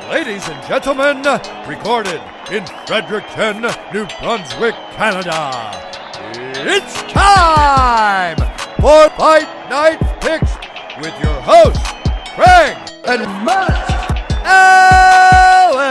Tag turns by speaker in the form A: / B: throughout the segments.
A: Ladies and gentlemen, recorded in Fredericton, New Brunswick, Canada, it's time for Fight Night Picks with your hosts, Craig and Matt Allen.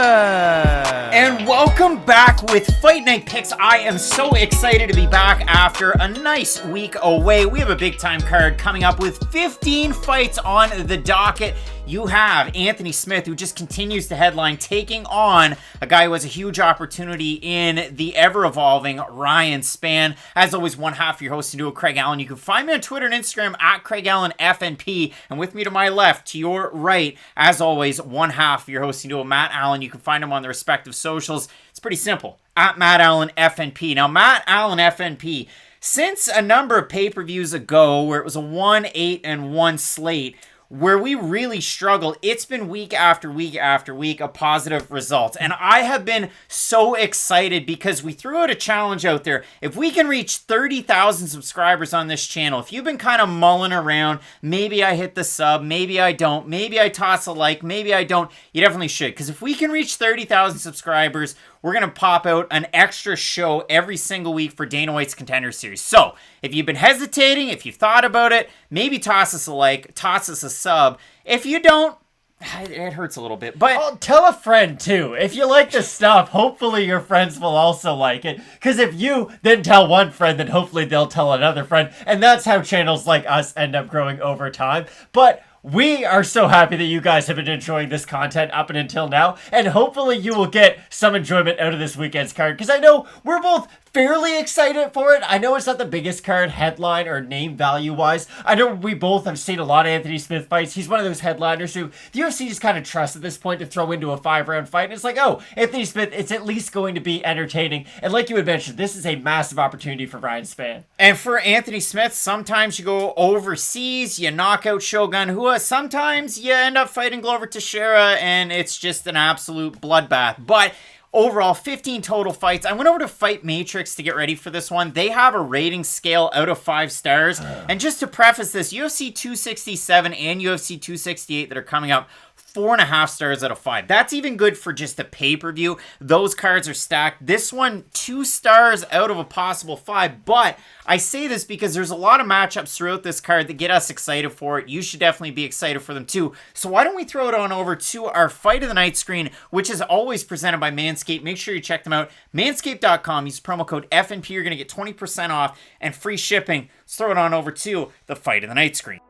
B: And welcome back with Fight Night Picks. I am so excited to be back after a nice week away. We have a big time card coming up with 15 fights on the docket. You have Anthony Smith, who just continues to headline, taking on a guy who has a huge opportunity in the ever-evolving Ryan Spann. As always, one half of your host and duo, Craig Allen. You can find me on Twitter and Instagram at Craig Allen FNP. And with me to my left, to your right, as always, one half of your host and duo, Matt Allen. You can find him on the respective socials. It's pretty simple, at Matt Allen FNP. Now, Matt Allen FNP, since a number of pay-per-views ago, where it was a 1-8-1 slate, where we really struggled, it's been week after week after week of positive results. And I have been so excited because we threw out a challenge out there. If we can reach 30,000 subscribers on this channel, if you've been kind of mulling around, maybe I hit the sub, maybe I don't, maybe I toss a like, maybe I don't, you definitely should. Because if we can reach 30,000 subscribers, we're going to pop out an extra show every single week for Dana White's Contender Series. So, if you've been hesitating, if you've thought about it, maybe toss us a like, toss us a sub. If you don't, it hurts a little bit, but
C: tell a friend too. If you like this stuff, hopefully your friends will also like it. Because if you then tell one friend, then hopefully they'll tell another friend. And that's how channels like us end up growing over time. But we are so happy that you guys have been enjoying this content up and until now. And hopefully you will get some enjoyment out of this weekend's card. Because I know we're both fairly excited for it. I know it's not the biggest card headline or name value wise. I know we both have seen a lot of Anthony Smith fights. He's one of those headliners who the UFC just kind of trusts at this point to throw into a 5-round fight. And it's like, oh, Anthony Smith, it's at least going to be entertaining. And like you had mentioned, this is a massive opportunity for Ryan Spann.
B: And for Anthony Smith, sometimes you go overseas, you knock out Shogun Rua, sometimes you end up fighting Glover Teixeira, and it's just an absolute bloodbath. But overall, 15 total fights. I went over to Fight Matrix to get ready for this one. They have a rating scale out of 5 stars. And just to preface this, UFC 267 and UFC 268 that are coming up, 4.5 stars out of 5. That's even good for just a pay-per-view. Those cards are stacked. This one, 2 stars out of a possible 5. But I say this because there's a lot of matchups throughout this card that get us excited for it. You should definitely be excited for them too. So why don't we throw it on over to our Fight of the Night screen, which is always presented by Manscaped. Make sure you check them out. Manscaped.com. Use promo code FNP. You're going to get 20% off and free shipping. Let's throw it on over to the Fight of the Night screen.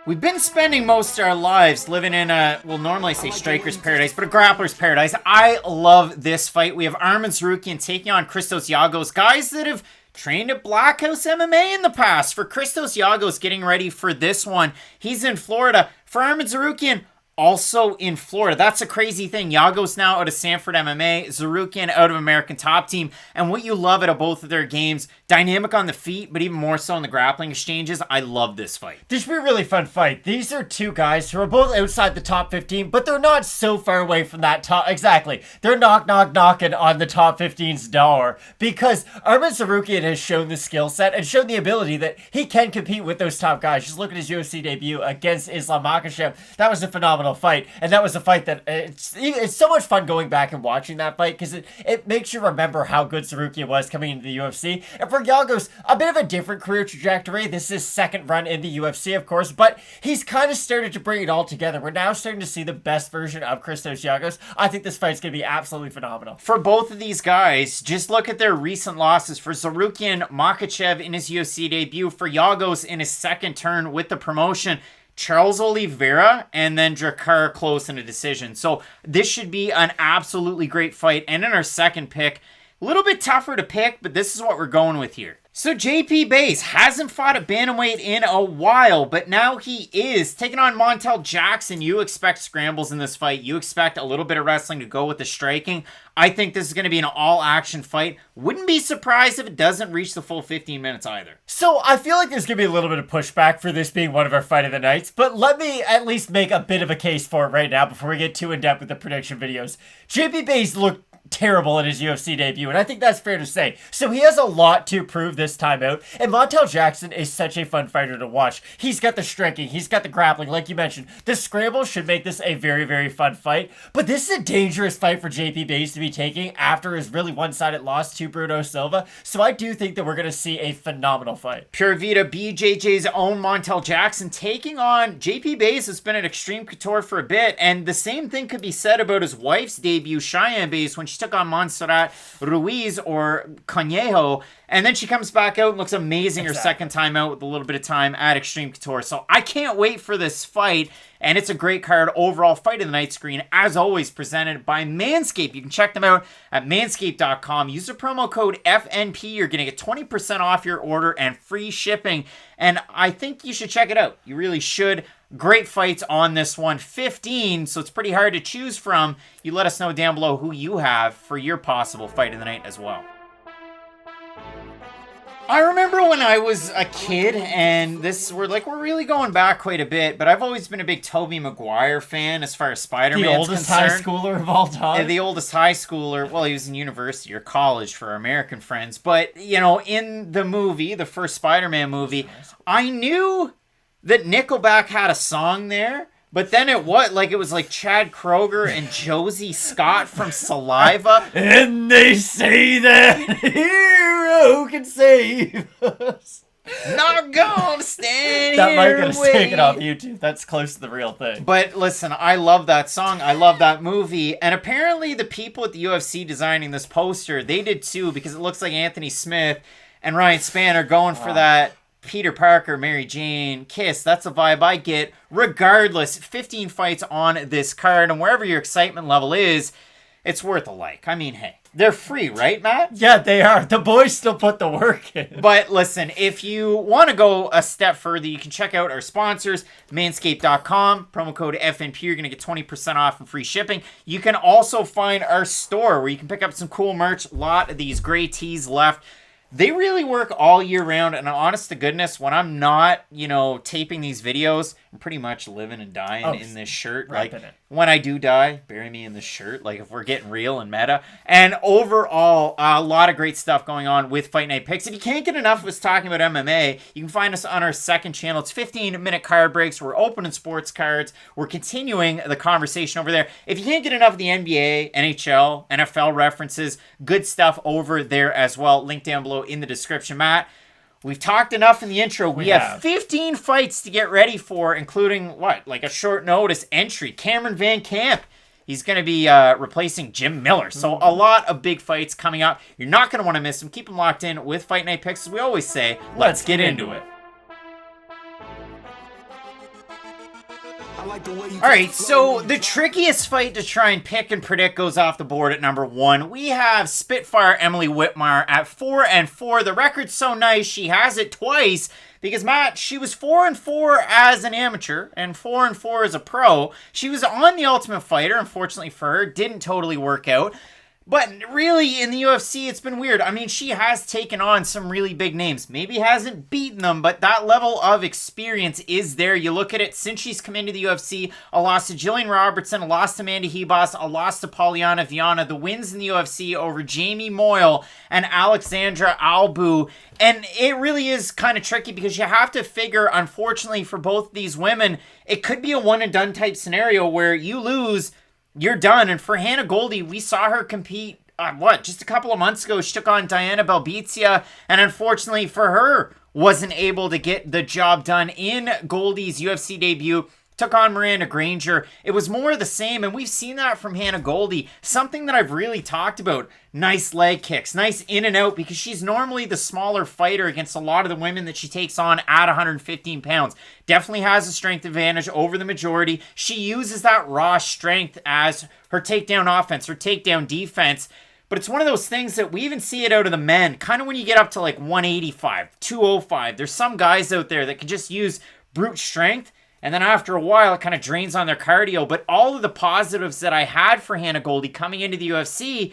B: We've been spending most of our lives living in a, we'll normally say striker's paradise, but a grappler's paradise. I love this fight. We have Arman Tsarukyan taking on Christos Giagos, guys that have trained at Black House MMA in the past. For Christos Giagos getting ready for this one, he's in Florida. For Arman Tsarukyan, also in Florida. That's a crazy thing. Giagos now out of Sanford MMA, Tsarukyan out of American Top Team. And what you love out of both of their games, dynamic on the feet, but even more so in the grappling exchanges. I love this fight.
C: This should be a really fun fight. These are two guys who are both outside the top 15, but they're not so far away from that top. Exactly. They're knocking on the top 15's door because Arman Tsarukyan has shown the skill set and shown the ability that he can compete with those top guys. Just look at his UFC debut against Islam Makhachev. That was a phenomenal fight, and that was a fight that it's so much fun going back and watching that fight because it makes you remember how good Tsarukyan was coming into the UFC. And for Giagos, a bit of a different career trajectory. This is his second run in the UFC, of course, but he's kind of started to bring it all together. We're now starting to see the best version of Christos Giagos. I think this fight's going to be absolutely phenomenal.
B: For both of these guys, just look at their recent losses. For Tsarukyan, Makhachev in his UFC debut. For Giagos in his second turn with the promotion, Charles Oliveira, and then Drakkar close in a decision. So this should be an absolutely great fight. And in our second pick, a little bit tougher to pick, but this is what we're going with here. So JP Buys hasn't fought a bantamweight in a while, but now he is taking on Montel Jackson. You expect scrambles in this fight. You expect a little bit of wrestling to go with the striking. I think this is going to be an all-action fight. Wouldn't be surprised if it doesn't reach the full 15 minutes either.
C: So I feel like there's going to be a little bit of pushback for this being one of our Fight of the Nights, but let me at least make a bit of a case for it right now before we get too in-depth with the prediction videos. JP Buys looked terrible in his UFC debut, and I think that's fair to say. So he has a lot to prove this time out, and Montel Jackson is such a fun fighter to watch. He's got the striking, he's got the grappling, like you mentioned. The scramble should make this a very, very fun fight, but this is a dangerous fight for JP Buys to be taking after his really one-sided loss to Bruno Silva, so I do think that we're going to see a phenomenal fight.
B: Pure Vita BJJ's own Montel Jackson taking on JP Buys, has been at Extreme Couture for a bit, and the same thing could be said about his wife's debut, Cheyenne Buys, when she took on Montserrat Ruiz or Conejo, and then she comes back out and looks amazing her second time out with a little bit of time at Extreme Couture. So I can't wait for this fight, and it's a great card overall. Fight of the night screen, as always, presented by Manscaped. You can check them out at manscaped.com. Use the promo code FNP. You're going to get 20% off your order and free shipping, and I think you should check it out. You really should. Great fights on this one. 15, so it's pretty hard to choose from. You let us know down below who you have for your possible fight of the night as well. I remember when I was a kid, and we're really going back quite a bit, but I've always been a big Tobey Maguire fan as far as Spider-Man's
C: concerned. The oldest high schooler of all time.
B: The oldest high schooler. Well, he was in university or college for our American friends, but, in the movie, the first Spider-Man movie, I knew that Nickelback had a song there, but then it was like Chad Kroeger and Josie Scott from Saliva.
C: And they say that hero can save us.
B: Not gonna stand
C: that
B: here.
C: might get us taken off YouTube. That's close to the real thing.
B: But listen, I love that song. I love that movie. And apparently the people at the UFC designing this poster, they did too, because it looks like Anthony Smith and Ryan Spann are going for that Peter Parker, Mary Jane kiss. That's a vibe I get. Regardless, 15 fights on this card, and wherever your excitement level is, it's worth a like. I mean, hey, they're free, right, Matt?
C: Yeah, they are. The boys still put the work in.
B: But listen, if you want to go a step further, you can check out our sponsors, manscaped.com. Promo code FNP. You're going to get 20% off and free shipping. You can also find our store where you can pick up some cool merch. A lot of these gray tees left. They really work all year round, and honest to goodness, when I'm not, taping these videos, I'm pretty much living and dying in this shirt. When I do die, bury me in this shirt, if we're getting real and meta. And overall, a lot of great stuff going on with Fight Night Picks. If you can't get enough of us talking about MMA, you can find us on our second channel. It's 15-minute card breaks. We're opening sports cards. We're continuing the conversation over there. If you can't get enough of the NBA, NHL, NFL references, good stuff over there as well. Link down below in the description. Matt, we've talked enough in the intro. We have 15 fights to get ready for, including a short notice entry. Cameron Van Camp. He's going to be replacing Jim Miller. So a lot of big fights coming up. You're not going to want to miss them. Keep them locked in with Fight Night Picks. As we always say, let's get into it. Alright, so the trickiest fight to try and pick and predict goes off the board at number 1. We have Spitfire Emily Whitmire at 4-4. The record's so nice, she has it twice. Because, Matt, she was 4-4 as an amateur and 4-4 as a pro. She was on The Ultimate Fighter, unfortunately for her. Didn't totally work out. But really, in the UFC, it's been weird. I mean, she has taken on some really big names. Maybe hasn't beaten them, but that level of experience is there. You look at it, since she's come into the UFC, a loss to Jillian Robertson, a loss to Mandy Hebos, a loss to Polyana Viana, the wins in the UFC over Jamie Moyle and Alexandra Albu. And it really is kind of tricky because you have to figure, unfortunately, for both these women, it could be a one-and-done type scenario where you lose, you're done. And for Hannah Goldy, we saw her compete, just a couple of months ago. She took on Diana Belbizia, and unfortunately for her, wasn't able to get the job done in Goldy's UFC debut. Took on Miranda Granger. It was more of the same, and we've seen that from Hannah Goldy. Something that I've really talked about. Nice leg kicks, nice in and out, because she's normally the smaller fighter against a lot of the women that she takes on at 115 pounds. Definitely has a strength advantage over the majority. She uses that raw strength as her takedown offense, her takedown defense. But it's one of those things that we even see it out of the men. Kind of when you get up to 185, 205. There's some guys out there that can just use brute strength, and then after a while, it kind of drains on their cardio. But all of the positives that I had for Hannah Goldy coming into the UFC,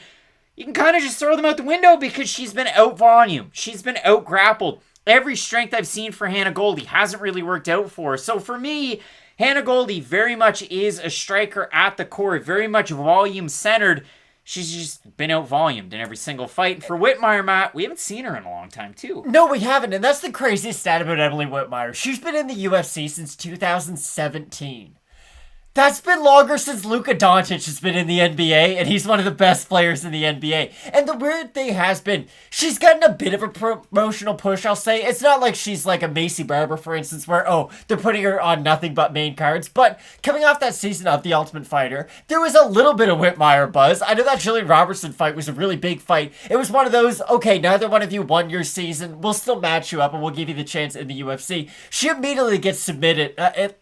B: you can kind of just throw them out the window because she's been out-volumed. She's been out-grappled. Every strength I've seen for Hannah Goldy hasn't really worked out for her. So for me, Hannah Goldy very much is a striker at the core, very much volume-centered. she's just been out-volumed in every single fight. For Whitmire, Matt, we haven't seen her in a long time, too.
C: No, we haven't, and that's the craziest stat about Emily Whitmire. She's been in the UFC since 2017. That's been longer since Luka Doncic has been in the NBA, and he's one of the best players in the NBA. And the weird thing has been, she's gotten a bit of a promotional push, I'll say. It's not like she's like a Macy Barber, for instance, where, they're putting her on nothing but main cards. But coming off that season of The Ultimate Fighter, there was a little bit of Whitmire buzz. I know that Jillian Robertson fight was a really big fight. It was one of those, okay, neither one of you won your season. We'll still match you up, and we'll give you the chance in the UFC. She immediately gets submitted.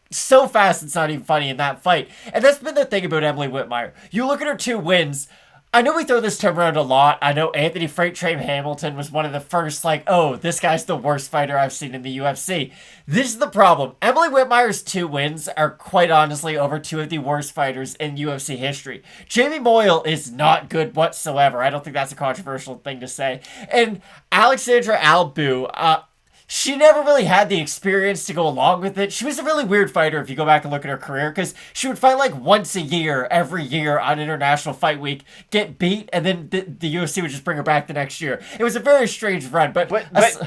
C: So fast, it's not even funny in that fight. And that's been the thing about Emily Whitmire. You look at her 2 wins. I know we throw this term around a lot. I know Anthony Freight Train Hamilton was one of the first, this guy's the worst fighter I've seen in the UFC. This is the problem. Emily Whitmire's 2 wins are quite honestly over 2 of the worst fighters in UFC history. Jamie Moyle is not good whatsoever. I don't think that's a controversial thing to say. And Alexandra Albu, she never really had the experience to go along with it. She was a really weird fighter if you go back and look at her career, because she would fight once a year, every year on International Fight Week, get beat, and then the UFC would just bring her back the next year. It was a very strange run. But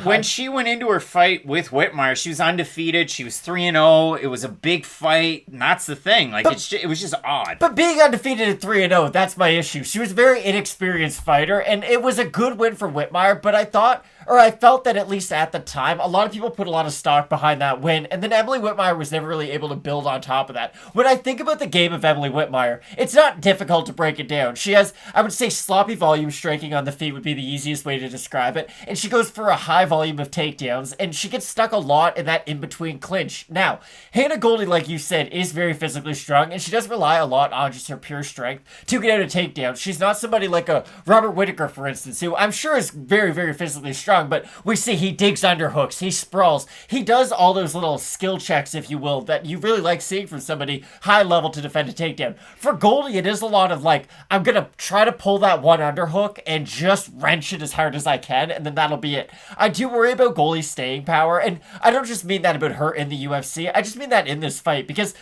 B: when she went into her fight with Whitmire, she was undefeated. She was 3-0. It was a big fight, and that's the thing. It was just odd.
C: But being undefeated at 3-0, that's my issue. She was a very inexperienced fighter, and it was a good win for Whitmire, but I felt that at least at the time, a lot of people put a lot of stock behind that win, and then Emily Whitmire was never really able to build on top of that. When I think about the game of Emily Whitmire, it's not difficult to break it down. She has, I would say, sloppy volume striking on the feet would be the easiest way to describe it, and she goes for a high volume of takedowns, and she gets stuck a lot in that in-between clinch. Now, Hannah Goldy, like you said, is very physically strong, and she does rely a lot on just her pure strength to get out of takedowns. She's not somebody like a Robert Whittaker, for instance, who I'm sure is very, very physically strong, but we see he digs underhooks, he sprawls, he does all those little skill checks, if you will, that you really like seeing from somebody high level to defend a takedown. For Goldy, it is a lot of I'm gonna try to pull that one underhook and just wrench it as hard as I can, and then that'll be it. I do worry about Goldy's staying power, and I don't just mean that about her in the UFC, I just mean that in this fight, because,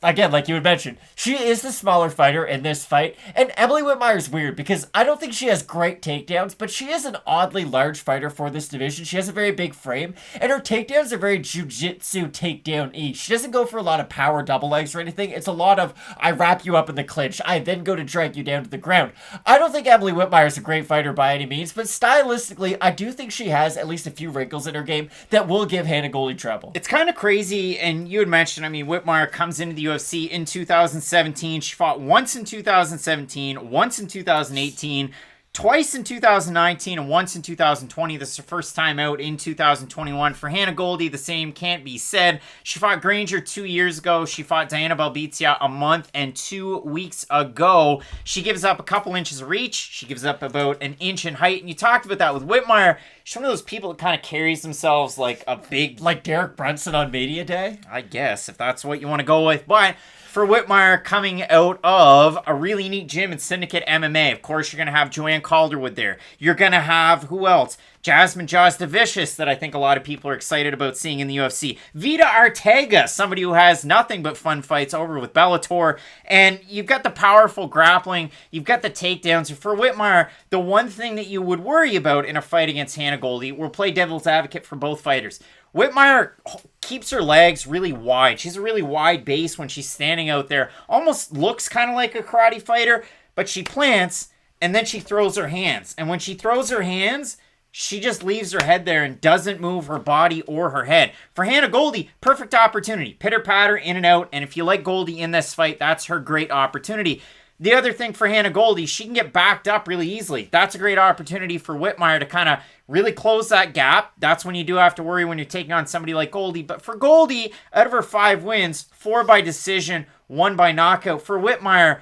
C: again, like you had mentioned, she is the smaller fighter in this fight, and Emily Whitmire's weird, because I don't think she has great takedowns, but she is an oddly large fighter for this division. She has a very big frame, and her takedowns are very jiu-jitsu takedown-y. She doesn't go for a lot of power double legs or anything. It's a lot of, I wrap you up in the clinch, I then go to drag you down to the ground. I don't think Emily Whitmire is a great fighter by any means, but stylistically, I do think she has at least a few wrinkles in her game that will give Hannah Goldy trouble.
B: It's kind of crazy, and you had mentioned, Whitmire comes into the UFC in 2017. She fought once in 2017, once in 2018, twice in 2019 and once in 2020. This is her first time out in 2021. For Hannah Goldy, the same can't be said. She fought Granger 2 years ago. She fought Diana Belbizia a month and 2 weeks ago. She gives up a couple inches of reach. She gives up about an inch in height. And you talked about that with Whitmire. She's one of those people that kind of carries themselves like a big...
C: Like Derek Brunson on Media Day?
B: I guess, if that's what you want to go with. But for Whitmire, coming out of a really neat gym in Syndicate MMA, of course, you're going to have Joanne Calderwood there. You're going to have, who else? Jasmine Jaws Vicious, that I think a lot of people are excited about seeing in the UFC. Vita Arteaga, somebody who has nothing but fun fights over with Bellator. And you've got the powerful grappling. You've got the takedowns. And for Whitmire, the one thing that you would worry about in a fight against Hannah Goldy, we'll play devil's advocate for both fighters. Whitmire keeps her legs really wide. She's a really wide base when she's standing out there. Almost looks kind of like a karate fighter, but she plants, and then she throws her hands. And when she throws her hands, she just leaves her head there and doesn't move her body or her head. For Hannah Goldy, perfect opportunity. Pitter-patter, in and out. And if you like Goldy in this fight, that's her great opportunity. The other thing for Hannah Goldy, she can get backed up really easily. That's a great opportunity for Whitmire to kind of really close that gap. That's when you do have to worry when you're taking on somebody like Goldy. But for Goldy, out of her 5 wins, 4 by decision, 1 by knockout. For Whitmire,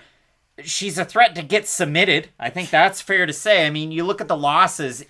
B: she's a threat to get submitted. I think that's fair to say. You look at the losses,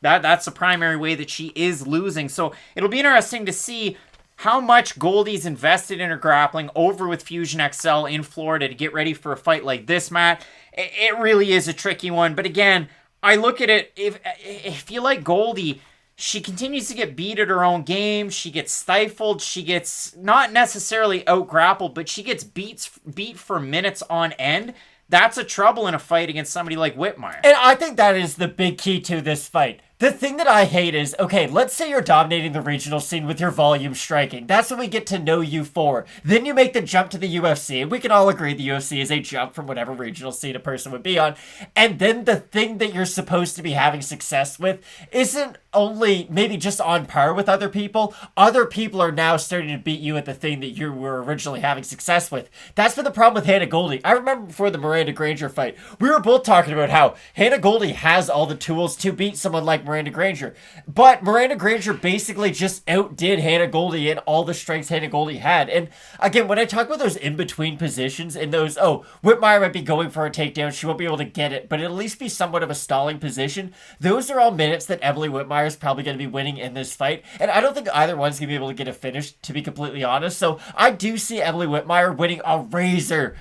B: that's the primary way that she is losing. So it'll be interesting to see how much Goldy's invested in her grappling over with Fusion XL in Florida to get ready for a fight like this, Matt. It really is a tricky one. But again, I look at it, if you like Goldy, she continues to get beat at her own game. She gets stifled. She gets not necessarily out-grappled, but she gets beat for minutes on end. that's a trouble in a fight against somebody like Whitmire.
C: And I think that is the big key to this fight. The thing that I hate is, okay, let's say you're dominating the regional scene with your volume striking. That's what we get to know you for. Then you make the jump to the UFC, and we can all agree the UFC is a jump from whatever regional scene a person would be on. And then the thing that you're supposed to be having success with isn't only maybe just on par with other people. Other people are now starting to beat you at the thing that you were originally having success with. That's been the problem with Hannah Goldy. I remember before the Miranda Granger fight, we were both talking about how Hannah Goldy has all the tools to beat someone like Miranda Granger. But Miranda Granger basically just outdid Hannah Goldy in all the strengths Hannah Goldy had. And again, when I talk about those in-between positions and those, Whitmire might be going for a takedown, she won't be able to get it, but it'll at least be somewhat of a stalling position. Those are all minutes that Emily Whitmire is probably going to be winning in this fight. And I don't think either one's going to be able to get a finish, to be completely honest. So I do see Emily Whitmire winning a razor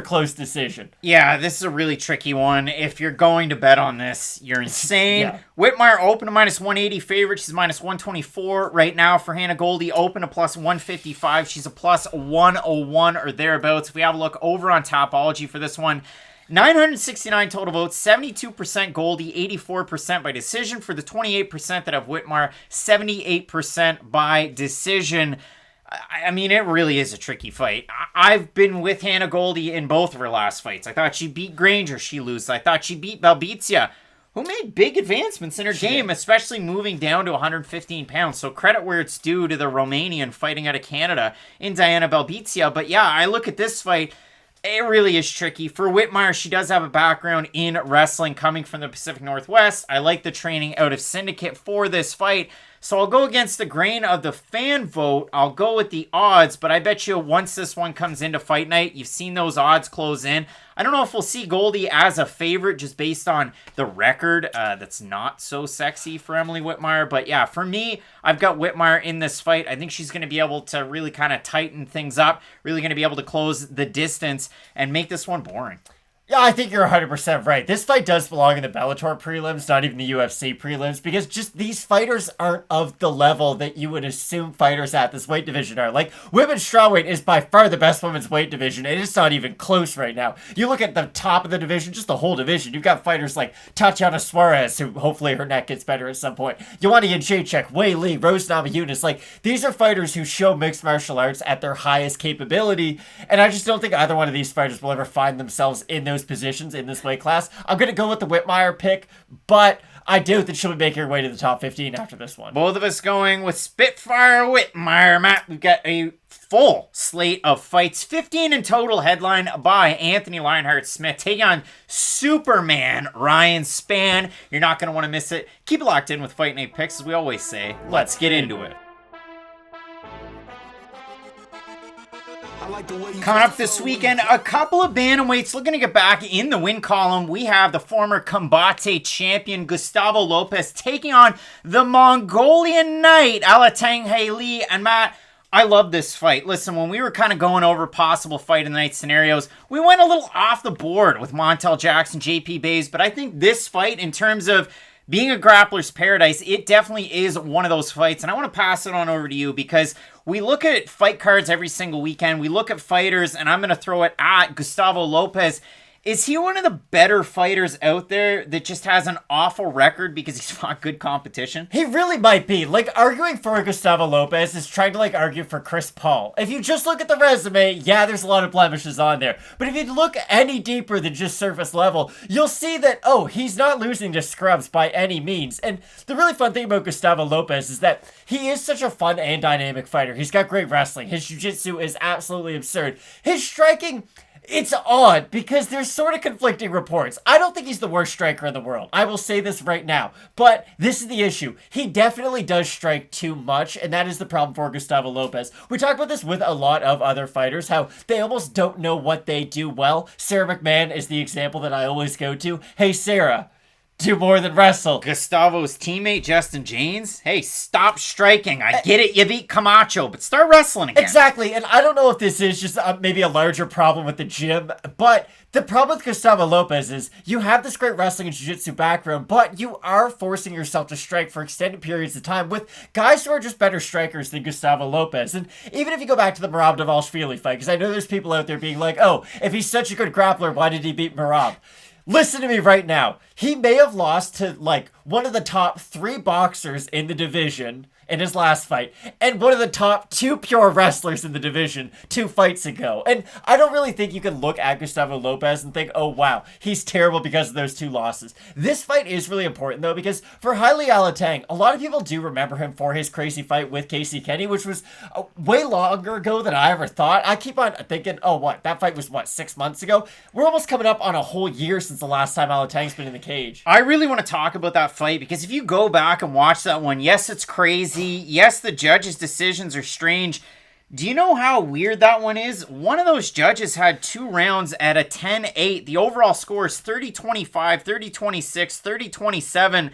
C: close decision.
B: Yeah, this is a really tricky one. If you're going to bet on this, you're insane.
C: Yeah.
B: Whitmire open to minus 180 favorite. She's minus 124 right now for Hannah Goldy. Open to plus 155. She's a plus 101 or thereabouts. If we have a look over on Topology for this one, 969 total votes, 72% Goldy, 84% by decision. For the 28% that have Whitmire, 78% by decision. I mean, it really is a tricky fight. I've been with Hannah Goldy in both of her last fights. I thought she beat Granger, she loses. I thought she beat Belbizia, who made big advancements in her game, especially moving down to 115 pounds. So credit where it's due to the Romanian fighting out of Canada in Diana Belbizia. But yeah, I look at this fight, it really is tricky. For Whitmire, she does have a background in wrestling coming from the Pacific Northwest. I like the training out of Syndicate for this fight. So I'll go against the grain of the fan vote. I'll go with the odds, but I bet you once this one comes into Fight Night, you've seen those odds close in. I don't know if we'll see Goldy as a favorite just based on the record that's not so sexy for Emily Whitmire. But yeah, for me, I've got Whitmire in this fight. I think she's going to be able to really kind of tighten things up, really going to be able to close the distance and make this one boring.
C: Yeah, I think you're 100% right. This fight does belong in the Bellator prelims, not even the UFC prelims, because just these fighters aren't of the level that you would assume fighters at this weight division are. Like, women's strawweight is by far the best women's weight division, and it's not even close right now. You look at the top of the division, just the whole division, you've got fighters like Tatiana Suarez, who hopefully her neck gets better at some point, Joanna Jędrzejczyk, Wei Li, Rose Namajunas. Like, these are fighters who show mixed martial arts at their highest capability, and I just don't think either one of these fighters will ever find themselves in those positions in this weight class. I'm going to go with the Whitmire pick, but I doubt that she'll be making her way to the top 15 after this one.
B: Both of us going with Spitfire Whitmire. Matt, we've got a full slate of fights, 15 in total, headlined by Anthony Lionheart-Smith taking on Superman Ryan Spann. You're not going to want to miss it. Keep it locked in with Fight Night Picks, as we always say. Let's get into it. Coming up this weekend, a couple of bantamweights looking to get back in the win column. We have the former Combate champion Gustavo Lopez taking on the Mongolian Knight Heilialateng Hailey. And Matt, I love this fight. Listen, when we were kind of going over possible fight of the night scenarios, we went a little off the board with Montel Jackson, JP Bays, but I think this fight, in terms of being a grappler's paradise, it definitely is one of those fights. And I want to pass it on over to you because we look at fight cards every single weekend. We look at fighters, and I'm going to throw it at Gustavo Lopez. Is he one of the better fighters out there that just has an awful record because he's fought good competition?
C: He really might be. Like, arguing for Gustavo Lopez is trying to, argue for Chris Paul. If you just look at the resume, yeah, there's a lot of blemishes on there. But if you look any deeper than just surface level, you'll see that, he's not losing to scrubs by any means. And the really fun thing about Gustavo Lopez is that he is such a fun and dynamic fighter. He's got great wrestling. His jiu-jitsu is absolutely absurd. His striking, it's odd because there's sort of conflicting reports. I don't think he's the worst striker in the world. I will say this right now. But this is the issue. He definitely does strike too much, and that is the problem for Gustavo Lopez. We talk about this with a lot of other fighters, how they almost don't know what they do well. Sarah McMahon is the example that I always go to. Hey, Sarah, do more than wrestle.
B: Gustavo's teammate, Justin James, hey, stop striking. I get it, you beat Camacho, but start wrestling again.
C: Exactly, and I don't know if this is just maybe a larger problem with the gym, but the problem with Gustavo Lopez is you have this great wrestling and jiu-jitsu background, but you are forcing yourself to strike for extended periods of time with guys who are just better strikers than Gustavo Lopez. And even if you go back to the Merab Dvalishvili fight, because I know there's people out there being like, oh, if he's such a good grappler, why did he beat Merab? Listen to me right now. He may have lost to, like, one of the top 3 boxers in the division in his last fight, and one of the top 2 pure wrestlers in the division 2 fights ago. And I don't really think you can look at Gustavo Lopez and think, oh wow, he's terrible because of those 2 losses. This fight is really important though, because for Heilialateng, a lot of people do remember him for his crazy fight with Casey Kenny, which was way longer ago than I ever thought. I keep on thinking, oh what, that fight was what, 6 months ago? We're almost coming up on a whole year since the last time Alateng's been in the cage.
B: I really want to talk about that fight, because if you go back and watch that one, yes, it's crazy. Yes, the judges' decisions are strange. Do you know how weird that one is? One of those judges had 2 rounds at a 10-8. The overall score is 30-25, 30-26, 30-27.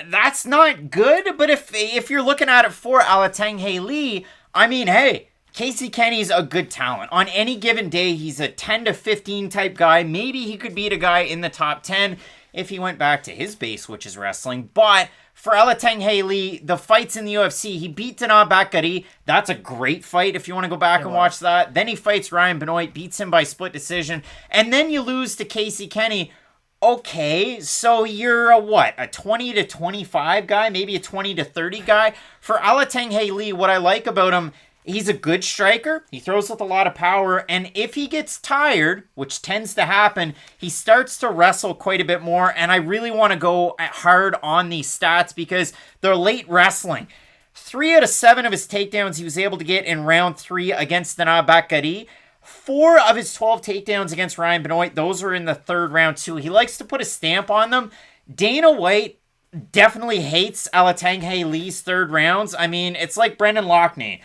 B: That's not good, but if you're looking at it for Alateng Hailey, I mean, hey, Casey Kenny's a good talent. On any given day, he's a 10 to 15 type guy. Maybe he could beat a guy in the top 10 if he went back to his base, which is wrestling. But for Alateng Hailey, the fights in the UFC, he beat Dana Bakary. That's a great fight if you want to go back and watch that. Then he fights Ryan Benoit, beats him by split decision. And then you lose to Casey Kenny. Okay, so you're a 20 to 25 guy, maybe a 20 to 30 guy. For Alateng Hailey, what I like about him, he's a good striker. He throws with a lot of power. And if he gets tired, which tends to happen, he starts to wrestle quite a bit more. And I really want to go hard on these stats because they're late wrestling. 3 out of 7 of his takedowns he was able to get in round 3 against Dana Bakary. 4 of his 12 takedowns against Ryan Benoit, those are in the 3rd round too. He likes to put a stamp on them. Dana White definitely hates Alateng Hailey's 3rd rounds. I mean, it's like Brendan Loughnane.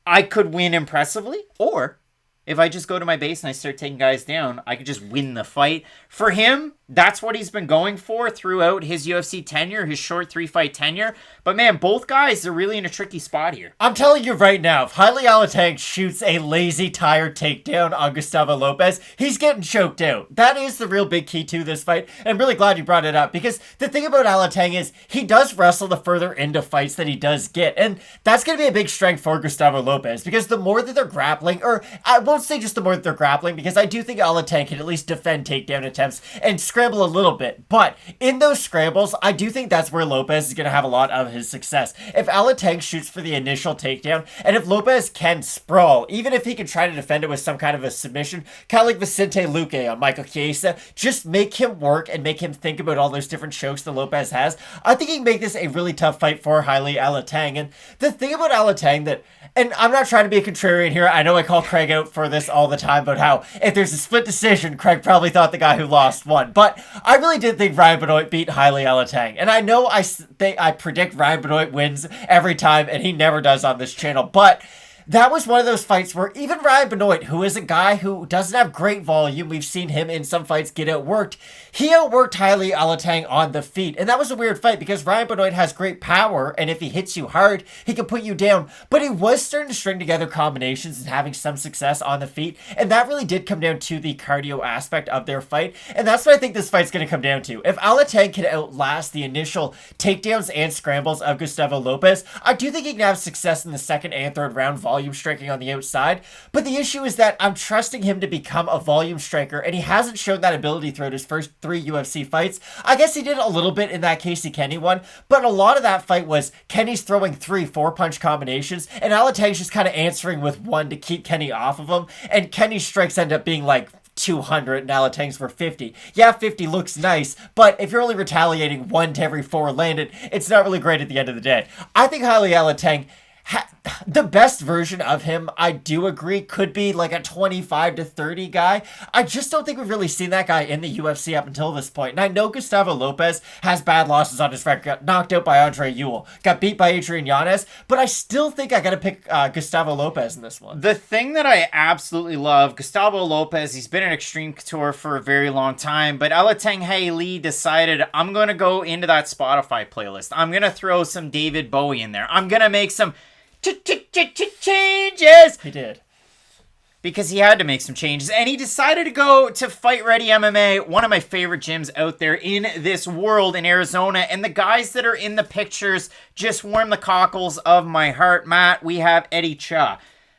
B: I could win impressively, or if I just go to my base and I start taking guys down, I could just win the fight. For him, that's what he's been going for throughout his UFC tenure, his short 3-fight tenure. But man, both guys are really in a tricky spot here.
C: I'm telling you right now, if Heilialateng shoots a lazy, tired takedown on Gustavo Lopez, he's getting choked out. That is the real big key to this fight. And I'm really glad you brought it up, because the thing about Alateng is he does wrestle the further into fights that he does get. And that's going to be a big strength for Gustavo Lopez, because the more that they're grappling, or I won't say just the more that they're grappling, because I do think Alateng can at least defend takedown attempts and scramble a little bit. But in those scrambles, I do think that's where Lopez is going to have a lot of his success. If Alateng shoots for the initial takedown, and if Lopez can sprawl, even if he can try to defend it with some kind of a submission, kind of like Vicente Luque on Michael Chiesa, just make him work and make him think about all those different chokes that Lopez has, I think he can make this a really tough fight for Heilialateng. And the thing about Alateng that, and I'm not trying to be a contrarian here, I know I call Craig out for this all the time about how if there's a split decision, Craig probably thought the guy who lost won. But I really did think Ryan Benoit beat Heilialateng. And I know I predict Ryan Benoit wins every time, and he never does on this channel. But that was one of those fights where even Ryan Benoit, who is a guy who doesn't have great volume, we've seen him in some fights get outworked, he outworked Heilialateng on the feet. And that was a weird fight because Ryan Benoit has great power, and if he hits you hard, he can put you down. But he was starting to string together combinations and having some success on the feet. And that really did come down to the cardio aspect of their fight. And that's what I think this fight's going to come down to. If Alateng can outlast the initial takedowns and scrambles of Gustavo Lopez, I do think he can have success in the 2nd and 3rd round volume striking on the outside. But the issue is that I'm trusting him to become a volume striker, and he hasn't shown that ability throughout his first 3 UFC fights. I guess he did a little bit in that Casey Kenny one, but a lot of that fight was Kenny's throwing 3-4 punch combinations, and Alateng's just kind of answering with 1 to keep Kenny off of him, and Kenny's strikes end up being like 200 and Alateng's for 50. Yeah, 50 looks nice, but if you're only retaliating 1 to every 4 landed, it's not really great at the end of the day. I think Heilialateng The best version of him, I do agree, could be like a 25 to 30 guy. I just don't think we've really seen that guy in the UFC up until this point. And I know Gustavo Lopez has bad losses on his record, got knocked out by Andre Ewell, got beat by Adrian Yanez, but I still think I gotta pick Gustavo Lopez in this one.
B: The thing that I absolutely love, Gustavo Lopez, he's been in Extreme Couture for a very long time, but Heilialateng Hailey decided, I'm going to go into that Spotify playlist. I'm going to throw some David Bowie in there. I'm going to make some changes.
C: He did.
B: Because he had to make some changes. And he decided to go to Fight Ready MMA, one of my favorite gyms out there in this world in Arizona. And the guys that are in the pictures just warm the cockles of my heart. Matt, we have Eddie Cha.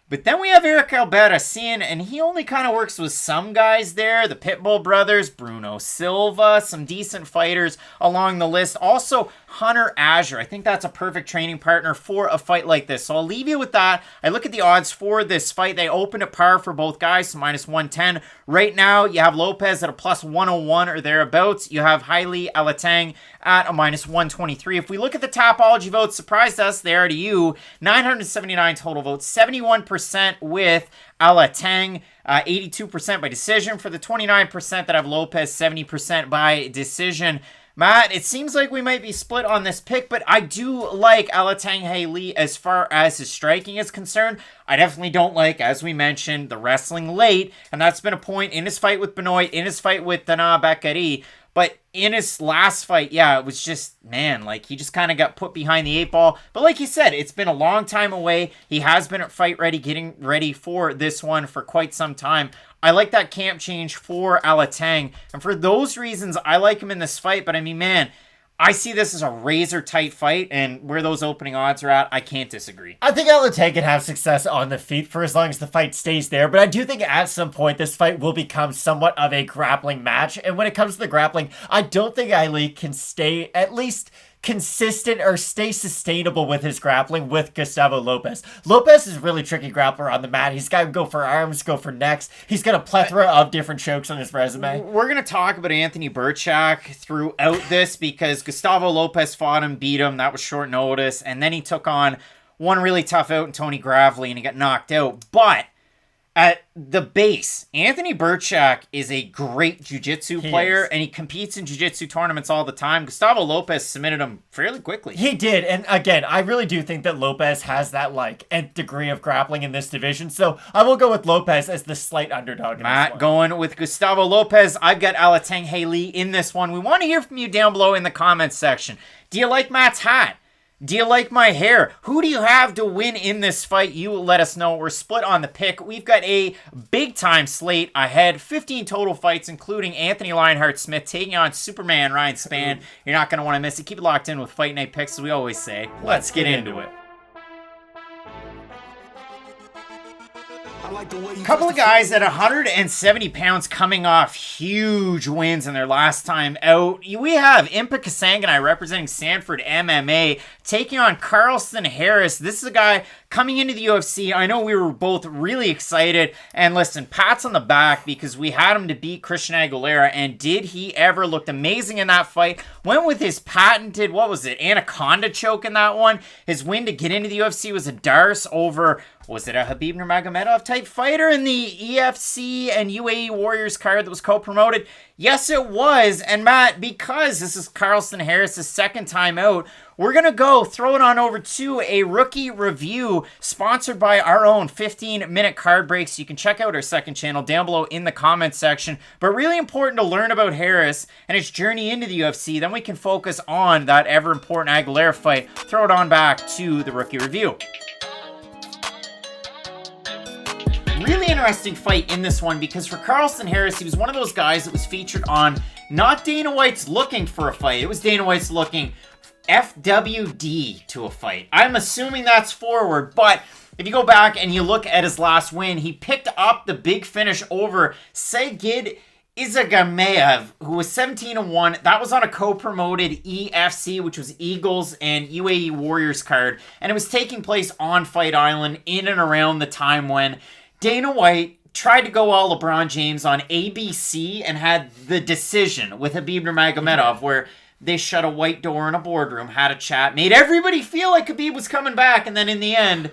B: But then we have Eric Albarracin, and he only kind of works with some guys there. The Pitbull brothers, Bruno Silva, some decent fighters along the list. Also, Hunter Azure. I think that's a perfect training partner for a fight like this. So I'll leave you with that. I look at the odds for this fight. They opened at par for both guys, so minus 110. Right now, you have Lopez at a plus 101 or thereabouts. You have Heilialateng at a minus 123. If we look at the Tapology votes, surprised us, they are to you. 979 total votes, 71% with Alateng, 82% by decision. For the 29% that have Lopez, 70% by decision. Matt, it seems like we might be split on this pick, but I do like Heilialateng Hailey as far as his striking is concerned. I definitely don't like, as we mentioned, the wrestling late, and that's been a point in his fight with Benoit, in his fight with Dana Bakary. But in his last fight, yeah, it was just, man, like he just kind of got put behind the 8 ball. But like you said, it's been a long time away. He has been at Fight Ready, getting ready for this one for quite some time. I like that camp change for Heilialateng. And for those reasons, I like him in this fight. But I mean, man, I see this as a razor-tight fight, and where those opening odds are at, I can't disagree.
C: I think Heilialateng can have success on the feet for as long as the fight stays there, but I do think at some point this fight will become somewhat of a grappling match, and when it comes to the grappling, I don't think Hailey can stay at least consistent or stay sustainable with his grappling with Gustavo Lopez. Lopez is a really tricky grappler on the mat. He's got to go for arms, go for necks. He's got a plethora of different chokes on his resume.
B: We're going to talk about Anthony Burchak throughout this because Gustavo Lopez fought him, beat him. That was short notice. And then he took on one really tough out in Tony Gravely and he got knocked out. But at the base, Anthony Burchak is a great jiu-jitsu player, and he competes in jiu-jitsu tournaments all the time. Gustavo Lopez submitted him fairly quickly.
C: He did, and again, I really do think that Lopez has that, like, nth degree of grappling in this division, so I will go with Lopez as the slight underdog in
B: Matt
C: this one.
B: going with Gustavo Lopez. I've got Heilialateng Hailey in this one. We want to hear from you down below in the comments section. Do you like Matt's hat? Do you like my hair? Who do you have to win in this fight? You let us know. We're split on the pick. We've got a big-time slate ahead. 15 total fights, including Anthony Lionheart-Smith taking on Superman Ryan Spann. You're not going to want to miss it. Keep it locked in with Fight Night Picks, as we always say. Let's get into it. Couple of guys at 170 pounds coming off huge wins in their last time out. We have Impa Kasanganay representing Sanford MMA taking on Carlston Harris. This is a guy coming into the UFC. I know we were both really excited. And listen, pats on the back because we had him to beat Christian Aguilera. And did he ever? Looked amazing in that fight. Went with his patented, what was it, anaconda choke in that one. His win to get into the UFC was a Darce over, was it a Khabib Nurmagomedov type fighter in the EFC and UAE Warriors card that was co-promoted? Yes, it was. And Matt, because this is Carlston Harris' second time out, we're going to throw it on over to a rookie review sponsored by our own 15-minute card breaks. You can check out our second channel down below in the comments section. But really important to learn about Harris and his journey into the UFC. Then we can focus on that ever-important Aguilera fight. Throw it on back to the rookie review. Really interesting fight in this one because for Carlston Harris, he was one of those guys that was featured on not Dana White's looking for a fight. It was Dana White's looking FWD to a fight. I'm assuming that's forward, but if you go back and you look at his last win, he picked up the big finish over Segid Izagamev, who was 17-1. That was on a co-promoted EFC, which was Eagles and UAE Warriors card, and it was taking place on Fight Island in and around the time when Dana White tried to go all LeBron James on ABC and had the decision with Khabib Nurmagomedov, where they shut a white door in a boardroom, had a chat, made everybody feel like Khabib was coming back, and then in the end,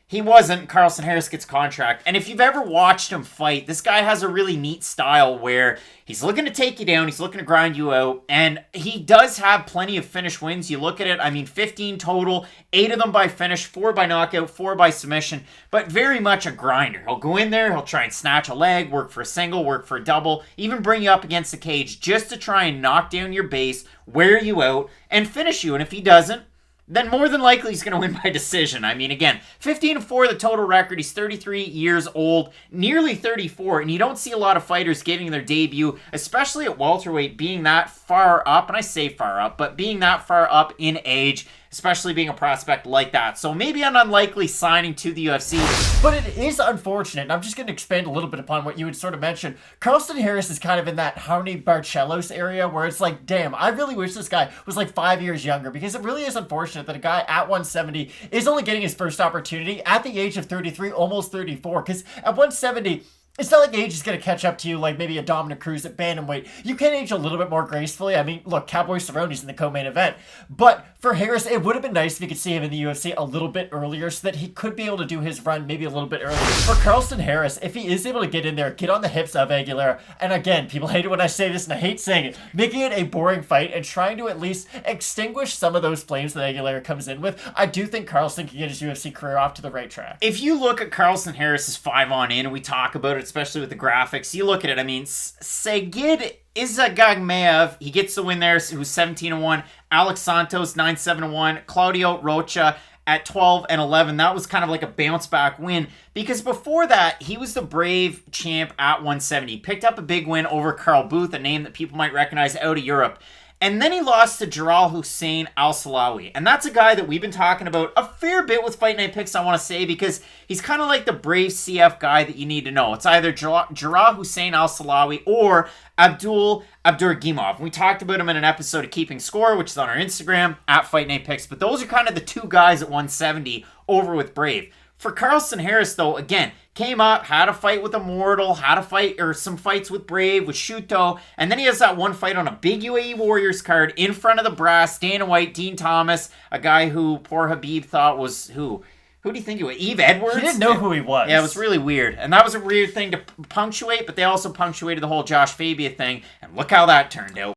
B: he wasn't. Carlston Harris gets contract. And if you've ever watched him fight, this guy has a really neat style where he's looking to take you down, he's looking to grind you out, and he does have plenty of finish wins. You look at it, I mean, 15 total, 8 of them by finish, 4 by knockout, 4 by submission, but very much a grinder. He'll go in there, he'll try and snatch a leg, work for a single, work for a double, even bring you up against the cage just to try and knock down your base, wear you out, and finish you. And if he doesn't, then more than likely he's going to win by decision. I mean, again, 15-4 the total record. He's 33 years old, nearly 34, and you don't see a lot of fighters getting their debut, especially at welterweight, being that far up, and I say far up, but being that far up in age, especially being a prospect like that. So maybe an unlikely signing to the UFC.
C: But it is unfortunate, and I'm just going to expand a little bit upon what you had sort of mentioned. Carlston Harris is kind of in that Jaime Barcelos area where it's like, damn, I really wish this guy was like 5 years younger, because it really is unfortunate that a guy at 170 is only getting his first opportunity at the age of 33, almost 34, because at 170... it's not like age is going to catch up to you like maybe a Dominic Cruz at bantamweight. You can age a little bit more gracefully. I mean, look, Cowboy Cerrone's in the co-main event. But for Harris, it would have been nice if you could see him in the UFC a little bit earlier so that he could be able to do his run maybe a little bit earlier. For Carlston Harris, if he is able to get in there, get on the hips of Aguilera, and again, people hate it when I say this and I hate saying it, making it a boring fight and trying to at least extinguish some of those flames that Aguilera comes in with, I do think Carlston can get his UFC career off to the right track.
B: If you look at Carlston Harris's 5 on in, and we talk about it, especially with the graphics, you look at it, I mean, Sagid Izagagmaev, he gets the win there, who's 17-1. Alex Santos, 9-7-1. Claudio Rocha at 12-11. That was kind of like a bounce back win, because before that, he was the Brave champ at 170. He picked up a big win over Carl Booth, a name that people might recognize out of Europe. And then he lost to Jalal Hussein Al-Salawi. And that's a guy that we've been talking about a fair bit with Fight Night Picks, I want to say, because he's kind of like the Brave CF guy that you need to know. It's either Jalal Hussein Al-Salawi or Abdul Abduragimov. We talked about him in an episode of Keeping Score, which is on our Instagram, at Fight Night Picks. But those are kind of the two guys at 170 over with Brave. For Carlston Harris, though, again, came up, had a fight with Immortal, had a fight, or some fights with Brave, with Shuto, and then he has that one fight on a big UAE Warriors card in front of the brass, Dana White, Dean Thomas, a guy who poor Khabib thought was who? Who do you think he was? Eve Edwards?
C: He didn't know who he was.
B: Yeah, it was really weird. And that was a weird thing to punctuate, but they also punctuated the whole Josh Fabia thing, and look how that turned out.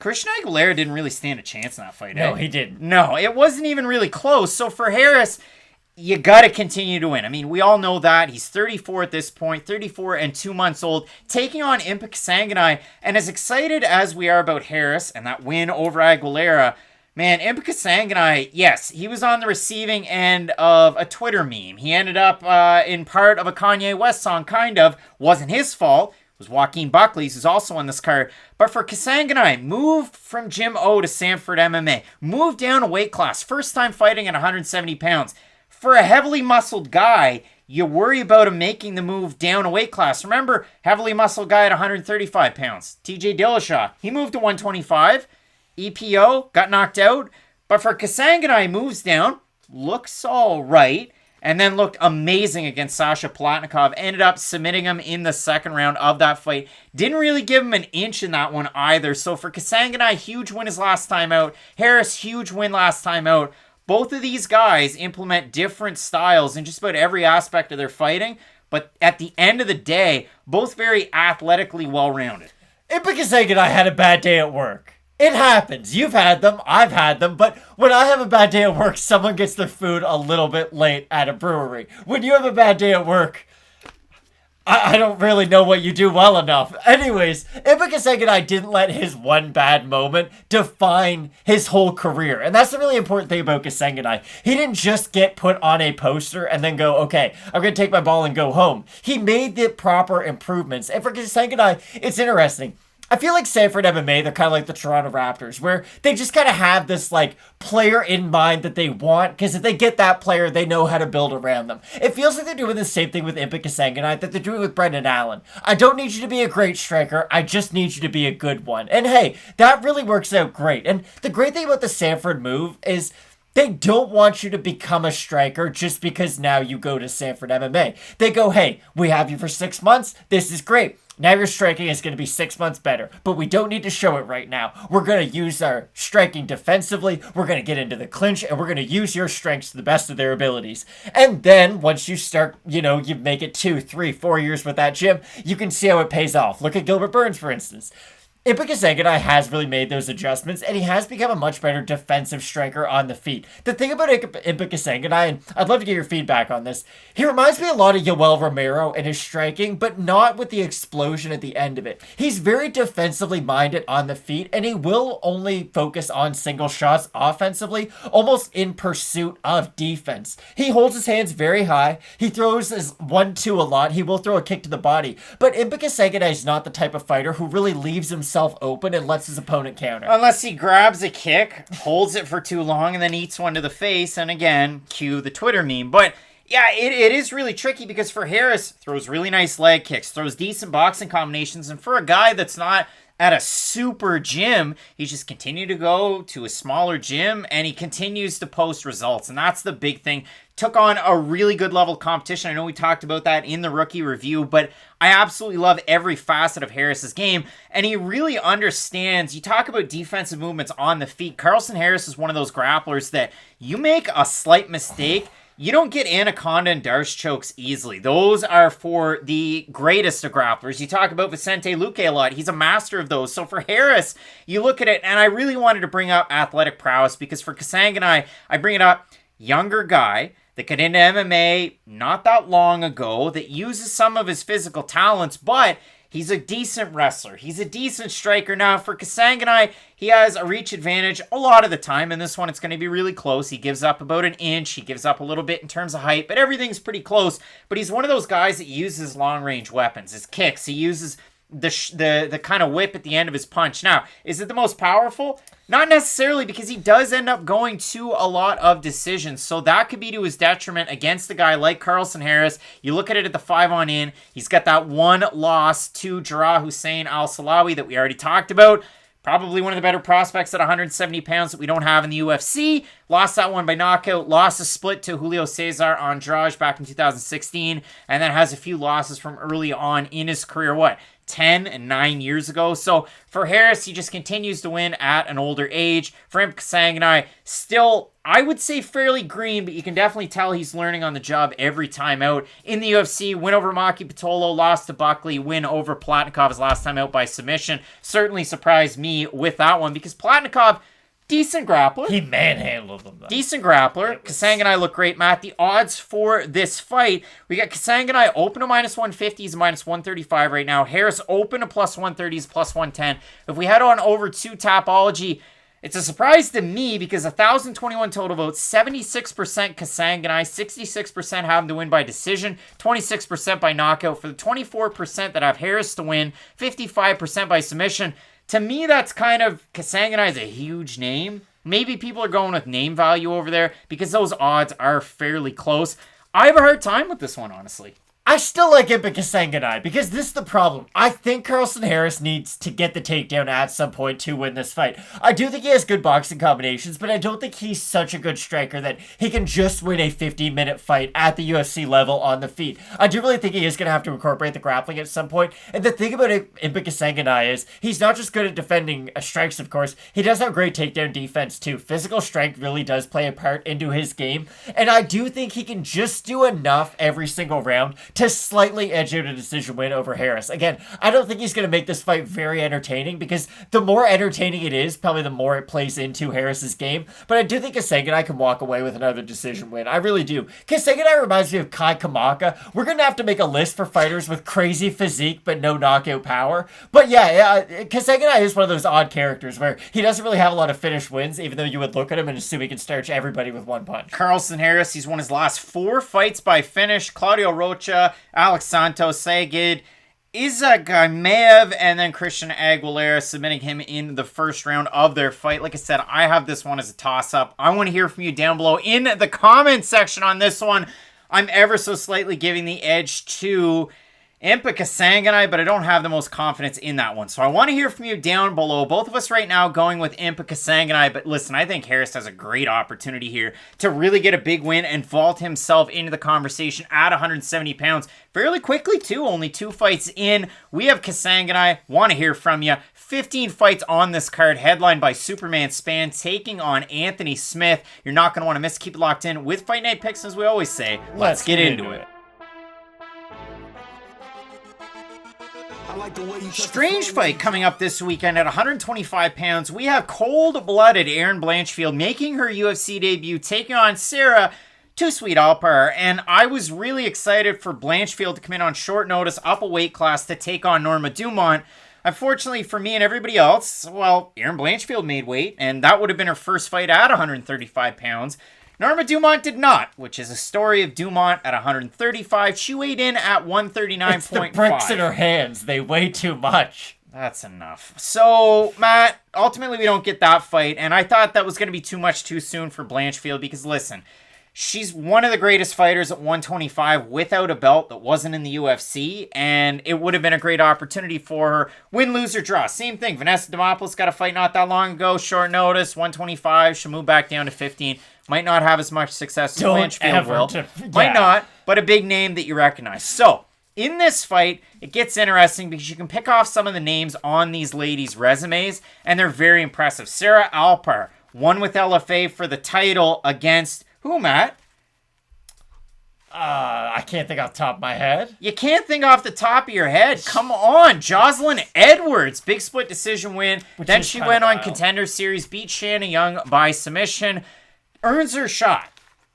B: Christian Aguilera didn't really stand a chance in that fight.
C: No, he didn't.
B: No, it wasn't even really close. So for Harris, you got to continue to win. I mean, we all know that. He's 34 at this point, 34 and 2 months old, taking on Impa Kasanganay. And as excited as we are about Harris and that win over Aguilera, man, Impa Kasanganay, yes, he was on the receiving end of a Twitter meme. He ended up in part of a Kanye West song, kind of. Wasn't his fault. It was Joaquin Buckley's, who's also on this card. But for Kasanganay, moved from Gym O to Sanford MMA. Moved down a weight class. First time fighting at 170 pounds. For a heavily muscled guy, you worry about him making the move down a weight class. Remember, heavily muscled guy at 135 pounds. TJ Dillashaw, he moved to 125. EPO, got knocked out. But for Kasanganay, moves down, looks all right, and then looked amazing against Sasha Palatnikov. Ended up submitting him in the second round of that fight. Didn't really give him an inch in that one either. So for Kasanganay, huge win his last time out. Harris, huge win last time out. Both of these guys implement different styles in just about every aspect of their fighting, but at the end of the day, both very athletically well-rounded.
C: Impa Kasanganay had a bad day at work. It happens. You've had them. I've had them. But when I have a bad day at work, someone gets their food a little bit late at a brewery. When you have a bad day at work, I don't really know what you do well enough. Anyways, Impa Kasanganay didn't let his one bad moment define his whole career. And that's the really important thing about Kasanganay. He didn't just get put on a poster and then go, okay, I'm going to take my ball and go home. He made the proper improvements. And for Kasanganay, it's interesting. I feel like Sanford MMA, they're kind of like the Toronto Raptors, where they just kind of have this, like, player in mind that they want, because if they get that player, they know how to build around them. It feels like they're doing the same thing with Impa Kasanganay that they're doing with Brendan Allen. I don't need you to be a great striker, I just need you to be a good one. And hey, that really works out great. And the great thing about the Sanford move is They don't want you to become a striker just because now you go to Sanford MMA. They go, hey, we have you for 6 months. This is great. Now your striking is going to be 6 months better, but we don't need to show it right now. We're going to use our striking defensively. We're going to get into the clinch, and we're going to use your strengths to the best of their abilities. And then once you start, you make it 2, 3, 4 years with that gym, you can see how it pays off. Look at Gilbert Burns, for instance. Impa Kasanganay has really made those adjustments, and he has become a much better defensive striker on the feet. The thing about Impa Kasanganay, and I'd love to get your feedback on this, he reminds me a lot of Yoel Romero in his striking, but not with the explosion at the end of it. He's very defensively minded on the feet, and he will only focus on single shots offensively, almost in pursuit of defense. He holds his hands very high. He throws his 1-2 a lot. He will throw a kick to the body, but Impa Kasanganay is not the type of fighter who really leaves himself open and lets his opponent counter.
B: Unless he grabs a kick, holds it for too long, and then eats one to the face, and again, cue the Twitter meme. But yeah, it is really tricky because for Harris, throws really nice leg kicks, throws decent boxing combinations, and for a guy that's not at a super gym, he's just continued to go to a smaller gym, and he continues to post results, and that's the big thing. Took on a really good level of competition. I know we talked about that in the rookie review, but I absolutely love every facet of Harris's game, and he really understands. You talk about defensive movements on the feet. Carlston Harris is one of those grapplers that you make a slight mistake, you don't get anaconda and Darce chokes easily. Those are for the greatest of grapplers. You talk about Vicente Luque a lot. He's a master of those. So for Harris, you look at it, and I really wanted to bring up athletic prowess because for Kasanganay, I bring it up, younger guy that got into MMA not that long ago, that uses some of his physical talents, but he's a decent wrestler. He's a decent striker. Now, for Kasanganay, he has a reach advantage a lot of the time. In this one, it's going to be really close. He gives up about an inch. He gives up a little bit in terms of height, but everything's pretty close. But he's one of those guys that uses long-range weapons, his kicks. He uses the kind of whip at the end of his punch. Now, is it the most powerful? Not necessarily, because he does end up going to a lot of decisions. So that could be to his detriment against a guy like Carlston Harris. You look at it at the 5-on-in. He's got that one loss to Jarrah Hussein Al-Salawi that we already talked about. Probably one of the better prospects at 170 pounds that we don't have in the UFC. Lost that one by knockout. Lost a split to Julio Cesar Andrade back in 2016. And then has a few losses from early on in his career. 10 and 9 years ago. So for Harris, he just continues to win at an older age. For Impa Kasanganay, still, I would say fairly green, but you can definitely tell he's learning on the job every time out. In the UFC, win over Maki Pitolo, lost to Buckley, win over Platnikov his last time out by submission. Certainly surprised me with that one because Platnikov, decent grappler.
C: He manhandled him, though.
B: Decent grappler. Kasanganay look great, Matt. The odds for this fight, we got Kasanganay open to -150. He's -135 right now. Harris open to +130. He's +110. If we head on over to Tapology, it's a surprise to me because 1,021 total votes, 76% Kasanganay, 66% have him to win by decision, 26% by knockout. For the 24% that have Harris to win, 55% by submission. To me, that's kind of, Kasanganay is a huge name. Maybe people are going with name value over there because those odds are fairly close. I have a hard time with this one, honestly.
C: I still like Impa Kasanganay because this is the problem. I think Carlston Harris needs to get the takedown at some point to win this fight. I do think he has good boxing combinations, but I don't think he's such a good striker that he can just win a 15-minute fight at the UFC level on the feet. I do really think he is going to have to incorporate the grappling at some point. And the thing about Impa Kasanganay is he's not just good at defending strikes, of course. He does have great takedown defense, too. Physical strength really does play a part into his game. And I do think he can just do enough every single round to slightly edge out a decision win over Harris. Again, I don't think he's going to make this fight very entertaining because the more entertaining it is, probably the more it plays into Harris's game. But I do think Kasanganay can walk away with another decision win. I really do. Kasanganay reminds me of Kai Kamaka. We're going to have to make a list for fighters with crazy physique but no knockout power. But yeah, Kasanganay is one of those odd characters where he doesn't really have a lot of finished wins, even though you would look at him and assume he can starch everybody with one punch.
B: Carlston Harris, he's won his last 4 fights by finish. Claudio Rocha, Alex Santos, Sagid, Isaac Gaimev, and then Christian Aguilera submitting him in the first round of their fight. Like I said, I have this one as a toss-up. I want to hear from you down below in the comment section on this one. I'm ever so slightly giving the edge to Impa Kasanganay, but I don't have the most confidence in that one. So I want to hear from you down below. Both of us right now going with Impa Kasanganay, but listen, I think Harris has a great opportunity here to really get a big win and vault himself into the conversation at 170 pounds fairly quickly too. Only 2 fights in. We have Kasanganay. Want to hear from you. 15 fights on this card, headlined by Superman Spann taking on Anthony Smith. You're not going to want to miss. Keep it locked in with Fight Night Picks, as we always say. Let's get into it. Strange fight coming up this weekend at 125 pounds. We have cold-blooded Erin Blanchfield making her UFC debut, taking on Sarah Too Sweet Alpar. And I was really excited for Blanchfield to come in on short notice, up a weight class to take on Norma Dumont. Unfortunately for me and everybody else, well, Erin Blanchfield made weight, and that would have been her first fight at 135 pounds. Norma Dumont did not, which is a story of Dumont at 135. She weighed in at 139.5.
C: It's the bricks in her hands. They weigh too much.
B: That's enough. So, Matt, ultimately we don't get that fight, and I thought that was going to be too much too soon for Blanchfield because, listen, she's one of the greatest fighters at 125 without a belt that wasn't in the UFC, and it would have been a great opportunity for her. Win, lose, or draw. Same thing. Vanessa Demopoulos got a fight not that long ago, short notice, 125. She'll move back down to 15. Might not have as much success as Blanchfield will. Might not, but a big name that you recognize. So, in this fight, it gets interesting because you can pick off some of the names on these ladies' resumes, and they're very impressive. Sarah Alpar won with LFA for the title against who, Matt?
C: I can't think off the top of my head.
B: You can't think off the top of your head. Come on. Jocelyn Edwards. Big split decision win. Then she went on Contender Series, beat Shanna Young by submission. Earns her shot.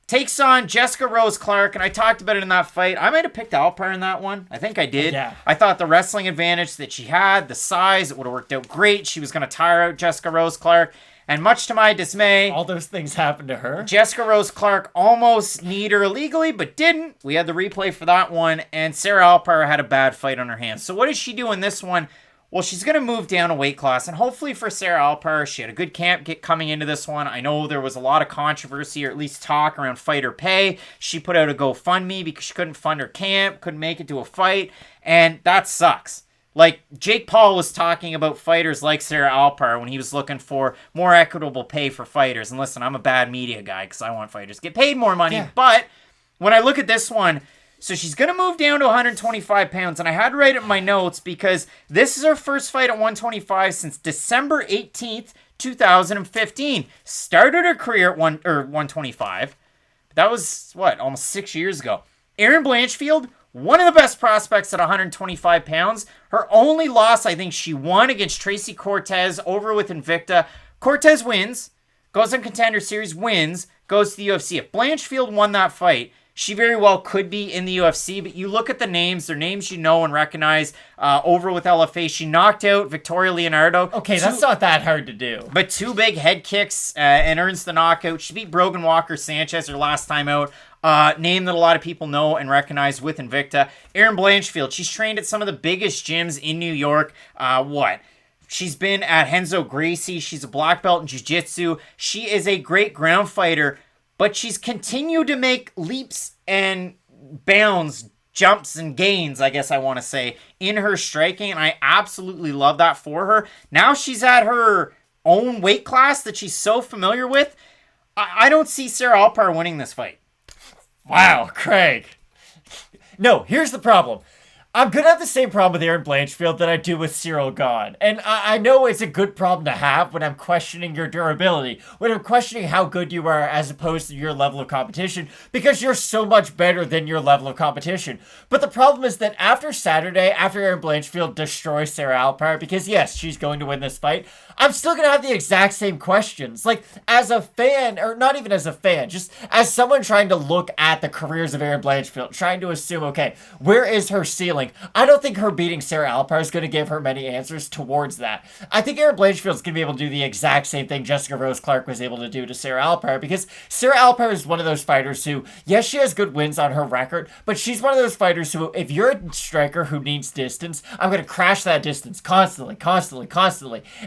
B: Takes on Jessica Rose Clark, and I talked about it in that fight. I might have picked Alpar in that one. I think I did.
C: Yeah.
B: I thought the wrestling advantage that she had, the size, it would have worked out great. She was going to tire out Jessica Rose Clark. And much to my dismay,
C: all those things happened to her.
B: Jessica Rose Clark almost kneed her illegally, but didn't. We had the replay for that one, and Sarah Alpar had a bad fight on her hands. So what does she do in this one? Well, she's going to move down a weight class, and hopefully for Sarah Alpar, she had a good camp coming into this one. I know there was a lot of controversy, or at least talk around fighter pay. She put out a GoFundMe because she couldn't fund her camp, couldn't make it to a fight, and that sucks. Like, Jake Paul was talking about fighters like Sarah Alpar when he was looking for more equitable pay for fighters. And listen, I'm a bad media guy because I want fighters to get paid more money. Yeah. But when I look at this one, so she's going to move down to 125 pounds. And I had to write it in my notes because this is her first fight at 125 since December 18th, 2015. Started her career at 125. That was, almost 6 years ago. Erin Blanchfield, one of the best prospects at 125 pounds. Her only loss, I think she won against Tracy Cortez over with Invicta. Cortez wins, goes on Contender Series, wins, goes to the UFC. If Blanchfield won that fight, she very well could be in the UFC, but you look at the names, they're names you know and recognize. Over with LFA, she knocked out Victoria Leonardo.
C: Okay, that's not that hard to do.
B: But 2 big head kicks and earns the knockout. She beat Brogan Walker Sanchez her last time out. Name that a lot of people know and recognize with Invicta. Erin Blanchfield, she's trained at some of the biggest gyms in New York. She's been at Renzo Gracie. She's a black belt in jiu-jitsu. She is a great ground fighter, but she's continued to make leaps and bounds, jumps and gains, I guess I want to say, in her striking, and I absolutely love that for her. Now she's at her own weight class that she's so familiar with. I don't see Sarah Alpar winning this fight.
C: Wow, Craig. No, here's the problem. I'm going to have the same problem with Erin Blanchfield that I do with Cyril Gahn. And I know it's a good problem to have when I'm questioning your durability, when I'm questioning how good you are as opposed to your level of competition, because you're so much better than your level of competition. But the problem is that after Saturday, after Erin Blanchfield destroys Sarah Alpar, because yes, she's going to win this fight, I'm still going to have the exact same questions. Like, as a fan, or not even as a fan, just as someone trying to look at the careers of Erin Blanchfield, trying to assume, okay, where is her ceiling? I don't think her beating Sarah Alpar is going to give her many answers towards that. I think Erin Blanchfield is going to be able to do the exact same thing Jessica Rose Clark was able to do to Sarah Alpar, because Sarah Alpar is one of those fighters who, yes, she has good wins on her record, but she's one of those fighters who, if you're a striker who needs distance, I'm going to crash that distance constantly.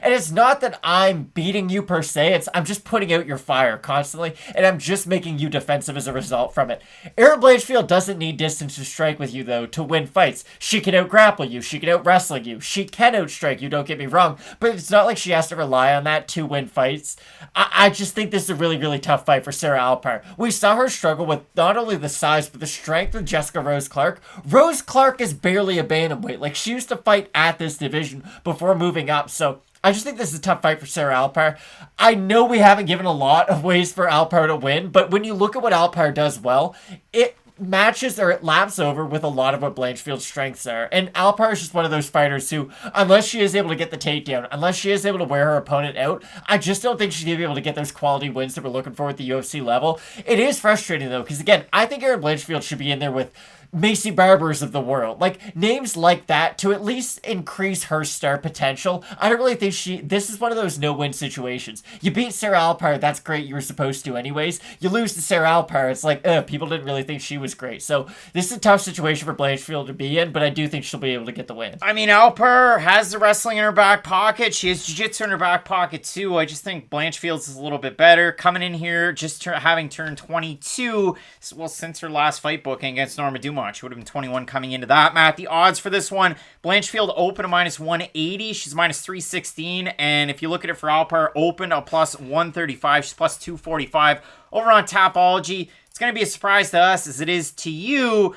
C: And it's not that I'm beating you per se, I'm just putting out your fire constantly, and I'm just making you defensive as a result from it. Erin Blanchfield doesn't need distance to strike with you, though, to win fights. She can out-grapple you. She can out-wrestle you. She can outstrike you, don't get me wrong. But it's not like she has to rely on that to win fights. I just think this is a really, really tough fight for Sarah Alpar. We saw her struggle with not only the size, but the strength of Jessica Rose Clark. Rose Clark is barely a bantamweight. Like, she used to fight at this division before moving up, so I just think this is a tough fight for Sarah Alpar. I know we haven't given a lot of ways for Alpar to win, but when you look at what Alpar does well, it matches or it laps over with a lot of what Blanchfield's strengths are. And Alpar is just one of those fighters who, unless she is able to get the takedown, unless she is able to wear her opponent out, I just don't think she's going to be able to get those quality wins that we're looking for at the UFC level. It is frustrating though, because again, I think Erin Blanchfield should be in there with Macy Barbers of the world. Like, names like that to at least increase her star potential. I don't really think this is one of those no-win situations. You beat Sarah Alpar, that's great, you were supposed to anyways. You lose to Sarah Alpar, it's like, people didn't really think she was great. So this is a tough situation for Blanchfield to be in, but I do think she'll be able to get the win.
B: I mean, Alpar has the wrestling in her back pocket. She has jiu-jitsu in her back pocket too. I just think Blanchfield's is a little bit better. Coming in here, just having turned 22, well, since her last fight booking against Norma Dumont. She would have been 21 coming into that, Matt. The odds for this one, Blanchfield open a minus 180. She's minus 316. And if you look at it for Alpar, open a plus 135. She's plus 245. Over on Tapology, it's going to be a surprise to us as it is to you.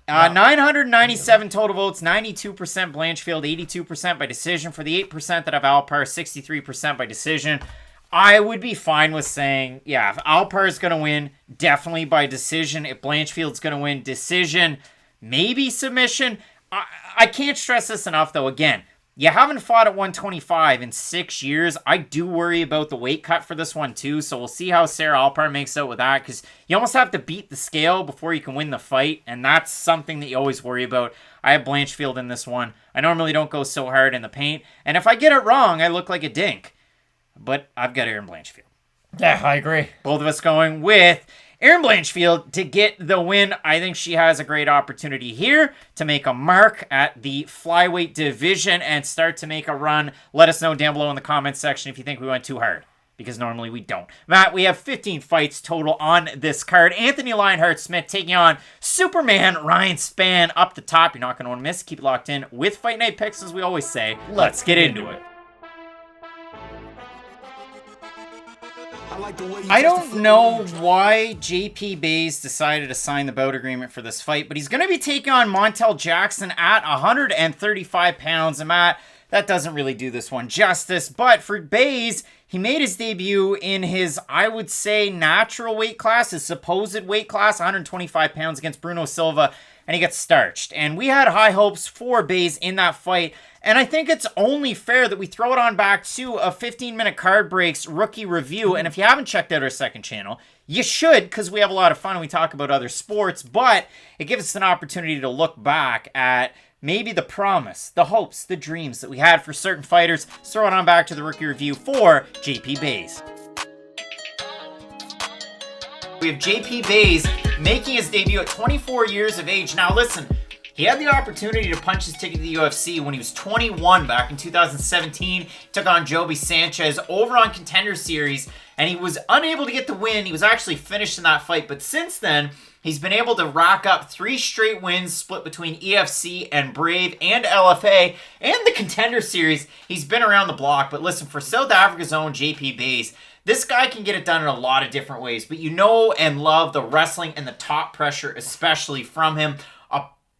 B: 997 total votes, 92% Blanchfield, 82% by decision. For the 8% that have Alpar, 63% by decision. I would be fine with saying, yeah, if Alpar is going to win, definitely by decision. If Blanchfield's going to win, decision, maybe submission. I can't stress this enough, though. Again, you haven't fought at 125 in 6 years. I do worry about the weight cut for this one, too. So we'll see how Sarah Alpar makes out with that, because you almost have to beat the scale before you can win the fight, and that's something that you always worry about. I have Blanchfield in this one. I normally don't go so hard in the paint, and if I get it wrong, I look like a dink. But I've got Erin Blanchfield.
C: Yeah, I agree.
B: Both of us going with Erin Blanchfield to get the win. I think she has a great opportunity here to make a mark at the flyweight division and start to make a run. Let us know down below in the comments section if you think we went too hard, because normally we don't. Matt, we have 15 fights total on this card. Anthony Lionheart-Smith taking on Superman Ryan Spann up the top. You're not going to want to miss. Keep it locked in with Fight Night Picks, as we always say. Let's get into it. I don't know why JP Bays decided to sign the bout agreement for this fight, but he's going to be taking on Montel Jackson at 135 pounds. And Matt, that doesn't really do this one justice. But for Bays, he made his debut in his, I would say, natural weight class, his supposed weight class, 125 pounds against Bruno Silva, and he got starched. And we had high hopes for Bays in that fight. And I think it's only fair that we throw it on back to a 15-minute Card Breaks rookie review. And if you haven't checked out our second channel, you should, because we have a lot of fun and we talk about other sports. But it gives us an opportunity to look back at maybe the promise, the hopes, the dreams that we had for certain fighters. Let's throw it on back to the rookie review for JP Bays. We have JP Bays making his debut at 24 years of age. Now listen, he had the opportunity to punch his ticket to the UFC when he was 21 back in 2017. He took on Joby Sanchez over on Contender Series, and he was unable to get the win. He was actually finished in that fight, but since then, he's been able to rack up 3 straight wins split between EFC and Brave and LFA and the Contender Series. He's been around the block, but listen, for South Africa's own JP Bays, this guy can get it done in a lot of different ways, but you know and love the wrestling and the top pressure, especially from him.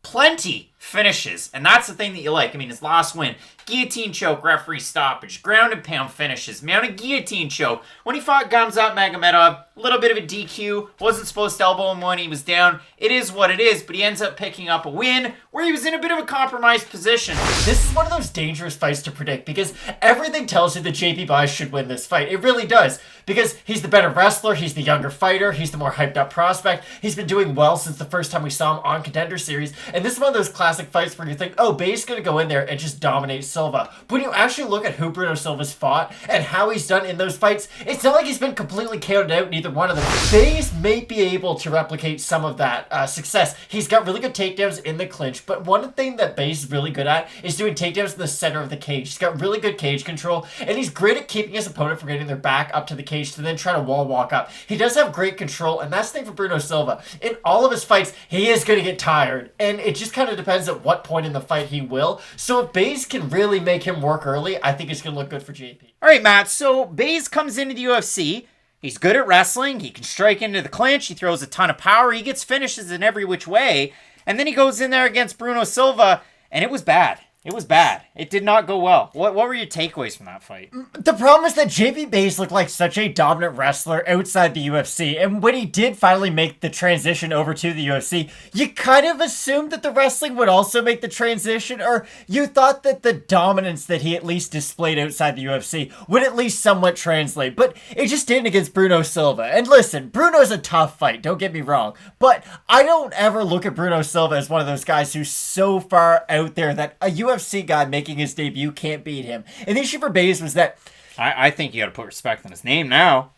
B: Plenty finishes, and that's the thing that you like. I mean, his last win, guillotine choke, referee stoppage, ground and pound finishes, mounted guillotine choke. When he fought Khamzat Magomedov, a little bit of a DQ, wasn't supposed to elbow him when he was down. It is what it is, but he ends up picking up a win where he was in a bit of a compromised position.
C: This is one of those dangerous fights to predict, because everything tells you that JP Bays should win this fight. It really does, because he's the better wrestler, he's the younger fighter, he's the more hyped up prospect, he's been doing well since the first time we saw him on Contender Series, and this is one of those classic fights where you think, oh, Bays is going to go in there and just dominate Silva. But when you actually look at who Bruno Silva's fought and how he's done in those fights, it's not like he's been completely counted out in either one of them. Bays may be able to replicate some of that success. He's got really good takedowns in the clinch, but one thing that Bays is really good at is doing takedowns in the center of the cage. He's got really good cage control, and he's great at keeping his opponent from getting their back up to the cage cage to then try to wall walk up. He does have great control, and that's the thing for Bruno Silva. In all of his fights, he is going to get tired, and it just kind of depends at what point in the fight he will. So if Baze can really make him work early, I think it's going to look good for JP.
B: All right, Matt, so Baze comes into the UFC. He's good at wrestling. He can strike into the clinch. He throws a ton of power. He gets finishes in every which way. And then he goes in there against Bruno Silva, and it was bad. It was bad. It did not go well. What were your takeaways from that fight?
C: The problem is that JP Baze looked like such a dominant wrestler outside the UFC, and when he did finally make the transition over to the UFC, you kind of assumed that the wrestling would also make the transition, or you thought that the dominance that he at least displayed outside the UFC would at least somewhat translate, but it just didn't against Bruno Silva. And listen, Bruno's a tough fight, don't get me wrong, but I don't ever look at Bruno Silva as one of those guys who's so far out there that a UFC guy making his debut can't beat him. And the issue for Baze was that
B: I think you got to put respect on his name now.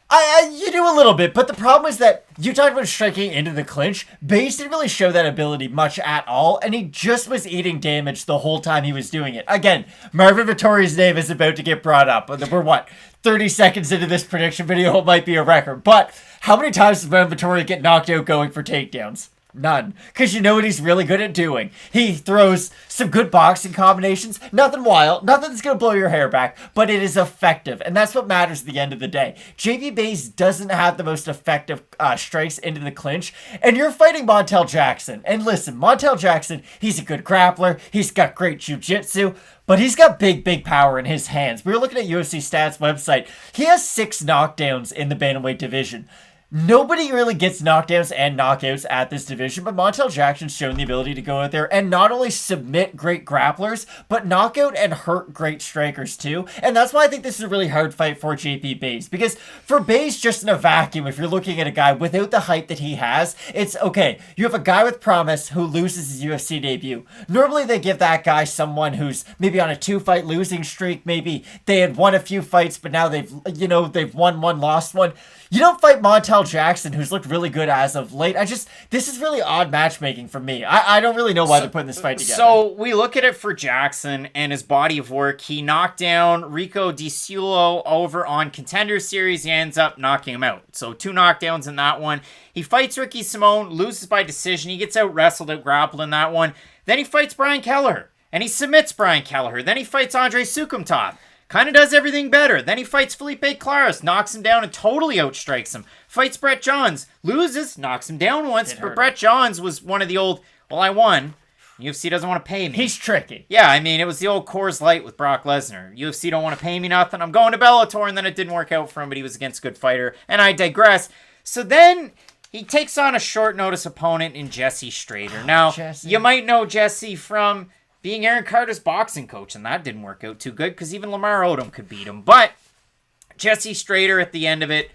C: You do a little bit, but the problem is that you talked about striking into the clinch. Baze didn't really show that ability much at all, and he just was eating damage the whole time he was doing it. Again, Marvin Vittori's name is about to get brought up. We're 30 seconds into this prediction video, it might be a record. But how many times does Marvin Vittori get knocked out going for takedowns? None. Because you know what he's really good at doing. He throws some good boxing combinations. Nothing wild. Nothing that's going to blow your hair back. But it is effective. And that's what matters at the end of the day. JP Baze doesn't have the most effective strikes into the clinch. And you're fighting Montel Jackson. And listen, Montel Jackson, he's a good grappler. He's got great jiu-jitsu. But he's got big power in his hands. We were looking at UFC Stats website. He has 6 knockdowns in the bantamweight division. Nobody really gets knockdowns and knockouts at this division, but Montel Jackson's shown the ability to go out there and not only submit great grapplers, but knock out and hurt great strikers too. And that's why I think this is a really hard fight for JP Baze. Because for Baze, just in a vacuum, if you're looking at a guy without the height that he has, it's okay. You have a guy with promise who loses his UFC debut. Normally they give that guy someone who's maybe on a 2-fight losing streak. Maybe they had won a few fights, but now they've won one, lost one. You don't fight Montel Jackson, who's looked really good as of late. This is really odd matchmaking for me. I don't really know why they're putting this fight together.
B: So we look at it for Jackson and his body of work. He knocked down Rico Di Ciulo over on Contender Series. He ends up knocking him out. So 2 knockdowns in that one. He fights Ricky Simone, loses by decision. He gets out wrestled, out grappled in that one. Then he fights Brian Kelleher, and he submits Brian Kelleher. Then he fights Andrei Sukumtov. Kind of does everything better. Then he fights Felipe Claras, knocks him down and totally outstrikes him. Fights Brett Johns, loses, knocks him down once, but Brett Johns was one of the old, well, I won. UFC doesn't want to pay me.
C: He's tricky.
B: Yeah, I mean, it was the old Coors Light with Brock Lesnar. UFC don't want to pay me nothing. I'm going to Bellator, and then it didn't work out for him, but he was against a good fighter, and I digress. So then he takes on a short notice opponent in Jesse Strader. Now, you might know Jesse from being Aaron Carter's boxing coach, and that didn't work out too good because even Lamar Odom could beat him. But Jesse Strader at the end of it,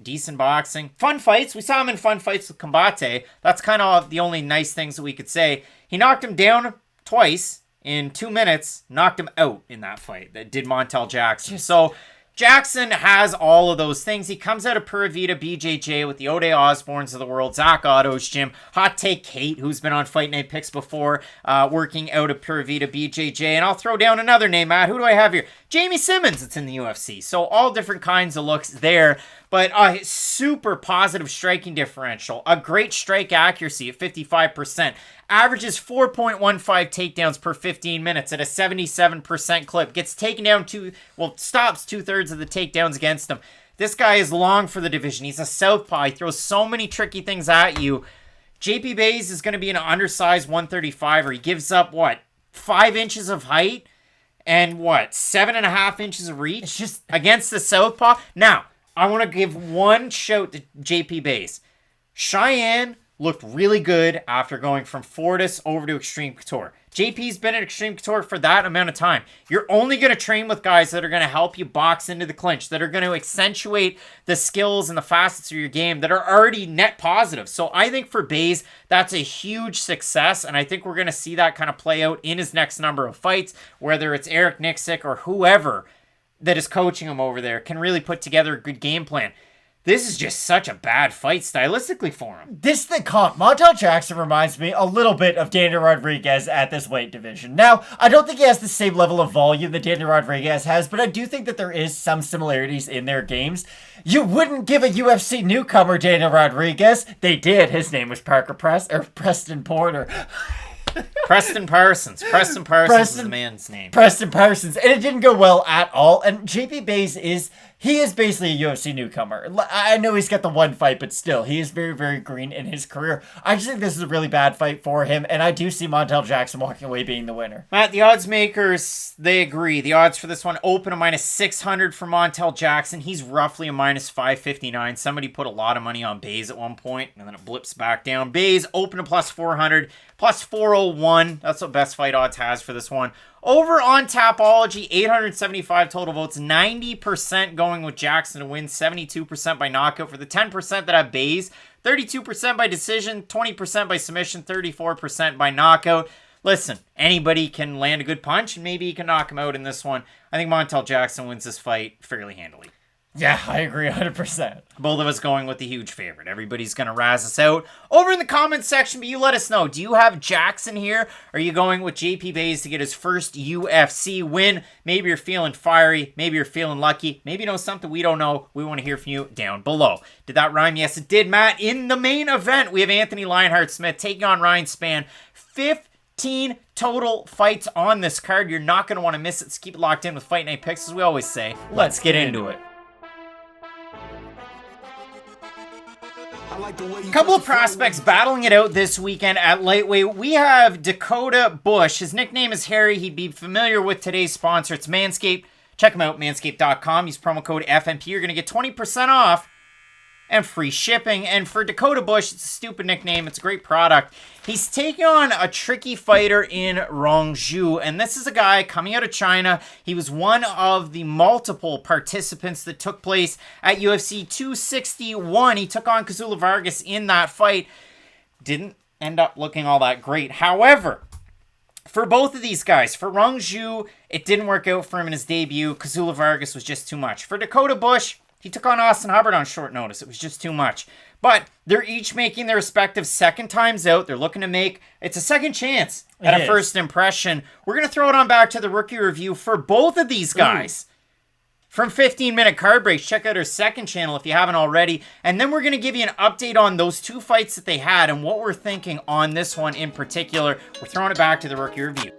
B: decent boxing. Fun fights. We saw him in fun fights with Combate. That's kind of the only nice things that we could say. He knocked him down twice in 2 minutes, knocked him out in that fight. That did Montel Jackson. So Jackson has all of those things. He comes out of Pura Vida BJJ with the O'Day Osbornes of the world, Zach Otto's gym, Hot Take Kate, who's been on Fight Night Picks before, working out of Pura Vida BJJ. And I'll throw down another name, Matt. Who do I have here? Jamie Simmons, it's in the UFC. So all different kinds of looks there. But a super positive striking differential. A great strike accuracy at 55%. Averages 4.15 takedowns per 15 minutes at a 77% clip. Gets taken down stops 2/3 of the takedowns against him. This guy is long for the division. He's a southpaw. He throws so many tricky things at you. JP Baze is going to be an undersized 135er. He gives up, 5 inches of height and 7.5 inches of reach?
C: It's just
B: against the southpaw? Now, I want to give one shout to JP Baze. Cheyenne looked really good after going from Fortis over to Extreme Couture. JP's been at Extreme Couture for that amount of time. You're only going to train with guys that are going to help you box into the clinch, that are going to accentuate the skills and the facets of your game that are already net positive. So I think for Baze, that's a huge success, and I think we're going to see that kind of play out in his next number of fights, whether it's Eric Nixick or whoever that is coaching him over there can really put together a good game plan. This is just such a bad fight stylistically for him.
C: This is the comp. Montel Jackson reminds me a little bit of Daniel Rodriguez at this weight division. Now, I don't think he has the same level of volume that Daniel Rodriguez has, but I do think that there is some similarities in their games. You wouldn't give a UFC newcomer Daniel Rodriguez. They did. His name was Preston Porter.
B: Preston Parsons. Preston Parsons is the man's name.
C: Preston Parsons. And it didn't go well at all. And JP Buys he is basically a UFC newcomer. I know he's got the one fight, but still, he is very, very green in his career. I just think this is a really bad fight for him, and I do see Montel Jackson walking away being the winner.
B: Matt, the odds makers, they agree. The odds for this one open a -600 for Montel Jackson. He's roughly a -559. Somebody put a lot of money on Buys at one point, and then it blips back down. Buys open a +400, +401. That's what Best Fight Odds has for this one. Over on Tapology, 875 total votes, 90% going with Jackson to win, 72% by knockout. For the 10% that have Buys, 32% by decision, 20% by submission, 34% by knockout. Listen, anybody can land a good punch, and maybe he can knock him out in this one. I think Montel Jackson wins this fight fairly handily.
C: Yeah, I agree 100%.
B: Both of us going with the huge favorite. Everybody's going to razz us out over in the comments section, but you let us know. Do you have Jackson here? Are you going with JP Buys to get his first UFC win? Maybe you're feeling fiery. Maybe you're feeling lucky. Maybe you know something we don't know. We want to hear from you down below. Did that rhyme? Yes, it did, Matt. In the main event, we have Anthony Lionheart-Smith taking on Ryan Spann. 15 total fights on this card. You're not going to want to miss it. So keep it locked in with Fight Night Picks, as we always say. Let's get into it. A couple of prospects battling it out this weekend at lightweight. We have Dakota Bush. His nickname is Harry. He'd be familiar with today's sponsor. It's Manscaped. Check him out, manscaped.com. Use promo code FNP. You're going to get 20% off and free shipping. And for Dakota Bush, it's a stupid nickname. It's a great product. He's taking on a tricky fighter in Rongzhu, and this is a guy coming out of China. He was one of the multiple participants that took place at UFC 261. He took on Kazula Vargas in that fight. Didn't end up looking all that great. However, for both of these guys, for Rongzhu, it didn't work out for him in his debut. Kazula Vargas was just too much. For Dakota Bush, he took on Austin Hubbard on short notice. It was just too much. But they're each making their respective second times out. They're looking to make, it's a second chance at a first impression. We're going to throw it on back to the rookie review for both of these guys. From 15-minute card breaks, check out our second channel if you haven't already. And then we're going to give you an update on those two fights that they had and what we're thinking on this one in particular. We're throwing it back to the rookie review.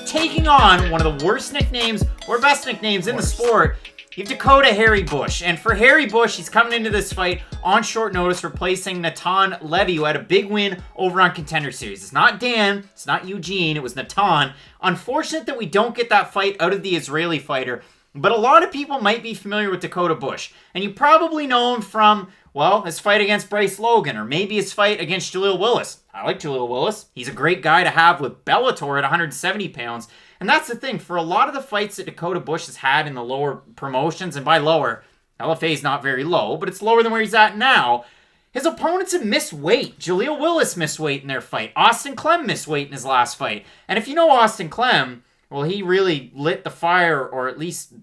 B: Taking on one of the worst nicknames or best nicknames in the sport, you have Dakota Harry Bush. And for Harry Bush, he's coming into this fight on short notice, replacing Natan Levy, who had a big win over on Contender Series. It's not Dan, it's not Eugene, it was Natan. Unfortunate that we don't get that fight out of the Israeli fighter, but a lot of people might be familiar with Dakota Bush. And you probably know him from, well, his fight against Bryce Logan, or maybe his fight against Jaleel Willis. I like Jaleel Willis. He's a great guy to have with Bellator at 170 pounds. And that's the thing, for a lot of the fights that Dakota Bush has had in the lower promotions, and by lower, LFA is not very low, but it's lower than where he's at now, his opponents have missed weight. Jaleel Willis missed weight in their fight. Austin Clem missed weight in his last fight. And if you know Austin Clem, well, he really lit the fire, or at least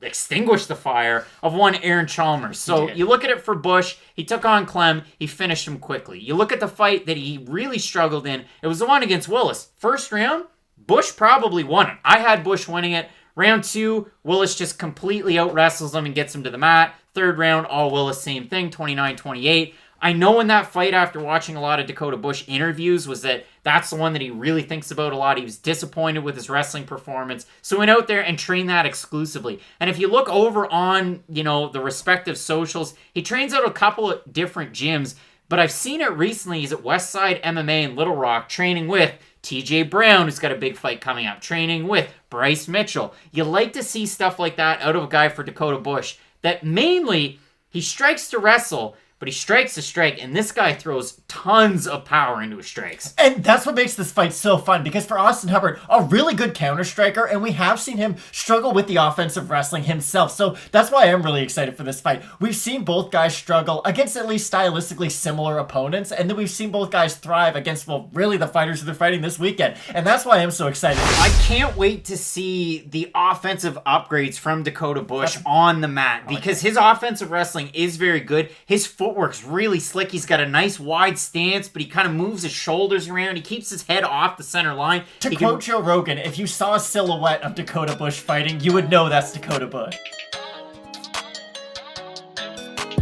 B: extinguished the fire, of one Aaron Chalmers. So you look at it for Bush, he took on Clem, he finished him quickly. You look at the fight that he really struggled in, it was the one against Willis. First round, Bush probably won it. I had Bush winning it. Round 2, Willis just completely out-wrestles him and gets him to the mat. Third round, all Willis, same thing, 29-28. I know in that fight, after watching a lot of Dakota Bush interviews, was that that's the one that he really thinks about a lot. He was disappointed with his wrestling performance, so went out there and trained that exclusively. And if you look over on, the respective socials, he trains out a couple of different gyms, but I've seen it recently. He's at Westside MMA in Little Rock, training with TJ Brown, who's got a big fight coming up, training with Bryce Mitchell. You like to see stuff like that out of a guy for Dakota Bush, that mainly he strikes to wrestle, but he strikes a strike, and this guy throws tons of power into his strikes.
C: And that's what makes this fight so fun, because for Austin Hubbard, a really good counter striker, and we have seen him struggle with the offensive wrestling himself, so that's why I'm really excited for this fight. We've seen both guys struggle against at least stylistically similar opponents, and then we've seen both guys thrive against, well, really the fighters who they're fighting this weekend, and that's why I'm so excited.
B: I can't wait to see the offensive upgrades from Dakota Bush on the mat, because his offensive wrestling is very good. His footwork's really slick. He's got a nice wide stance, but he kind of moves his shoulders around. He keeps his head off the center line.
C: To quote Joe Rogan, if you saw a silhouette of Dakota Bush fighting, you would know that's Dakota Bush.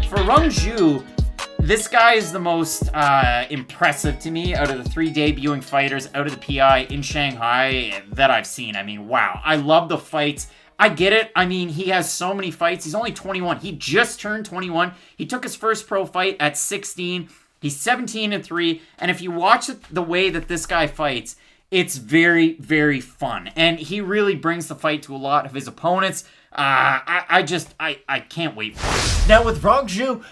B: For Rongzhu, this guy is the most impressive to me out of the 3 debuting fighters out of the PI in Shanghai that I've seen. I mean, wow. I love the fights. I get it. I mean, he has so many fights. He's only 21. He just turned 21. He took his first pro fight at 16. He's 17-3. And if you watch the way that this guy fights, it's very, very fun. And he really brings the fight to a lot of his opponents. I can't wait for it.
C: Now with Rongzhu,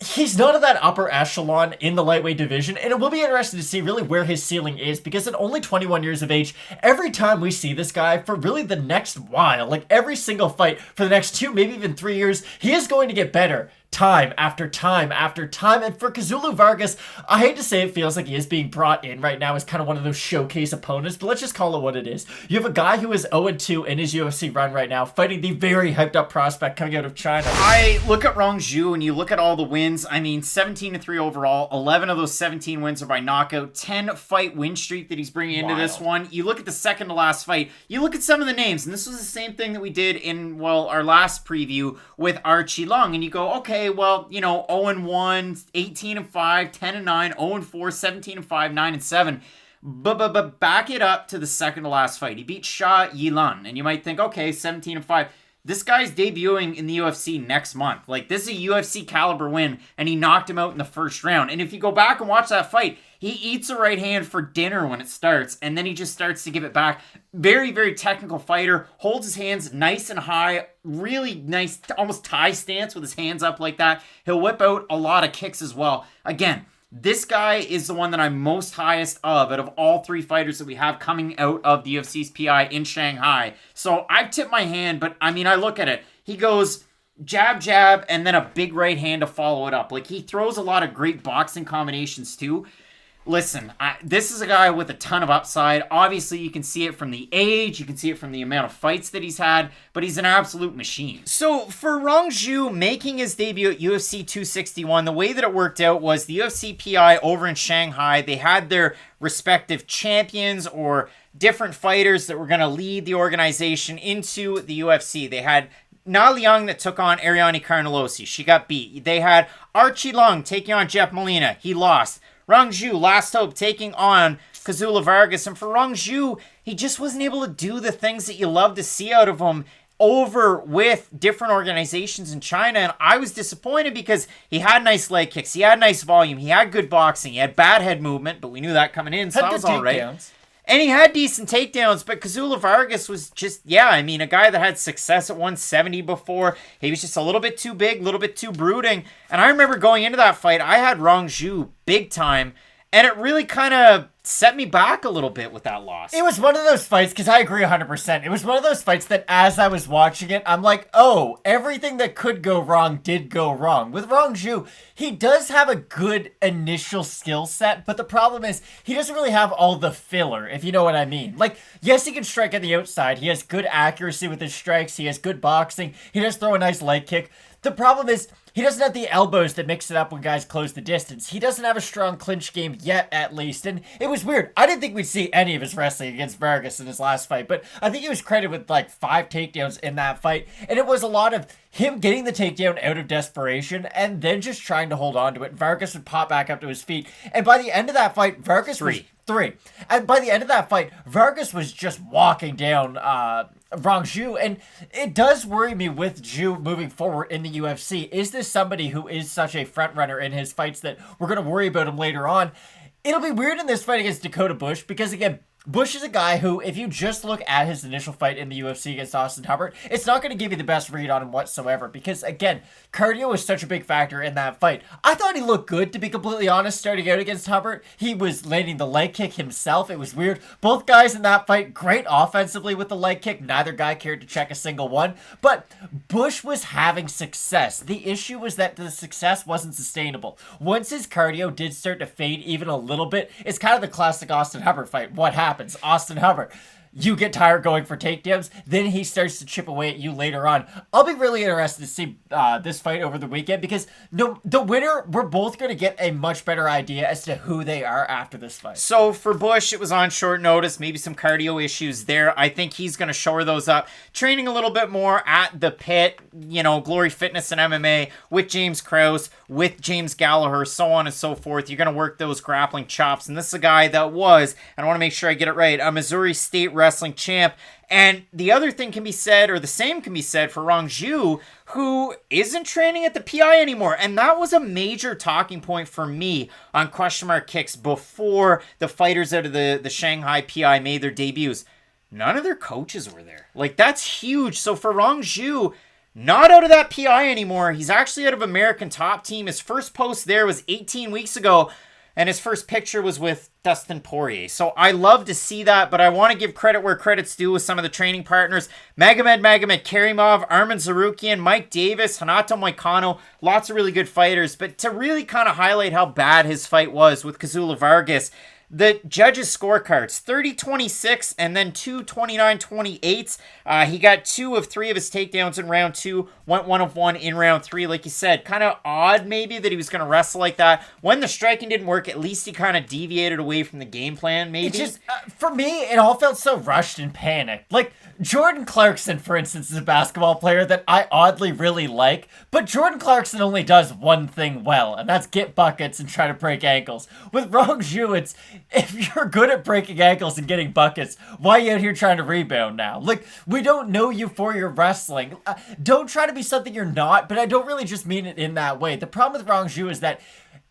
C: he's not in that upper echelon in the lightweight division, and it will be interesting to see really where his ceiling is, because at only 21 years of age, every time we see this guy for really the next while, like every single fight for the next 2, maybe even 3 years, he is going to get better. Time after time after time. And for Kazulu Vargas, I hate to say it feels like he is being brought in right now as kind of one of those showcase opponents, but let's just call it what it is. You have a guy who is 0-2 in his UFC run right now, fighting the very hyped up prospect coming out of China.
B: I look at Rongzhu and you look at all the wins. I mean, 17-3 overall. 11 of those 17 wins are by knockout. 10 fight win streak that he's bringing into this one. You look at the second to last fight. You look at some of the names, and this was the same thing that we did in, well, our last preview with Archie Long, and you go, okay, well, you know, 0-1, 18-5, 10-9, 0-4, 17-5, 9-7. But back it up to the second to last fight. He beat Sha Yilan, and you might think, okay, 17-5. This guy's debuting in the UFC next month. Like, this is a UFC caliber win, and he knocked him out in the first round. And if you go back and watch that fight, he eats a right hand for dinner when it starts, and then he just starts to give it back. Very, very technical fighter. Holds his hands nice and high. Really nice, almost tie stance with his hands up like that. He'll whip out a lot of kicks as well. Again, this guy is the one that I'm most highest of out of all 3 fighters that we have coming out of the UFC's PI in Shanghai. So I've tipped my hand, but I mean, I look at it. He goes jab, jab, and then a big right hand to follow it up. Like, he throws a lot of great boxing combinations too. Listen, this is a guy with a ton of upside. Obviously, you can see it from the age. You can see it from the amount of fights that he's had. But he's an absolute machine. So, for Rongzhu making his debut at UFC 261, the way that it worked out was the UFC PI over in Shanghai, they had their respective champions or different fighters that were going to lead the organization into the UFC. They had Na Liang that took on Ariane Carnelossi. She got beat. They had Archie Long taking on Jeff Molina. He lost. Rongzhu, last hope, taking on Kazula Vargas. And for Rongzhu, he just wasn't able to do the things that you love to see out of him over with different organizations in China. And I was disappointed because he had nice leg kicks. He had nice volume. He had good boxing. He had bad head movement, but we knew that coming in, so that was all right. And he had decent takedowns, but Kazula Vargas was just, a guy that had success at 170 before. He was just a little bit too big, a little bit too brooding. And I remember going into that fight, I had Rongzhu big time, and it really kind of set me back a little bit with that loss.
C: It was one of those fights, because I agree 100%. It was one of those fights that as I was watching it, I'm like, oh, everything that could go wrong did go wrong. With Rongzhu, he does have a good initial skill set, but the problem is he doesn't really have all the filler, if you know what I mean. Like, yes, he can strike on the outside. He has good accuracy with his strikes. He has good boxing. He does throw a nice leg kick. The problem is he doesn't have the elbows that mix it up when guys close the distance. He doesn't have a strong clinch game yet, at least. And it was weird. I didn't think we'd see any of his wrestling against Vargas in his last fight, but I think he was credited with like 5 takedowns in that fight. And it was a lot of him getting the takedown out of desperation and then just trying to hold on to it. Vargas would pop back up to his feet. And by the end of that fight, Vargas was 3. And by the end of that fight, Vargas was just walking down Rongzhu, and it does worry me with Zhu moving forward in the UFC. Is this somebody who is such a front runner in his fights that we're going to worry about him later on? It'll be weird in this fight against Dakota Bush because, again, Bush is a guy who, if you just look at his initial fight in the UFC against Austin Hubbard, it's not going to give you the best read on him whatsoever because, again, cardio was such a big factor in that fight. I thought he looked good, to be completely honest, starting out against Hubbard. He was landing the leg kick himself. It was weird. Both guys in that fight, great offensively with the leg kick. Neither guy cared to check a single one. But Bush was having success. The issue was that the success wasn't sustainable. Once his cardio did start to fade even a little bit, it's kind of the classic Austin Hubbard fight. What happens? Austin Hubbard, you get tired going for takedowns, then he starts to chip away at you later on. I'll be really interested to see this fight over the weekend because the winner, we're both going to get a much better idea as to who they are after this fight.
B: So for Bush, it was on short notice, maybe some cardio issues there. I think he's going to shore those up. Training a little bit more at the pit, Glory Fitness and MMA with James Krause, with James Gallagher, so on and so forth. You're going to work those grappling chops. And this is a guy that was, and I want to make sure I get it right, a Missouri State wrestling champ. And the other thing can be said, or the same can be said for Rongzhu, who isn't training at the PI anymore. And that was a major talking point for me on Question Mark Kicks before the fighters out of the Shanghai PI made their debuts. None of their coaches were there. Like, that's huge. So for Rongzhu, not out of that PI anymore. He's actually out of American Top Team. His first post there was 18 weeks ago. And his first picture was with Dustin Poirier. So I love to see that, but I want to give credit where credit's due with some of the training partners. Magomed Karimov, Arman Tsarukyan, Mike Davis, Hanato Moicano, lots of really good fighters. But to really kind of highlight how bad his fight was with Kazula Vargas, the judges' scorecards, 30-26 and then 2 29-28. He got 2 of 3 of his takedowns in round 2, went 1 of 1 in round 3. Like you said, kind of odd maybe that he was going to wrestle like that. When the striking didn't work, at least he kind of deviated away from the game plan maybe.
C: It just, for me, it all felt so rushed and panicked. Like, Jordan Clarkson, for instance, is a basketball player that I oddly really like, but Jordan Clarkson only does one thing well, and that's get buckets and try to break ankles. With Rongzhu, it's, if you're good at breaking ankles and getting buckets, why are you out here trying to rebound now? Like, we don't know you for your wrestling. Don't try to be something you're not, but I don't really just mean it in that way. The problem with Rongzhu is that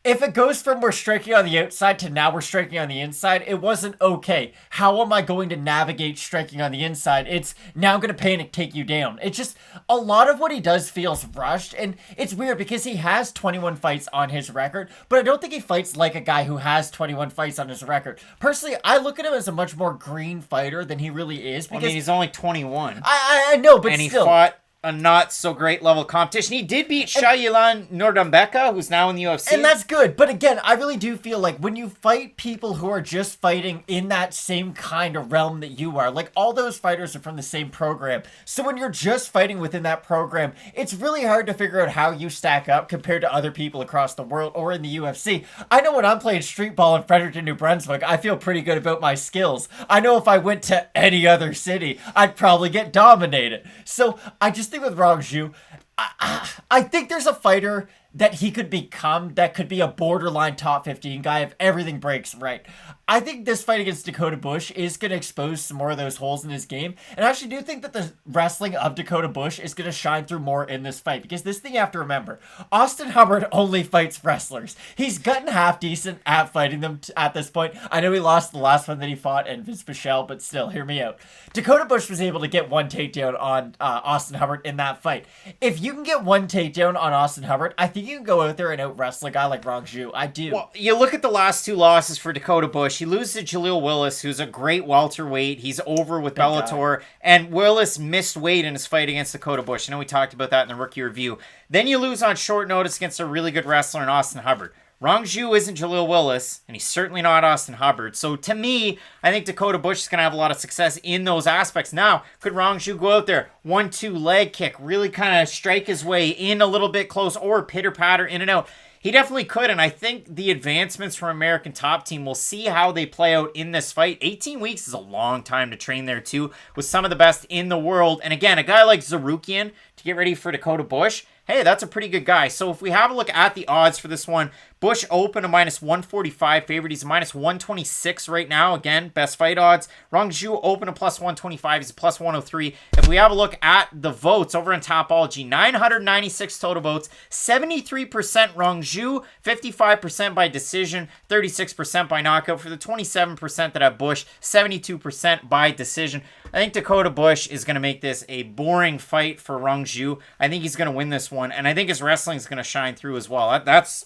C: if it goes from we're striking on the outside to now we're striking on the inside, it wasn't okay. How am I going to navigate striking on the inside? It's now going to panic take you down. It's just a lot of what he does feels rushed, and it's weird because he has 21 fights on his record, but I don't think he fights like a guy who has 21 fights on his record. Personally, I look at him as a much more green fighter than he really is. Because
B: he's only 21.
C: I know, but
B: and
C: still.
B: He fought a not so great level competition. He did beat Heilialateng Nordambeka, who's now in the UFC.
C: And that's good. But again, I really do feel like when you fight people who are just fighting in that same kind of realm that you are, like all those fighters are from the same program. So when you're just fighting within that program, it's really hard to figure out how you stack up compared to other people across the world or in the UFC. I know when I'm playing street ball in Fredericton, New Brunswick, I feel pretty good about my skills. I know if I went to any other city, I'd probably get dominated. So I just think with Rongzhu, I think there's a fighter that he could become that could be a borderline top 15 guy if everything breaks right. I think this fight against Dakota Bush is going to expose some more of those holes in his game. And I actually do think that the wrestling of Dakota Bush is going to shine through more in this fight. Because this thing you have to remember, Austin Hubbard only fights wrestlers. He's gotten half decent at fighting them at this point. I know he lost the last one that he fought in Vince Pichel, but still, hear me out. Dakota Bush was able to get one takedown on Austin Hubbard in that fight. If you can get one takedown on Austin Hubbard, I think you can go out there and out-wrestle a guy like Rongzhu. I do.
B: Well, you look at the last 2 losses for Dakota Bush. He loses to Jaleel Willis, who's a great welterweight. He's over with Bellator. And Willis missed weight in his fight against Dakota Bush. I know we talked about that in the rookie review. Then you lose on short notice against a really good wrestler in Austin Hubbard. Rongzhu isn't Jaleel Willis, and he's certainly not Austin Hubbard. So to me, I think Dakota Bush is going to have a lot of success in those aspects. Now, could Rongzhu go out there, 1-2 leg kick, really kind of strike his way in a little bit close, or pitter-patter in and out? He definitely could, and I think the advancements from American Top Team, we'll see how they play out in this fight. 18 weeks is a long time to train there, too, with some of the best in the world. And again, a guy like Tsarukyan to get ready for Dakota Bush, hey, that's a pretty good guy. So if we have a look at the odds for this one, Bush open a -145 favorite. He's a -126 right now. Again, best fight odds. Rongzhu open a +125. He's a +103. If we have a look at the votes over on Topology, 996 total votes, 73% Rongzhu, 55% by decision, 36% by knockout. For the 27% that have Bush, 72% by decision. I think Dakota Bush is going to make this a boring fight for Rongzhu. I think he's going to win this one, and I think his wrestling is going to shine through as well. That's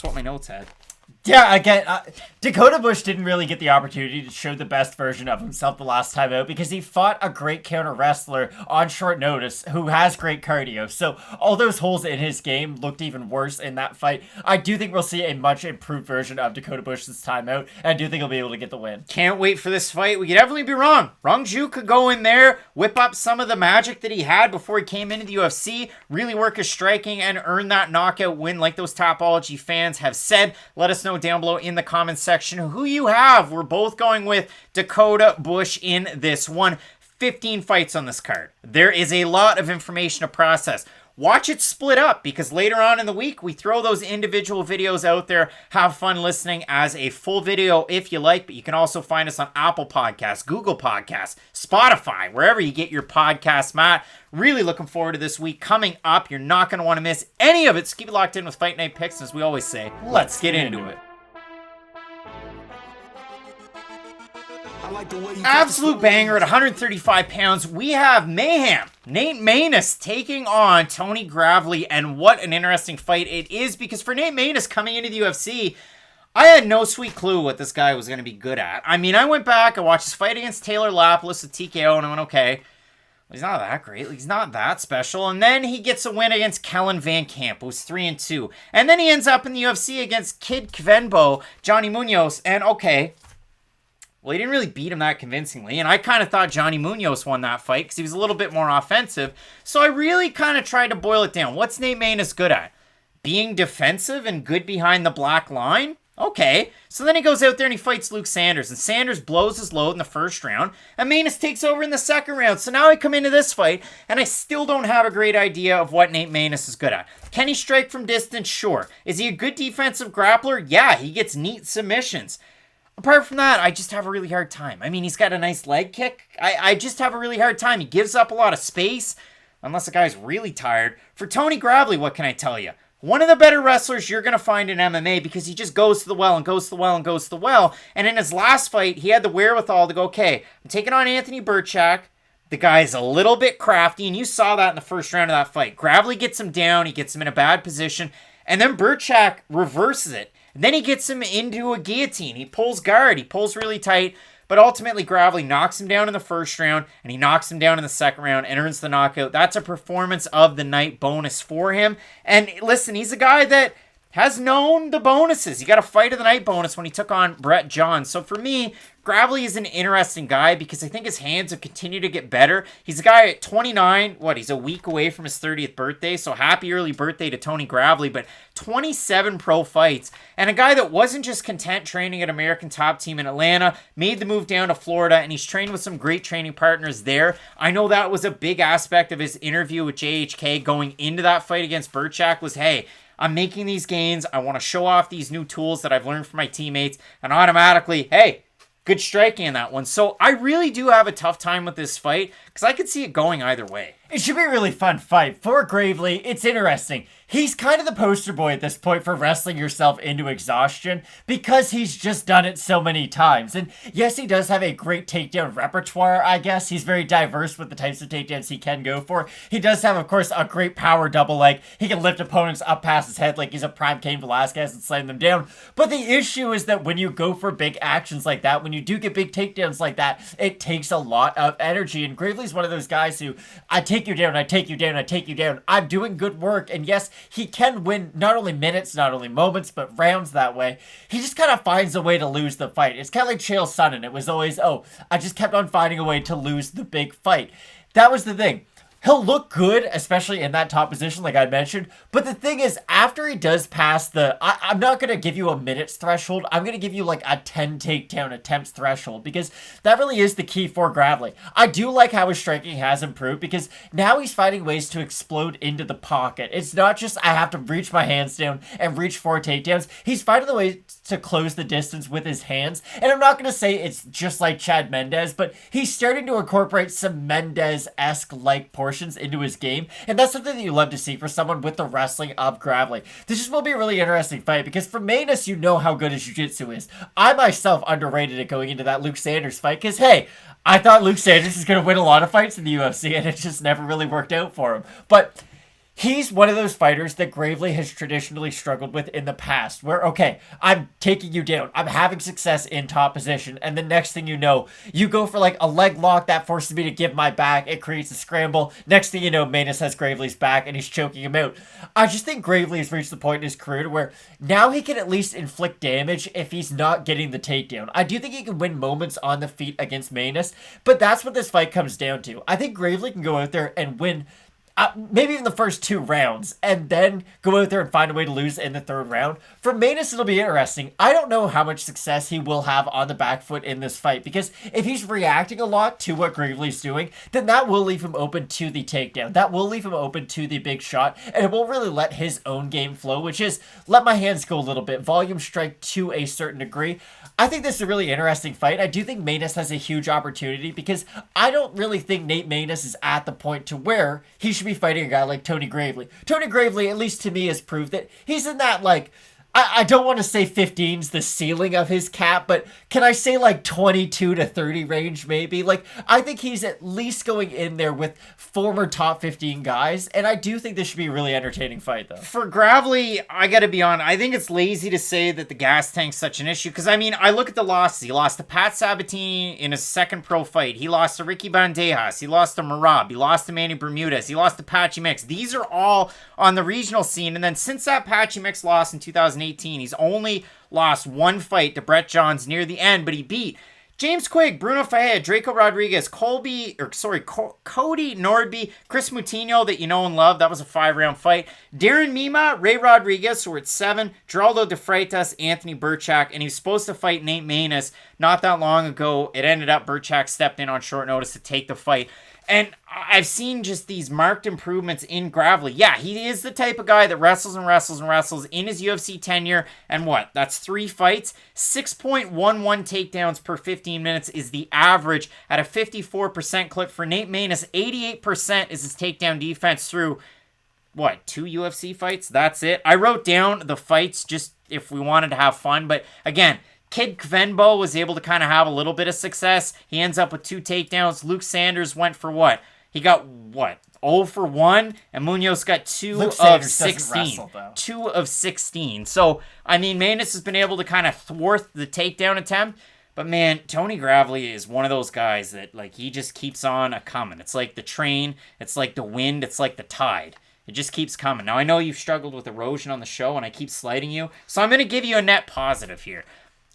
B: what my notes had.
C: Yeah, again, Dakota Bush didn't really get the opportunity to show the best version of himself the last time out because he fought a great counter wrestler on short notice who has great cardio. So all those holes in his game looked even worse in that fight. I do think we'll see a much improved version of Dakota Bush this time out, and I do think he'll be able to get the win.
B: Can't wait for this fight. We could definitely be wrong. Rongzhu could go in there, whip up some of the magic that he had before he came into the UFC, really work his striking, and earn that knockout win like those Topology fans have said. Let us know down below in the comments section who you have. We're both going with Dakota Bush in this one. 15 fights on this card. There is a lot of information to process. Watch it split up because later on in the week, we throw those individual videos out there. Have fun listening as a full video if you like, but you can also find us on Apple Podcasts, Google Podcasts, Spotify, wherever you get your podcasts, Matt. Really looking forward to this week coming up. You're not going to want to miss any of it. So keep it locked in with Fight Night Picks. As we always say, let's get into it. Absolute banger at 135 pounds. We have Mayhem, Nate Maness taking on Tony Gravely, and what an interesting fight it is because for Nate Maness coming into the UFC, I had no sweet clue what this guy was going to be good at. I mean, I went back, I watched his fight against Taylor Lapilus at TKO, and I went, okay, he's not that great. He's not that special. And then he gets a win against Kellen Van Camp, who's 3-2. And then he ends up in the UFC against Kid Kvenbo, Johnny Munoz, and okay, well, he didn't really beat him that convincingly, and I kind of thought Johnny Munoz won that fight because he was a little bit more offensive, so I really kind of tried to boil it down. What's Nate Maness good at? Being defensive and good behind the black line? Okay, so then he goes out there and he fights Luke Sanders, and Sanders blows his load in the first round, and Maness takes over in the second round, so now I come into this fight, and I still don't have a great idea of what Nate Maness is good at. Can he strike from distance? Sure. Is he a good defensive grappler? Yeah, he gets neat submissions. Apart from that, I just have a really hard time. I mean, he's got a nice leg kick. I just have a really hard time. He gives up a lot of space, unless the guy's really tired. For Tony Gravely, what can I tell you? One of the better wrestlers you're going to find in MMA because he just goes to the well and goes to the well and goes to the well. And in his last fight, he had the wherewithal to go, okay, I'm taking on Anthony Burchak. The guy's a little bit crafty, and you saw that in the first round of that fight. Gravely gets him down. He gets him in a bad position. And then Burchak reverses it. And then he gets him into a guillotine. He pulls guard. He pulls really tight. But ultimately, Gravely knocks him down in the first round. And he knocks him down in the second round and earns the knockout. That's a performance of the night bonus for him. And listen, he's a guy that has known the bonuses. He got a fight of the night bonus when he took on Brett Johns. So for me, Gravely is an interesting guy because I think his hands have continued to get better. He's a guy at 29. He's a week away from his 30th birthday. So happy early birthday to Tony Gravely. But 27 pro fights. And a guy that wasn't just content training at American Top Team in Atlanta. Made the move down to Florida. And he's trained with some great training partners there. I know that was a big aspect of his interview with JHK going into that fight against Burchak was, hey, I'm making these gains. I want to show off these new tools that I've learned from my teammates. And automatically, hey, good striking in that one. So I really do have a tough time with this fight because I could see it going either way.
C: It should be a really fun fight. For Gravely, it's interesting. He's kind of the poster boy at this point for wrestling yourself into exhaustion because he's just done it so many times. And yes, he does have a great takedown repertoire, I guess. He's very diverse with the types of takedowns he can go for. He does have, of course, a great power double leg. He can lift opponents up past his head like he's a prime Cain Velasquez and slam them down. But the issue is that when you go for big actions like that, when you do get big takedowns like that, it takes a lot of energy. And Gravely's one of those guys who, I take you down, I take you down, I take you down. I'm doing good work. And yes, he can win not only minutes, not only moments, but rounds that way. He just kind of finds a way to lose the fight. It's kind of like Chael Sonnen. It was always, I just kept on finding a way to lose the big fight. That was the thing. he'll look good, especially in that top position, like I mentioned. But the thing is, after he does pass I'm not going to give you a minutes threshold. I'm going to give you like a 10 takedown attempts threshold, because that really is the key for Gravely. I do like how his striking has improved, because now he's finding ways to explode into the pocket. It's not just I have to reach my hands down and reach for takedowns. He's finding the way to close the distance with his hands. And I'm not going to say it's just like Chad Mendes, but he's starting to incorporate some Mendes-esque like portions into his game, and that's something that you love to see for someone with the wrestling of Gravely. This just will be a really interesting fight, because for Maness, you know how good his jiu-jitsu is. I myself underrated it going into that Luke Sanders fight, because hey, I thought Luke Sanders is going to win a lot of fights in the UFC, and it just never really worked out for him. But he's one of those fighters that Gravely has traditionally struggled with in the past, where, okay, I'm taking you down, I'm having success in top position, and the next thing you know, you go for like a leg lock that forces me to give my back, it creates a scramble, next thing you know, Maness has Gravely's back and he's choking him out. I just think Gravely has reached the point in his career to where now he can at least inflict damage if he's not getting the takedown. I do think he can win moments on the feet against Maness, but that's what this fight comes down to. I think Gravely can go out there and win maybe even the first 2 rounds, and then go out there and find a way to lose in the 3rd round. For Maness, it'll be interesting. I don't know how much success he will have on the back foot in this fight, because if he's reacting a lot to what Gravely's doing, then that will leave him open to the takedown. That will leave him open to the big shot, and it won't really let his own game flow, which is let my hands go a little bit, volume strike to a certain degree. I think this is a really interesting fight. I do think Maness has a huge opportunity, because I don't really think Nate Maness is at the point to where he should be fighting a guy like Tony Gravely. Tony Gravely, at least to me, has proved that he's in that, like, I don't want to say 15's the ceiling of his cap, but can I say like 22 to 30 range maybe? Like, I think he's at least going in there with former top 15 guys, and I do think this should be a really entertaining fight, though.
B: For Gravely, I gotta be honest, I think it's lazy to say that the gas tank's such an issue, because I mean, I look at the losses. He lost to Pat Sabatini in his 2nd pro fight. He lost to Ricky Bandejas. He lost to Marab. He lost to Manny Bermudez. He lost to Patchy Mix. These are all on the regional scene, and then since that Patchy Mix loss in 2018, he's only lost 1 fight to Brett Johns near the end, but he beat James Quigg, Bruno Fajeda, Draco Rodriguez, Cody Nordby, Chris Moutinho, that you know and love. That was a 5-round fight. Darren Mima, Ray Rodriguez, who were at 7. Geraldo De Freitas, Anthony Burchak, and he was supposed to fight Nate Maness not that long ago. It ended up Burchak stepped in on short notice to take the fight. And I've seen just these marked improvements in Gravely. Yeah, he is the type of guy that wrestles and wrestles and wrestles in his UFC tenure. And what? That's 3 fights. 6.11 takedowns per 15 minutes is the average at a 54% clip for Nate Maness. 88% is his takedown defense through, 2 UFC fights? That's it. I wrote down the fights just if we wanted to have fun. But again, Kid Kvenbo was able to kind of have a little bit of success. He ends up with 2 takedowns. Luke Sanders went for what? He got 0 for 1, and Munoz got 2 of 16. 2 of 16. So, I mean, Maness has been able to kind of thwart the takedown attempt. But man, Tony Gravely is one of those guys that, like, he just keeps on a-coming. It's like the train. It's like the wind. It's like the tide. It just keeps coming. Now, I know you've struggled with erosion on the show, and I keep slighting you. So I'm going to give you a net positive here.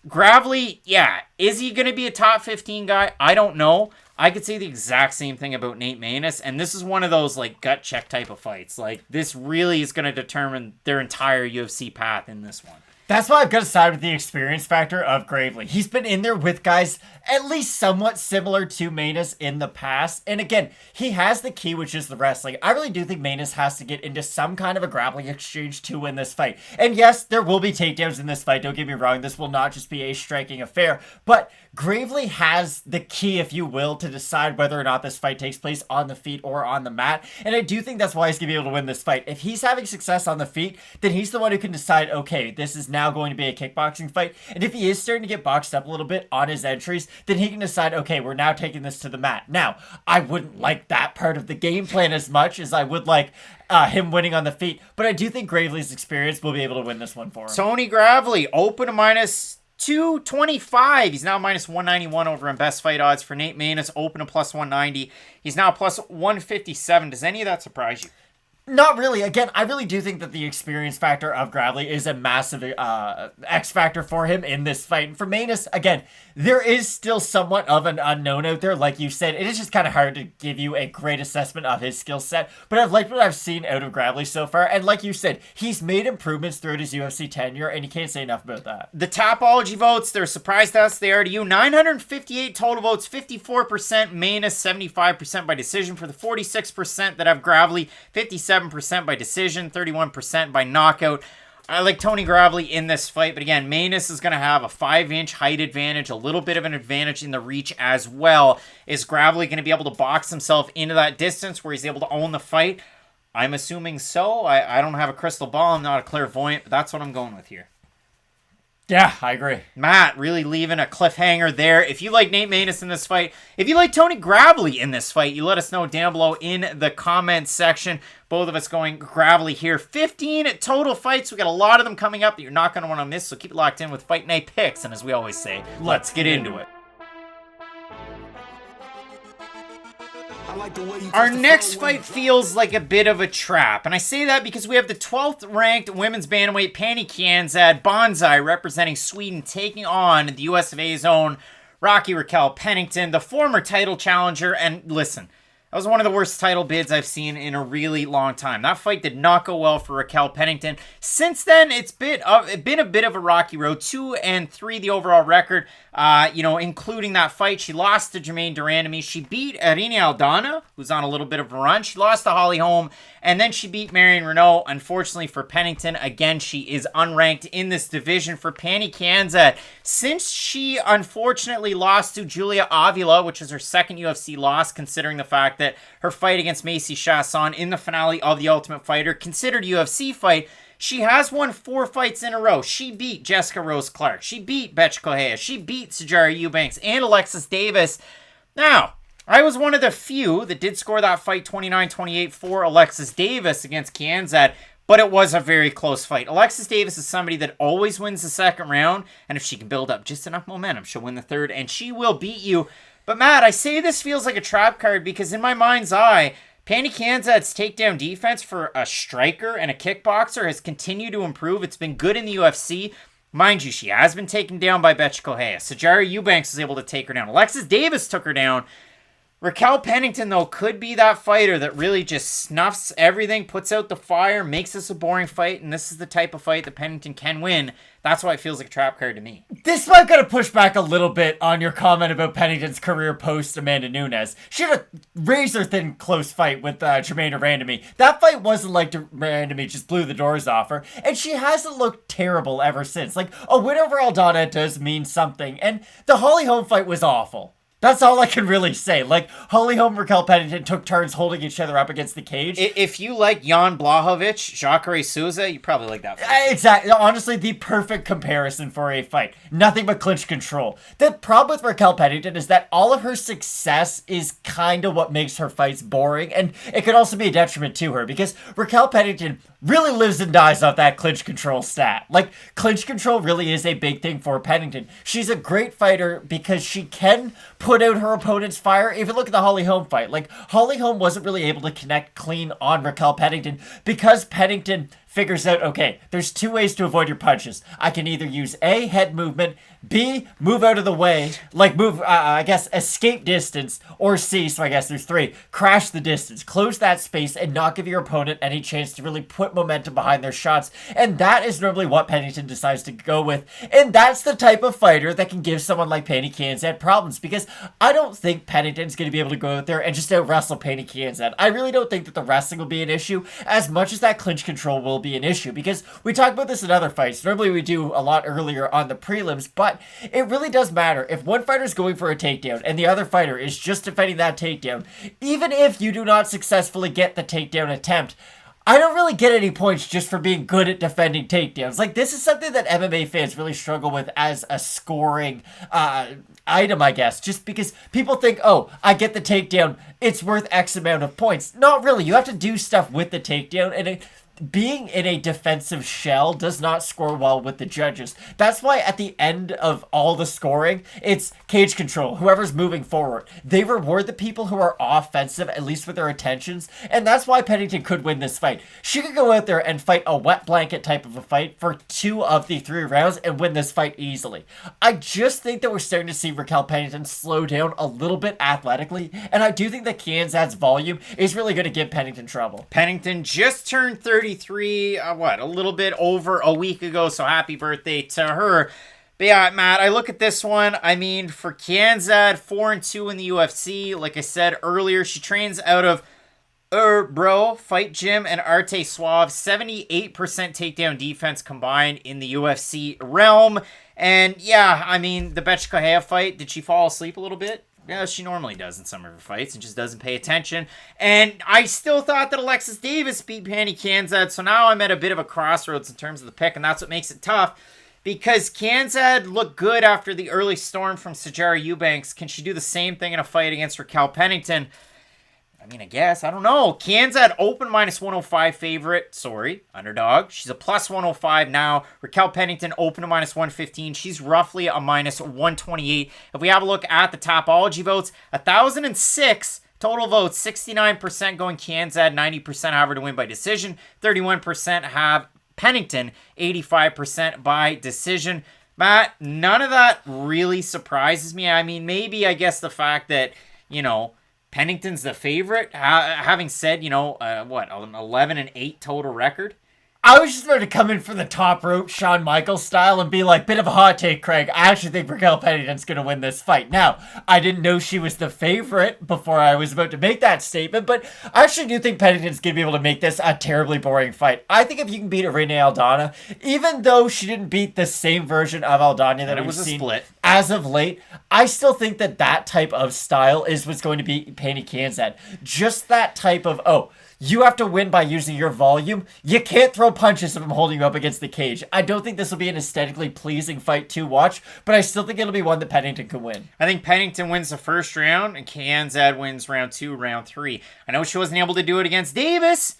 B: Gravely, yeah, is he going to be a top 15 guy? I don't know. I could say the exact same thing about Nate Maness, and this is one of those, like, gut check type of fights. Like, this really is going to determine their entire UFC path in this one.
C: That's why I've got to side with the experience factor of Gravely. He's been in there with guys at least somewhat similar to Maness in the past. And again, he has the key, which is the wrestling. I really do think Maness has to get into some kind of a grappling exchange to win this fight. And yes, there will be takedowns in this fight. Don't get me wrong. This will not just be a striking affair. But Gravely has the key, if you will, to decide whether or not this fight takes place on the feet or on the mat. And I do think that's why he's going to be able to win this fight. If he's having success on the feet, then he's the one who can decide, okay, this is now going to be a kickboxing fight. And if he is starting to get boxed up a little bit on his entries, then he can decide, okay, we're now taking this to the mat. Now, I wouldn't like that part of the game plan as much as I would like him winning on the feet. But I do think Gravely's experience will be able to win this one for him.
B: Tony Gravely, open to minus 225. He's now minus 191 over in best fight odds. For Nate Maness, open to plus 190. He's now plus 157. Does any of that surprise you?
C: Not really. Again, I really do think that the experience factor of Gravely is a massive X factor for him in this fight. And for Maness, again, there is still somewhat of an unknown out there. Like you said, it is just kind of hard to give you a great assessment of his skill set. But I've liked what I've seen out of Gravely so far. And like you said, he's made improvements throughout his UFC tenure, and you can't say enough about that.
B: The Tapology votes, they're surprised us. They are to you. 958 total votes, 54% Maness, 75% by decision for the 46% that have Gravely, 57% by decision, 31% by knockout. I like Tony Gravely in this fight, but again, Maness is going to have a 5-inch height advantage, a little bit of an advantage in the reach as well. Is Gravely going to be able to box himself into that distance where he's able to own the fight? I'm assuming so. I don't have a crystal ball. I'm not a clairvoyant, but that's what I'm going with here.
C: Yeah, I agree.
B: Matt really leaving a cliffhanger there. If you like Nate Maness in this fight, if you like Tony Gravely in this fight, you let us know down below in the comments section. Both of us going Gravely here. 15 total fights. We got a lot of them coming up that you're not going to want to miss, so keep it locked in with Fight Night Picks. And as we always say, let's get into it. Our next fight feels like a bit of a trap, and I say that because we have the 12th ranked women's bantamweight Pannie Kianzad Bonsai representing Sweden taking on the US of A's own Raquel Pennington, the former title challenger. And listen, that was one of the worst title bids I've seen in a really long time. That fight did not go well for Raquel Pennington. Since then, it's been a bit of a rocky road. 2-3 the overall record, including that fight. She lost to Jermaine Durandamy. She beat Erin, who's on a little bit of a run. She lost to Holly Holm, and then she beat Marion Renault. Unfortunately for Pennington, again, she is unranked in this division. For Pannie Kianzad, since she unfortunately lost to Julia Avila, which is her second UFC loss, considering the fact that her fight against Macy Chasson in the finale of The Ultimate Fighter, considered UFC fight, she has won 4 fights in a row. She beat Jessica Rose Clark. She beat Betch Correia. She beat Sijara Eubanks and Alexis Davis. Now, I was one of the few that did score that fight 29-28 for Alexis Davis against Kianzad, but it was a very close fight. Alexis Davis is somebody that always wins the second round, and if she can build up just enough momentum, she'll win the third, and she will beat you. But Matt, I say this feels like a trap card because in my mind's eye, Pannie Kianzad's takedown defense for a striker and a kickboxer has continued to improve. It's been good in the UFC. Mind you, she has been taken down by Betch Correia. Sijara Eubanks was able to take her down. Alexis Davis took her down. Raquel Pennington, though, could be that fighter that really just snuffs everything, puts out the fire, makes this a boring fight, and this is the type of fight that Pennington can win. That's why it feels like a trap card to me.
C: This might gotta push back a little bit on your comment about Pennington's career post Amanda Nunes. She had a razor-thin close fight with Jermaine Durandamy. That fight wasn't like Durandamy just blew the doors off her, and she hasn't looked terrible ever since. Like, a win over Aldana does mean something, and the Holly Holm fight was awful. That's all I can really say. Like, Holly Holm and Raquel Pennington took turns holding each other up against the cage.
B: If you like Jan Blachowicz, Jacare Souza, you probably like that fight.
C: Exactly. Honestly, the perfect comparison for a fight. Nothing but clinch control. The problem with Raquel Pennington is that all of her success is kind of what makes her fights boring, and it can also be a detriment to her because Raquel Pennington really lives and dies off that clinch control stat. Like, clinch control really is a big thing for Pennington. She's a great fighter because she can put out her opponent's fire. If you look at the Holly Holm fight, like, Holly Holm wasn't really able to connect clean on Raquel Pennington because Pennington figures out, okay, there's 2 ways to avoid your punches. I can either use A, head movement, B, move out of the way, like move, escape distance, or C, so I guess there's 3, crash the distance, close that space, and not give your opponent any chance to really put momentum behind their shots. And that is normally what Pennington decides to go with. And that's the type of fighter that can give someone like Pannie Kianzad problems, because I don't think Pennington's going to be able to go out there and just out-wrestle Pannie Kianzad. I really don't think that the wrestling will be an issue as much as that clinch control will be an issue, because we talk about this in other fights. Normally we do a lot earlier on the prelims, but it really does matter. If one fighter is going for a takedown and the other fighter is just defending that takedown, even if you do not successfully get the takedown attempt, I don't really get any points just for being good at defending takedowns. Like, this is something that MMA fans really struggle with as a scoring item, I guess. Just because people think, oh, I get the takedown, it's worth X amount of points. Not really. You have to do stuff with the takedown, and being in a defensive shell does not score well with the judges. That's why at the end of all the scoring, it's cage control. Whoever's moving forward. They reward the people who are offensive, at least with their intentions, and that's why Pennington could win this fight. She could go out there and fight a wet blanket type of a fight for 2 of the 3 rounds and win this fight easily. I just think that we're starting to see Raquel Pennington slow down a little bit athletically, and I do think that Kianzad's volume is really going to give Pennington trouble.
B: Pennington just turned 33, a little bit over a week ago, so happy birthday to her. But yeah, Matt, I look at this one. I mean, for Kianzad, 4-2 in the UFC. Like I said earlier, she trains out of Fight Gym and Arte Suave. 78% takedown defense combined in the UFC realm. And yeah, I mean, the Bechkahea fight, did she fall asleep a little bit? Yeah, she normally does in some of her fights and just doesn't pay attention. And I still thought that Alexis Davis beat Pannie Kianzad, so now I'm at a bit of a crossroads in terms of the pick, and that's what makes it tough. Because Kianzad looked good after the early storm from Sijara Eubanks. Can she do the same thing in a fight against Raquel Pennington? I mean, I guess. I don't know. Kianzad open -105 favorite. Underdog. She's a +105 now. Raquel Pennington open to -115. She's roughly a -128. If we have a look at the Topology votes, 1,006 total votes. 69% going Kianzad. 90% have her to win by decision. 31% have Pennington. 85% by decision. Matt, none of that really surprises me. I mean, maybe, I guess, the fact that, Pennington's the favorite, having said, an 11-8 total record.
C: I was just about to come in for the top rope Shawn Michaels style and be like, bit of a hot take, Craig. I actually think Raquel Pennington's going to win this fight. Now, I didn't know she was the favorite before I was about to make that statement, but I actually do think Pennington's going to be able to make this a terribly boring fight. I think if you can beat Irene Aldana, even though she didn't beat the same version of Aldana that we've seen
B: split
C: as of late, I still think that type of style is what's going to beat Pannie Kianzad. Just that type of, you have to win by using your volume. You can't throw punches if I'm holding you up against the cage. I don't think this will be an aesthetically pleasing fight to watch, but I still think it'll be one that Pennington can win.
B: I think Pennington wins the first round, and Kianzad wins round 2, round 3. I know she wasn't able to do it against Davis,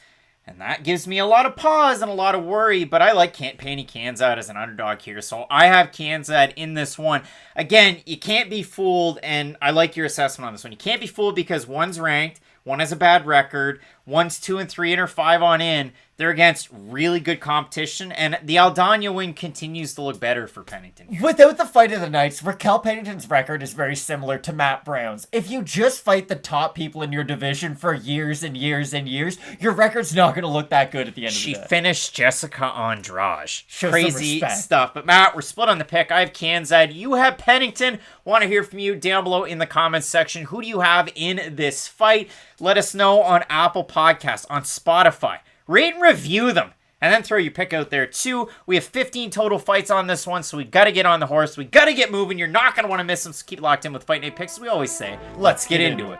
B: and that gives me a lot of pause and a lot of worry, but I like Pannie Kianzad as an underdog here, so I have Kianzad in this one. Again, you can't be fooled, and I like your assessment on this one. You can't be fooled because one's ranked, one has a bad record, one's 2-3 and her 5 on in. They're against really good competition, and the Aldana win continues to look better for Pennington.
C: Without the fight of the nights, Raquel Pennington's record is very similar to Matt Brown's. If you just fight the top people in your division for years and years and years, your record's not going to look that good at the end of the day.
B: She finished Jessica Andrade.
C: Show
B: crazy stuff. But Matt, we're split on the pick. I have Kianzad. You have Pennington. Want to hear from you down below in the comments section. Who do you have in this fight? Let us know on Apple Podcasts, on Spotify. Rate and review them, and then throw your pick out there too. We have 15 total fights on this one, so we got to get on the horse. We got to get moving. You're not going to want to miss them, so keep locked in with Fight Night Picks. As we always say, let's get into it.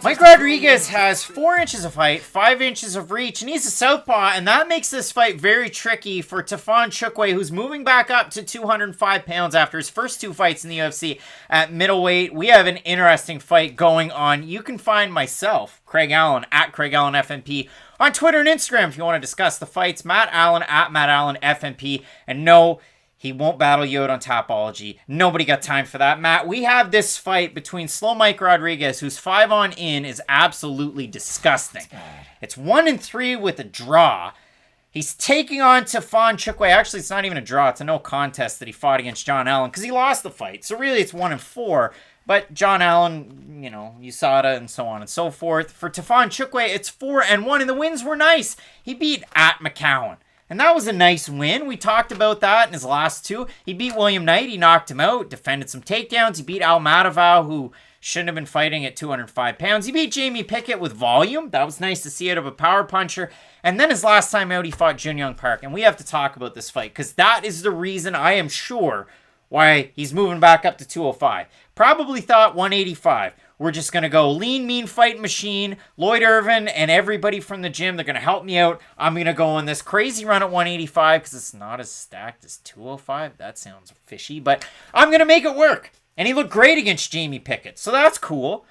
B: Mike Rodriguez has 4 inches of height, 5 inches of reach, and he's a southpaw, and that makes this fight very tricky for Tafon Nchukwi, who's moving back up to 205 pounds after his first 2 fights in the UFC at middleweight. We have an interesting fight going on. You can find myself, Craig Allen, at Craig Allen FNP, on Twitter and Instagram if you want to discuss the fights. Matt Allen, at Matt Allen FNP, and no, he won't battle you out on Topology. Nobody got time for that. Matt, we have this fight between Slow Mike Rodriguez, whose 5 on in is absolutely disgusting. It's 1-3 with a draw. He's taking on Tafon Nchukwi. Actually, it's not even a draw. It's a no contest that he fought against John Allen because he lost the fight. So really, it's 1-4. But John Allen, USADA, and so on and so forth. For Tafon Nchukwi, it's 4-1, and the wins were nice. He beat at McCowan. And that was a nice win. We talked about that in his last 2. He beat William Knight. He knocked him out, defended some takedowns. He beat Al Matavao, who shouldn't have been fighting at 205 pounds. He beat Jamie Pickett with volume. That was nice to see out of a power puncher. And then his last time out, he fought Jun Young Park. And we have to talk about this fight because that is the reason, I am sure, why he's moving back up to 205. Probably thought 185. We're just going to go lean, mean fight machine. Lloyd Irvin and everybody from the gym, they're going to help me out. I'm going to go on this crazy run at 185 because it's not as stacked as 205. That sounds fishy, but I'm going to make it work. And he looked great against Jamie Pickett, so that's cool.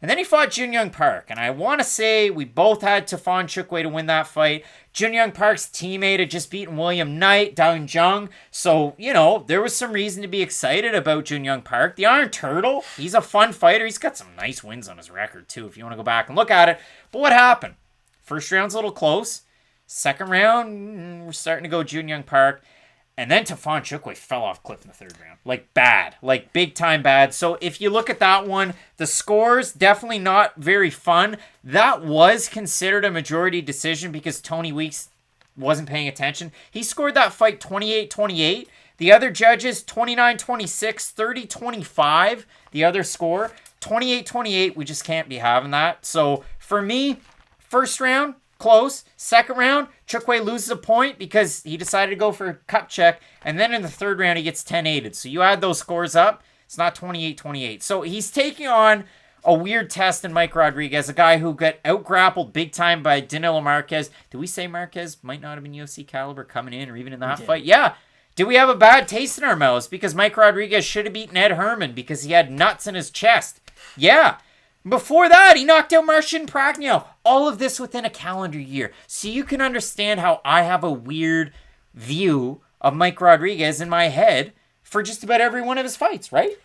B: And then he fought Junyoung Park. And I want to say we both had Tafon Nchukwi to win that fight. Junyoung Park's teammate had just beaten William Knight, Dang Jung. So, there was some reason to be excited about Junyoung Park. The Iron Turtle, he's a fun fighter. He's got some nice wins on his record, too, if you want to go back and look at it. But what happened? First round's a little close. Second round, we're starting to go Junyoung Park. And then Tafon Nchukwi fell off cliff in the third round. Like, bad. Like, big time bad. So, if you look at that one, the scores, definitely not very fun. That was considered a majority decision because Tony Weeks wasn't paying attention. He scored that fight 28-28. The other judges, 29-26, 30-25. The other score, 28-28. We just can't be having that. So, for me, first round, close. Second round, Nchukwi loses a point because he decided to go for a cup check. And then in the third round, he gets 10-8'd. So you add those scores up, it's not 28-28. So he's taking on a weird test in Mike Rodriguez, a guy who got out-grappled big time by Danilo Marquez. Did we say Marquez might not have been UFC caliber coming in or even in that fight? Yeah. Did we have a bad taste in our mouths because Mike Rodriguez should have beaten Ed Herman because he had nuts in his chest? Yeah. Before that, he knocked out Marcin Prachnio. All of this within a calendar year. So you can understand how I have a weird view of Mike Rodriguez in my head for just about every one of his fights, right?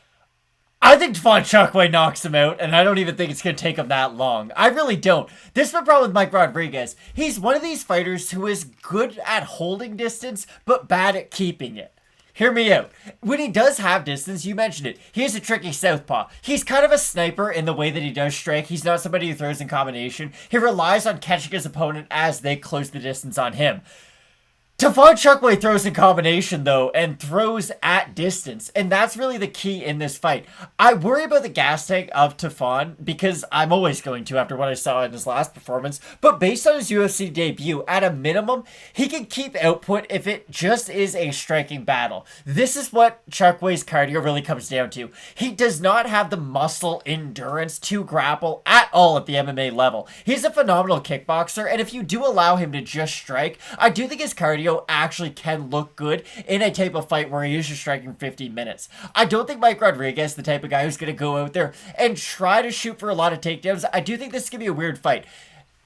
C: I think Tafon Nchukwi knocks him out, and I don't even think it's going to take him that long. I really don't. This is my problem with Mike Rodriguez. He's one of these fighters who is good at holding distance, but bad at keeping it. Hear me out. When he does have distance, you mentioned it, he's a tricky southpaw. He's kind of a sniper in the way that he does strike. He's not somebody who throws in combination. He relies on catching his opponent as they close the distance on him. Tafon Nchukwi throws in combination, though, and throws at distance, and that's really the key in this fight. I worry about the gas tank of Tafon, because I'm always going to after what I saw in his last performance, but based on his UFC debut, at a minimum, he can keep output if it just is a striking battle. This is what Nchukwi's cardio really comes down to. He does not have the muscle endurance to grapple at all at the MMA level. He's a phenomenal kickboxer, and if you do allow him to just strike, I do think his cardio actually can look good in a type of fight where he is just striking 15 minutes. I don't think Mike Rodriguez is the type of guy who's going to go out there and try to shoot for a lot of takedowns. I do think this is going to be a weird fight.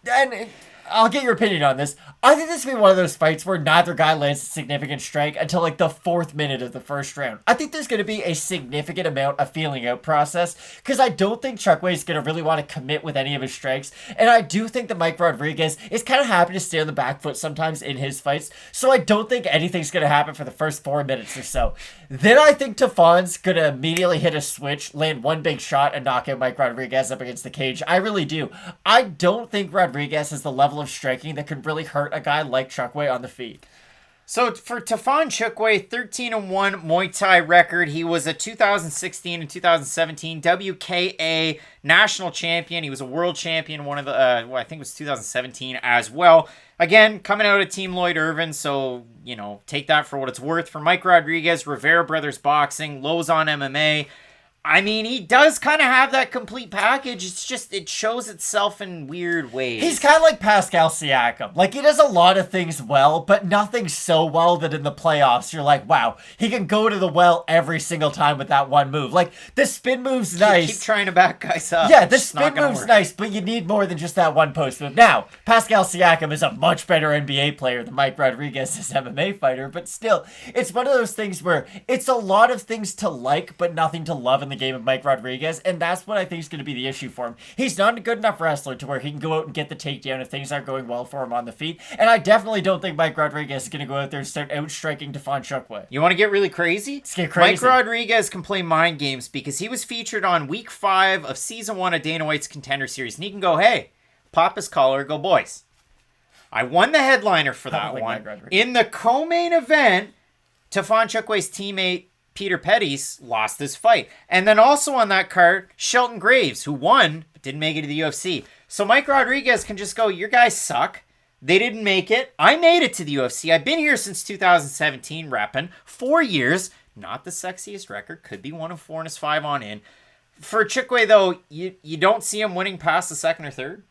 C: And I'll get your opinion on this. I think this will be one of those fights where neither guy lands a significant strike until like the 4th minute of the first round. I think there's going to be a significant amount of feeling out process because I don't think Nchukwi is going to really want to commit with any of his strikes. And I do think that Mike Rodriguez is kind of happy to stay on the back foot sometimes in his fights. So I don't think anything's going to happen for the first 4 minutes or so. Then I think Tafon's going to immediately hit a switch, land one big shot, and knock out Mike Rodriguez up against the cage. I really do. I don't think Rodriguez has the level of striking that could really hurt a guy like Nchukwi on the feet.
B: So for Tafon Nchukwi, 13-1 Muay Thai record. He was a 2016 and 2017 WKA national champion. He was a world champion, one of the, I think it was 2017 as well. Again, coming out of Team Lloyd Irvin, so, take that for what it's worth. For Mike Rodriguez, Rivera Brothers Boxing, Lozon MMA. I mean, he does kind of have that complete package. It's just, it shows itself in weird ways.
C: He's kind of like Pascal Siakam. Like, he does a lot of things well, but nothing so well that in the playoffs, you're like, wow, he can go to the well every single time with that one move. Like, the spin move's nice.
B: Keep trying to back guys up.
C: Yeah, the spin move's nice, but you need more than just that one post move. Now, Pascal Siakam is a much better NBA player than Mike Rodriguez is an MMA fighter, but still, it's one of those things where it's a lot of things to like, but nothing to love in the game of Mike Rodriguez, and that's what I think is going to be the issue for him. He's not a good enough wrestler to where he can go out and get the takedown if things aren't going well for him on the feet, and I definitely don't think Mike Rodriguez is going to go out there and start outstriking Tafon Nchukwi.
B: You want to get really crazy?
C: Let's get crazy.
B: Mike Rodriguez can play mind games because he was featured on week 5 of season 1 of Dana White's Contender Series, and he can go, hey, pop his collar, go boys. I won the headliner for that one. In the co-main event, Tafon Nchukwi's teammate Peter Pettis lost this fight. And then also on that card, Shelton Graves, who won, but didn't make it to the UFC. So Mike Rodriguez can just go, your guys suck. They didn't make it. I made it to the UFC. I've been here since 2017 repping. 4 years. Not the sexiest record. Could be 1-4 and his 5 on in. For Nchukwi, though, you don't see him winning past the second or third?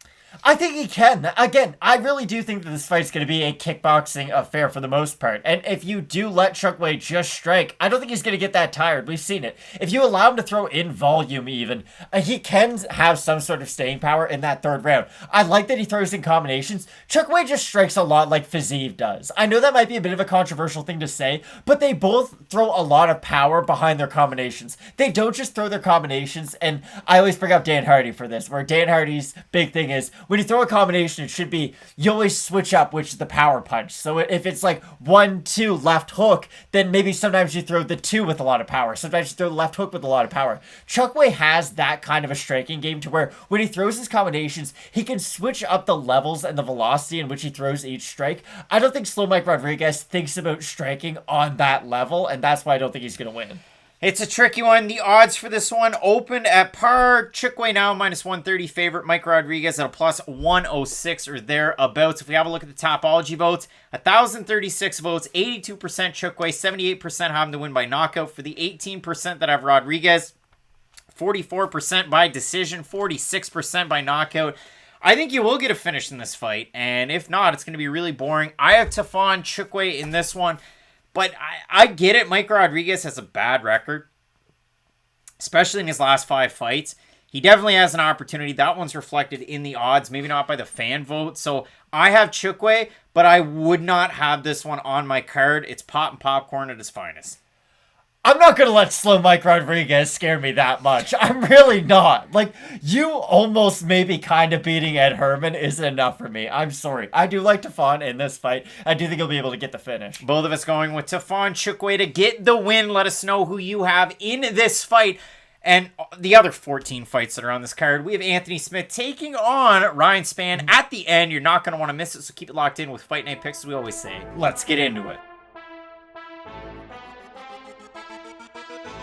C: I think he can. Again, I really do think that this fight's going to be a kickboxing affair for the most part. And if you do let Nchukwi just strike, I don't think he's going to get that tired. We've seen it. If you allow him to throw in volume even, he can have some sort of staying power in that third round. I like that he throws in combinations. Nchukwi just strikes a lot like Fiziev does. I know that might be a bit of a controversial thing to say, but they both throw a lot of power behind their combinations. They don't just throw their combinations, and I always bring up Dan Hardy for this, where Dan Hardy's big thing is, when you throw a combination, it should be, you always switch up which is the power punch. So if it's like 1-2 left hook, then maybe sometimes you throw the 2 with a lot of power. Sometimes you throw the left hook with a lot of power. Nchukwi has that kind of a striking game to where when he throws his combinations, he can switch up the levels and the velocity in which he throws each strike. I don't think Slow Mike Rodriguez thinks about striking on that level, and that's why I don't think he's going to win.
B: It's a tricky one. The odds for this one opened at par. Nchukwi now minus 130 favorite. Mike Rodriguez at a plus 106 or thereabouts. If we have a look at the Topology votes, 1,036 votes, 82% Nchukwi, 78% have him to win by knockout. For the 18% that have Rodriguez, 44% by decision, 46% by knockout. I think you will get a finish in this fight, and if not, it's going to be really boring. I have Tafon Nchukwi in this one. But I get it. Mike Rodriguez has a bad record, especially in his last 5 fights. He definitely has an opportunity. That one's reflected in the odds, maybe not by the fan vote. So I have Nchukwi, but I would not have this one on my card. It's pot and popcorn at its finest.
C: I'm not going to let Slow Mike Rodriguez scare me that much. I'm really not. Like, you almost maybe kind of beating Ed Herman isn't enough for me. I'm sorry. I do like Tafon in this fight. I do think he'll be able to get the finish.
B: Both of us going with Tafon Nchukwi to get the win. Let us know who you have in this fight. And the other 14 fights that are on this card, we have Anthony Smith taking on Ryan Spann at the end. You're not going to want to miss it, so keep it locked in with Fight Night Picks, as we always say. Let's get into it.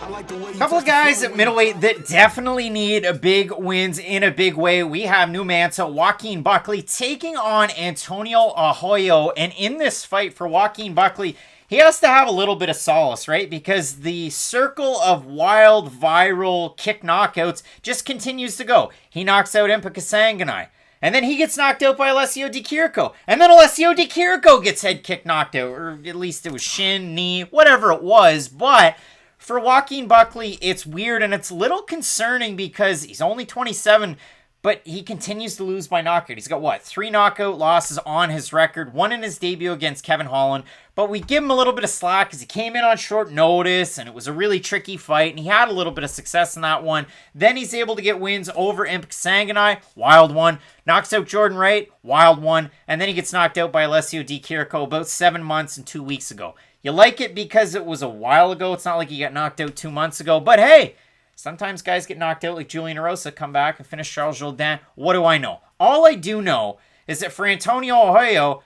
B: A couple of guys at middleweight that definitely need big wins in a big way. We have new Manta, Joaquin Buckley, taking on Antonio Arroyo. And in this fight for Joaquin Buckley, he has to have a little bit of solace, right? Because the circle of wild, viral kick knockouts just continues to go. He knocks out Impa Kasanganay. And then he gets knocked out by Alessio Di Chirico. And then Alessio Di Chirico gets head kick knocked out. Or at least it was shin, knee, whatever it was. But for Joaquin Buckley, it's weird and it's a little concerning because he's only 27, but he continues to lose by knockout. He's got, 3 knockout losses on his record, 1 in his debut against Kevin Holland, but we give him a little bit of slack because he came in on short notice and it was a really tricky fight and he had a little bit of success in that one. Then he's able to get wins over Impa Kasanganay, wild one, knocks out Jordan Wright, wild one, and then he gets knocked out by Alessio Di Chirico about 7 months and 2 weeks ago. You like it because it was a while ago. It's not like he got knocked out 2 months ago. But hey, sometimes guys get knocked out like Julian Erosa, come back and finish Charles Jourdain. What do I know? All I do know is that for Antonio Arroyo,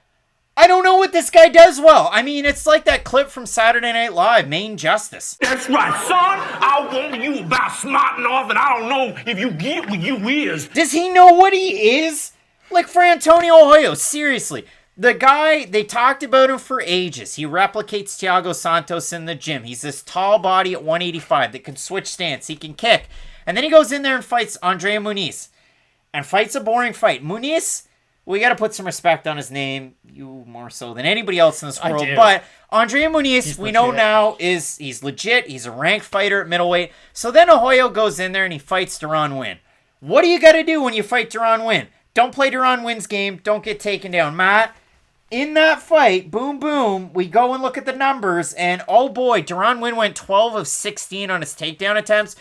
B: I don't know what this guy does well. I mean, it's like that clip from Saturday Night Live, Main Justice.
D: That's right, son. I want you about smarting off, and I don't know if you get what you is.
B: Does he know what he is? Like, for Antonio Arroyo, seriously. The guy, they talked about him for ages. He replicates Thiago Santos in the gym. He's this tall body at 185 that can switch stance. He can kick. And then he goes in there and fights Andrea Muniz. And fights a boring fight. Muniz, we got to put some respect on his name. You more so than anybody else in this world. But Andrea Muniz, we know now, he's legit. He's a ranked fighter at middleweight. So then Arroyo goes in there and he fights Duran Win. What do you got to do when you fight Duran Win? Don't play Duran Win's game. Don't get taken down. Matt, in that fight, boom, boom, we go and look at the numbers, and oh boy, Duran Win went 12 of 16 on his takedown attempts.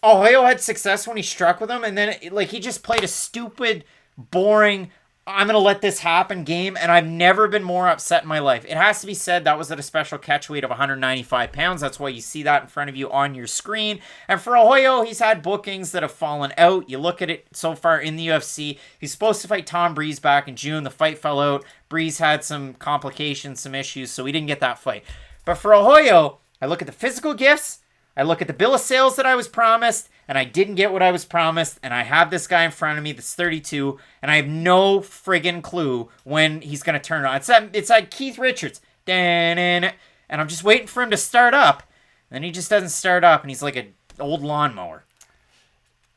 B: Arroyo had success when he struck with him, and then he just played a stupid, boring, I'm going to let this happen game, and I've never been more upset in my life. It has to be said, that was at a special catch weight of 195 pounds. That's why you see that in front of you on your screen. And for Arroyo, he's had bookings that have fallen out. You look at it so far in the UFC. He's supposed to fight Tom Breeze back in June. The fight fell out. Breeze had some complications, some issues, so he didn't get that fight. But for Arroyo, I look at the physical gifts, I look at the bill of sales that I was promised, and I didn't get what I was promised, and I have this guy in front of me that's 32, and I have no friggin' clue when he's going to turn on. It's like Keith Richards, and I'm just waiting for him to start up, and then he just doesn't start up, and he's like an old lawnmower.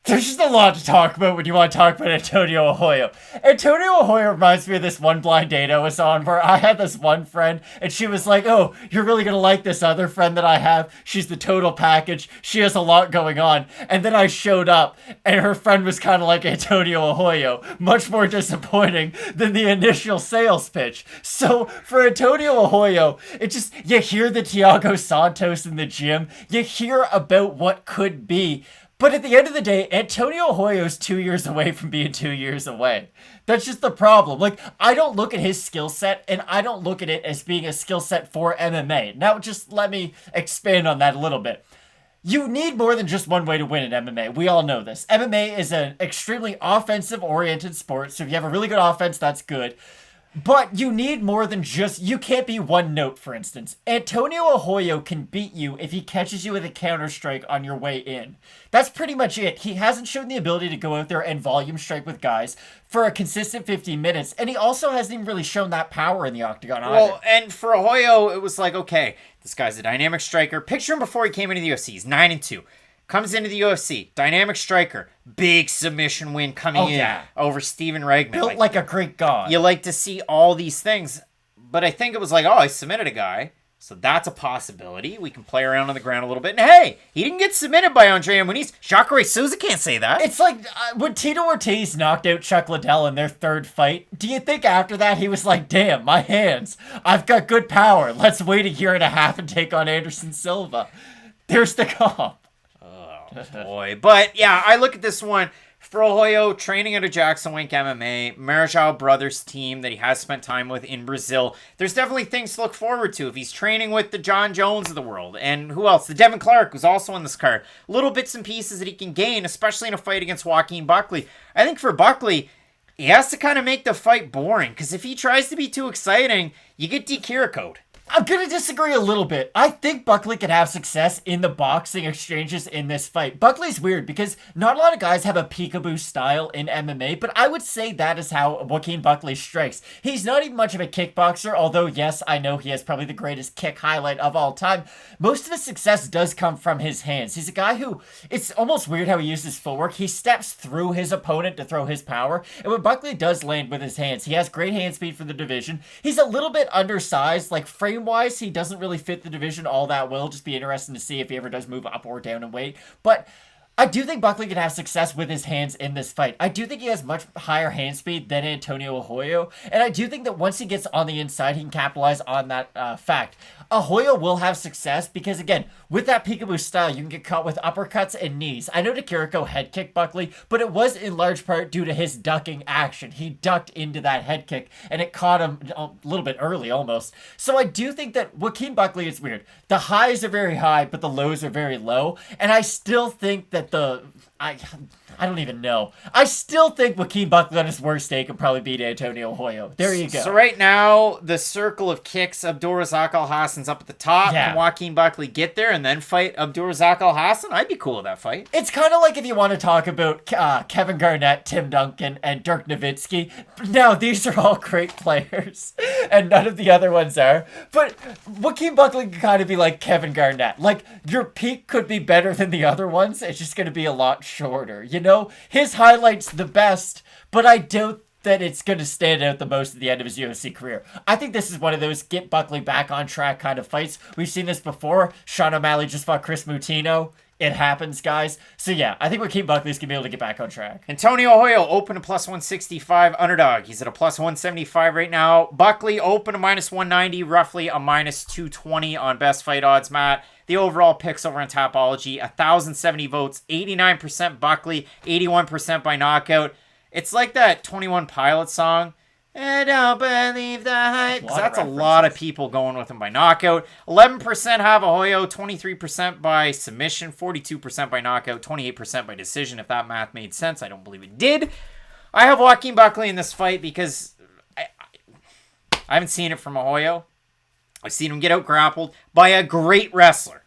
C: There's just a lot to talk about when you want to talk about Antonio Arroyo. Antonio Arroyo reminds me of this one blind date I was on where I had this one friend and she was like, oh, you're really going to like this other friend that I have. She's the total package. She has a lot going on. And then I showed up and her friend was kind of like Antonio Arroyo, much more disappointing than the initial sales pitch. So for Antonio Arroyo, it just, you hear the Thiago Santos in the gym. You hear about what could be. But at the end of the day, Antonio Arroyo's 2 years away from being 2 years away. That's just the problem. Like, I don't look at his skill set, and I don't look at it as being a skill set for MMA. Now, just let me expand on that a little bit. You need more than just one way to win in MMA. We all know this. MMA is an extremely offensive-oriented sport, so if you have a really good offense, that's good. But you need more than just, you can't be one note, for instance. Antonio Arroyo can beat you if he catches you with a counter strike on your way in. That's pretty much it. He hasn't shown the ability to go out there and volume strike with guys for a consistent 15 minutes, and he also hasn't even really shown that power in the octagon either.
B: Well, and for Arroyo, it was like, okay, this guy's a dynamic striker. Picture him before he came into the UFC. He's 9-2. Comes into the UFC, dynamic striker, big submission win coming in over Steven Regman.
C: Built like a Greek god.
B: You like to see all these things, but I think it was like, oh, I submitted a guy, so that's a possibility. We can play around on the ground a little bit. And hey, he didn't get submitted by Andrea Muniz. Jacare Souza can't say that.
C: It's like when Tito Ortiz knocked out Chuck Liddell in their third fight, do you think after that he was like, damn, my hands, I've got good power. Let's wait a year and a half and take on Anderson Silva. There's the comp.
B: Boy, but yeah, I look at this one. Arroyo training at a Jackson Wink MMA, Marajao Brothers team that he has spent time with in Brazil. There's definitely things to look forward to if he's training with the John Jones of the world. And who else? The Devin Clark, who's also on this card. Little bits and pieces that he can gain, especially in a fight against Joaquin Buckley. I think for Buckley, he has to kind of make the fight boring, because if he tries to be too exciting, you get Kira code.
C: I'm going to disagree a little bit. I think Buckley could have success in the boxing exchanges in this fight. Buckley's weird because not a lot of guys have a peekaboo style in MMA, but I would say that is how Joaquin Buckley strikes. He's not even much of a kickboxer, although yes, I know he has probably the greatest kick highlight of all time. Most of his success does come from his hands. He's a guy who, it's almost weird how he uses footwork. He steps through his opponent to throw his power, and when Buckley does land with his hands, he has great hand speed for the division. He's a little bit undersized, like frame-wise, he doesn't really fit the division all that well. Just be interesting to see if he ever does move up or down in weight. But I do think Buckley can have success with his hands in this fight. I do think he has much higher hand speed than Antonio Arroyo, and I do think that once he gets on the inside, he can capitalize on that fact. Arroyo will have success because, again, with that peekaboo style, you can get caught with uppercuts and knees. I know Kiriko head kicked Buckley, but it was in large part due to his ducking action. He ducked into that head kick, and it caught him a little bit early, almost. So I do think that Joaquin Buckley is weird. The highs are very high, but the lows are very low, and I still think that I don't even know. I still think Joaquin Buckley on his worst day could probably beat Antonio Arroyo. There you go.
B: So right now, the circle of kicks, Abdulrazak Alhassan's up at the top.
C: Yeah.
B: Can Joaquin Buckley get there and then fight Abdulrazak Alhassan? I'd be cool with that fight.
C: It's kind of like if you want to talk about Kevin Garnett, Tim Duncan, and Dirk Nowitzki. Now, these are all great players, and none of the other ones are. But Joaquin Buckley can kind of be like Kevin Garnett. Like, your peak could be better than the other ones. It's just going to be a lot shorter, you know? His highlight's the best, but I doubt that it's going to stand out the most at the end of his UFC career. I think this is one of those get Buckley back on track kind of fights. We've seen this before. Sean O'Malley just fought Chris Mutino. It happens, guys. So yeah, I think Joaquin Buckley's going to be able to get back on track.
B: Antonio Arroyo open to plus 165 underdog. He's at a plus 175 right now. Buckley open to minus 190, roughly a minus 220 on best fight odds, Matt. The overall picks over on Tapology, 1,070 votes, 89% Buckley, 81% by knockout. It's like that 21 Pilots song. I don't believe the hype. Because that's a lot of people going with him by knockout. 11% have Arroyo, 23% by submission, 42% by knockout, 28% by decision. If that math made sense, I don't believe it did. I have Joaquin Buckley in this fight because I haven't seen it from Arroyo. I've seen him get out grappled by a great wrestler.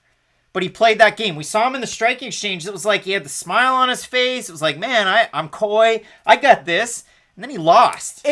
B: But he played that game. We saw him in the striking exchange. It was like he had the smile on his face. It was like, man, I'm coy. I got this. And then he lost.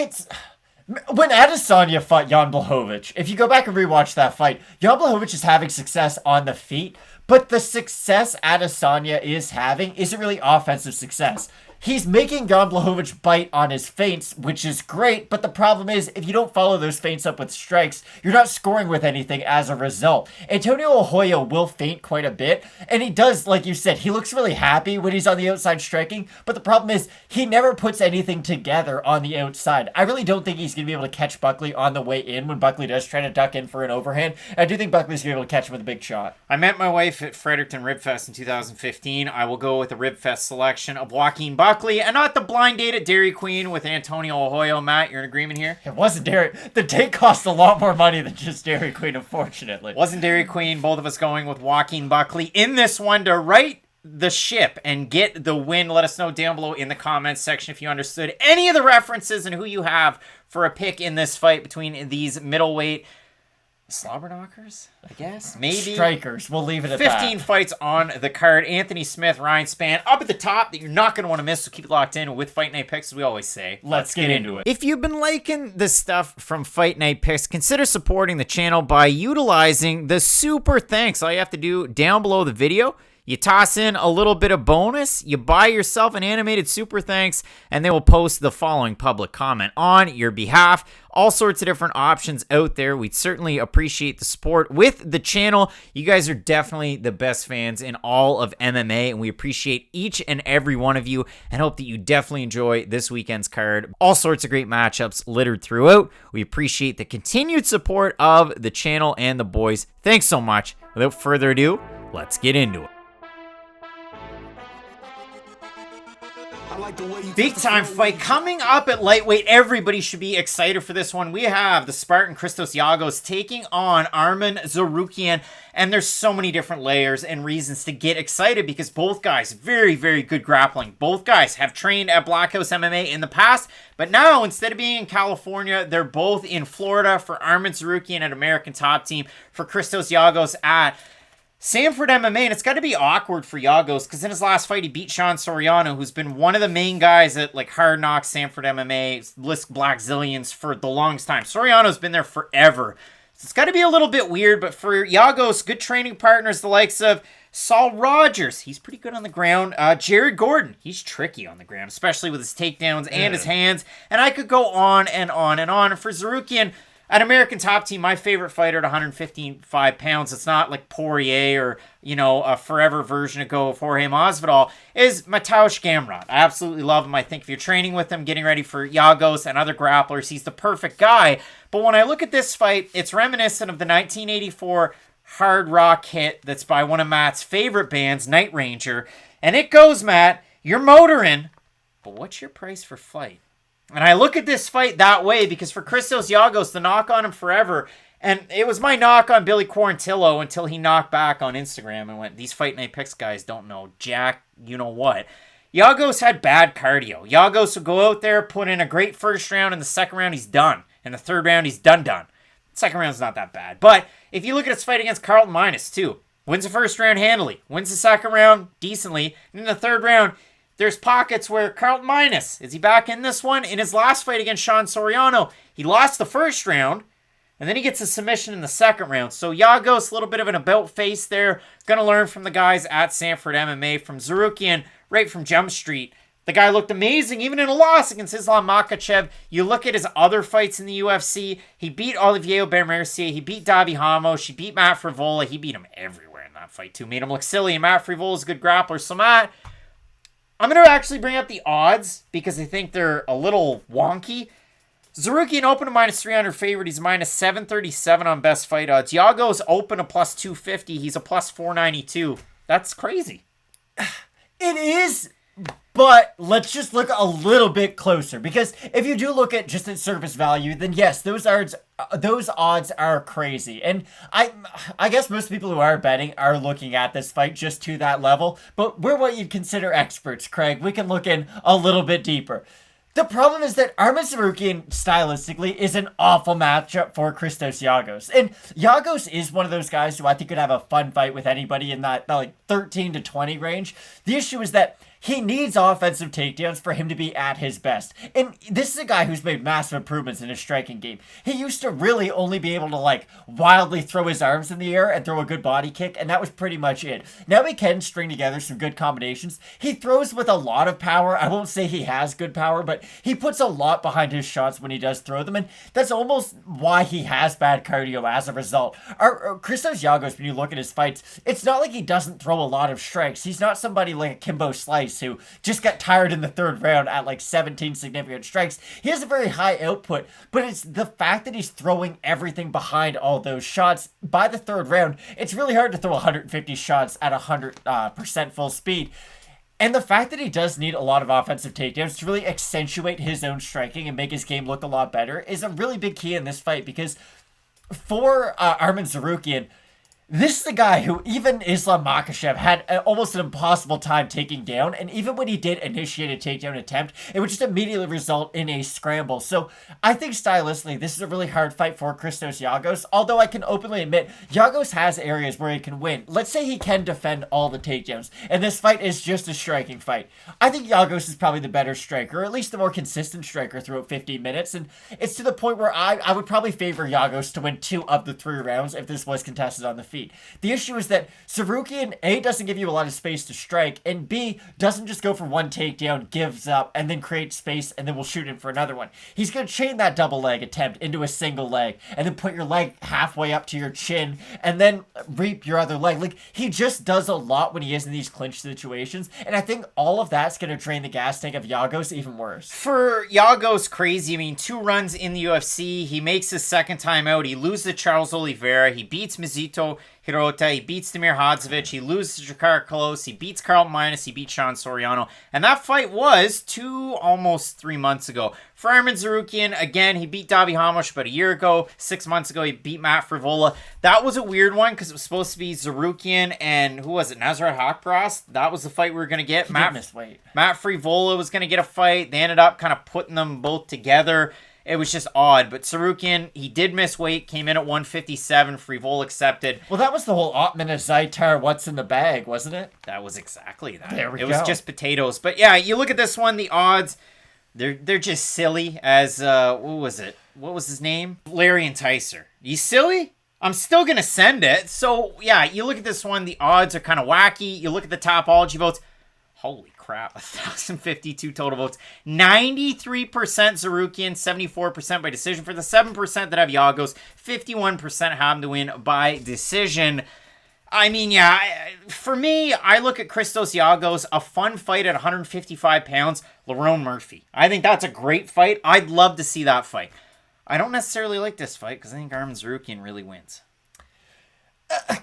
C: When Adesanya fought Jan Blachowicz, if you go back and rewatch that fight, Jan Blachowicz is having success on the feet, but the success Adesanya is having isn't really offensive success. He's making Jan Blachowicz bite on his feints, which is great, but the problem is, if you don't follow those feints up with strikes, you're not scoring with anything as a result. Antonio Hoya will feint quite a bit, and he does, like you said, he looks really happy when he's on the outside striking, but the problem is, he never puts anything together on the outside. I really don't think he's going to be able to catch Buckley on the way in when Buckley does try to duck in for an overhand. I do think Buckley's going to be able to catch him with a big shot.
B: I met my wife at Fredericton Ribfest in 2015. I will go with a Ribfest selection of Joaquin Buckley, and not the blind date at Dairy Queen with Antonio Hoyo. Matt, you're in agreement here?
C: It wasn't Dairy. The date cost a lot more money than just Dairy Queen, unfortunately.
B: Wasn't Dairy Queen. Both of us going with Joaquin Buckley in this one to right the ship and get the win. Let us know down below in the comments section if you understood any of the references and who you have for a pick in this fight between these middleweight slobberknockers, I guess. Maybe.
C: Strikers. We'll leave it at
B: 15
C: that.
B: fights on the card. Anthony Smith, Ryan Spann, up at the top that you're not going to want to miss, so keep it locked in with Fight Night Picks, as we always say.
C: Let's get into it.
B: If you've been liking the stuff from Fight Night Picks, consider supporting the channel by utilizing the super thanks. All you have to do down below the video, you toss in a little bit of bonus, you buy yourself an animated super thanks, and they will post the following public comment on your behalf. All sorts of different options out there. We'd certainly appreciate the support with the channel. You guys are definitely the best fans in all of MMA, and we appreciate each and every one of you and hope that you definitely enjoy this weekend's card. All sorts of great matchups littered throughout. We appreciate the continued support of the channel and the boys. Thanks so much. Without further ado, let's get into it. Big time fight coming up at lightweight. Everybody should be excited for this one. We have the Spartan Christos Giagos taking on Arman Tsarukyan, and there's so many different layers and reasons to get excited because both guys very, very good grappling. Both guys have trained at Black House MMA in the past, but now instead of being in California, they're both in Florida. For Arman Tsarukyan at American Top Team, for Christos Giagos at Sanford MMA, and it's got to be awkward for Giagos because in his last fight, he beat Sean Soriano, who's been one of the main guys at like Hard Knocks, Sanford MMA, list Black Zillions for the longest time. Soriano's been there forever. So it's got to be a little bit weird, but for Giagos, good training partners, the likes of Saul Rogers, he's pretty good on the ground. Jared Gordon, he's tricky on the ground, especially with his takedowns and his hands. And I could go on and on and on. For Tsarukyan, at American Top Team, my favorite fighter at 155 pounds, it's not like Poirier or, you know, a forever version of Jorge Masvidal, is Mateusz Gamrot. I absolutely love him. I think if you're training with him, getting ready for Giagos and other grapplers, he's the perfect guy. But when I look at this fight, it's reminiscent of the 1984 hard rock hit that's by one of Matt's favorite bands, Night Ranger. And it goes, Matt, you're motoring, but what's your price for fight? And I look at this fight that way because for Christos Giagos, the knock on him forever, and it was my knock on Billy Quarantillo until he knocked back on Instagram and went, these Fight Night Picks guys don't know jack, you know what. Giagos had bad cardio. Giagos would go out there, put in a great first round, and the second round he's done. In the third round he's done. Second round's not that bad. But if you look at his fight against Carlton Maness too, wins the first round handily, wins the second round decently, and in the third round, there's pockets where Carlton Maness, is he back in this one? In his last fight against Sean Soriano, he lost the first round, and then he gets a submission in the second round. So Giagos, a little bit of an about face there. Going to learn from the guys at Sanford MMA. From Tsarukyan, right from Jump Street. The guy looked amazing, even in a loss against Islam Makhachev. You look at his other fights in the UFC. He beat Olivier Aubert-Mercier. He beat Davi Hamos. He beat Matt Frivola. He beat him everywhere in that fight, too. Made him look silly, and Matt Frivola's a good grappler. So, Matt, I'm going to actually bring up the odds because I think they're a little wonky. Tsarukyan open to minus 300 favorite. He's minus 737 on best fight odds. Giagos open to plus 250. He's a plus 492. That's crazy.
C: It is, but let's just look a little bit closer because if you do look at just its surface value, then yes, those odds are crazy. And I guess most people who are betting are looking at this fight just to that level, but we're what you'd consider experts, Craig. We can look in a little bit deeper. The problem is that Arman Tsarukyan, stylistically, is an awful matchup for Christos Giagos. And Giagos is one of those guys who I think could have a fun fight with anybody in that like 13 to 20 range. The issue is that he needs offensive takedowns for him to be at his best. And this is a guy who's made massive improvements in his striking game. He used to really only be able to like wildly throw his arms in the air and throw a good body kick, and that was pretty much it. Now he can string together some good combinations. He throws with a lot of power. I won't say he has good power, but he puts a lot behind his shots when he does throw them, and that's almost why he has bad cardio as a result. Christos Giagos, when you look at his fights, it's not like he doesn't throw a lot of strikes. He's not somebody like a Kimbo Slice who just got tired in the third round at like 17 significant strikes. He has a very high output, but it's the fact that he's throwing everything behind all those shots. By the third round, it's really hard to throw 150 shots at 100% full speed. And the fact that he does need a lot of offensive takedowns to really accentuate his own striking and make his game look a lot better is a really big key in this fight, because for Arman Tsarukyan, this is the guy who even Islam Makhachev had almost an impossible time taking down, and even when he did initiate a takedown attempt, it would just immediately result in a scramble. So I think stylistically, this is a really hard fight for Christos Giagos, although I can openly admit, Giagos has areas where he can win. Let's say he can defend all the takedowns, and this fight is just a striking fight. I think Giagos is probably the better striker, or at least the more consistent striker throughout 15 minutes, and it's to the point where I would probably favor Giagos to win 2 of the 3 rounds if this was contested on the feet. The issue is that Tsarukyan, A, doesn't give you a lot of space to strike, and B, doesn't just go for one takedown, gives up, and then creates space, and then will shoot in for another one. He's going to chain that double leg attempt into a single leg, and then put your leg halfway up to your chin, and then reap your other leg. Like, he just does a lot when he is in these clinch situations, and I think all of that's going to drain the gas tank of Giagos even worse.
B: For Giagos, crazy. I mean, 2 runs in the UFC. He makes his second time out. He loses to Charles Oliveira. He beats Mizuto Hirota, he beats Damir Hadzovic, he loses to Jakar Close, he beats Carl Maness, he beats Sean Soriano, and that fight was almost 3 months ago. For Arman Tsarukyan, again, he beat Davi Hamosh about a year ago. 6 months ago, he beat Matt Frivola. That was a weird one because it was supposed to be Tsarukyan and, who was it, Nasrat Haqparast? That was the fight we were going to get. Matt Frivola was going to get a fight. They ended up kind of putting them both together. It was just odd, but Tsarukyan, he did miss weight, came in at 157, Frivola accepted.
C: Well, that was the whole Otman and Zaitar what's in the bag, wasn't it?
B: That was exactly that.
C: There we go.
B: It was just potatoes. But yeah, you look at this one, the odds, they're just silly as, what was it? What was his name? Larry Enticer. You silly? I'm still going to send it. So yeah, you look at this one, the odds are kind of wacky. You look at the Topology votes. Holy crap, 1,052 total votes. 93% Tsarukyan, 74% by decision. For the 7% that have Giagos, 51% have him to win by decision. I mean, yeah, for me, I look at Christos Giagos, a fun fight at 155 pounds, Lerone Murphy. I think that's a great fight. I'd love to see that fight. I don't necessarily like this fight because I think Arman Tsarukyan really wins.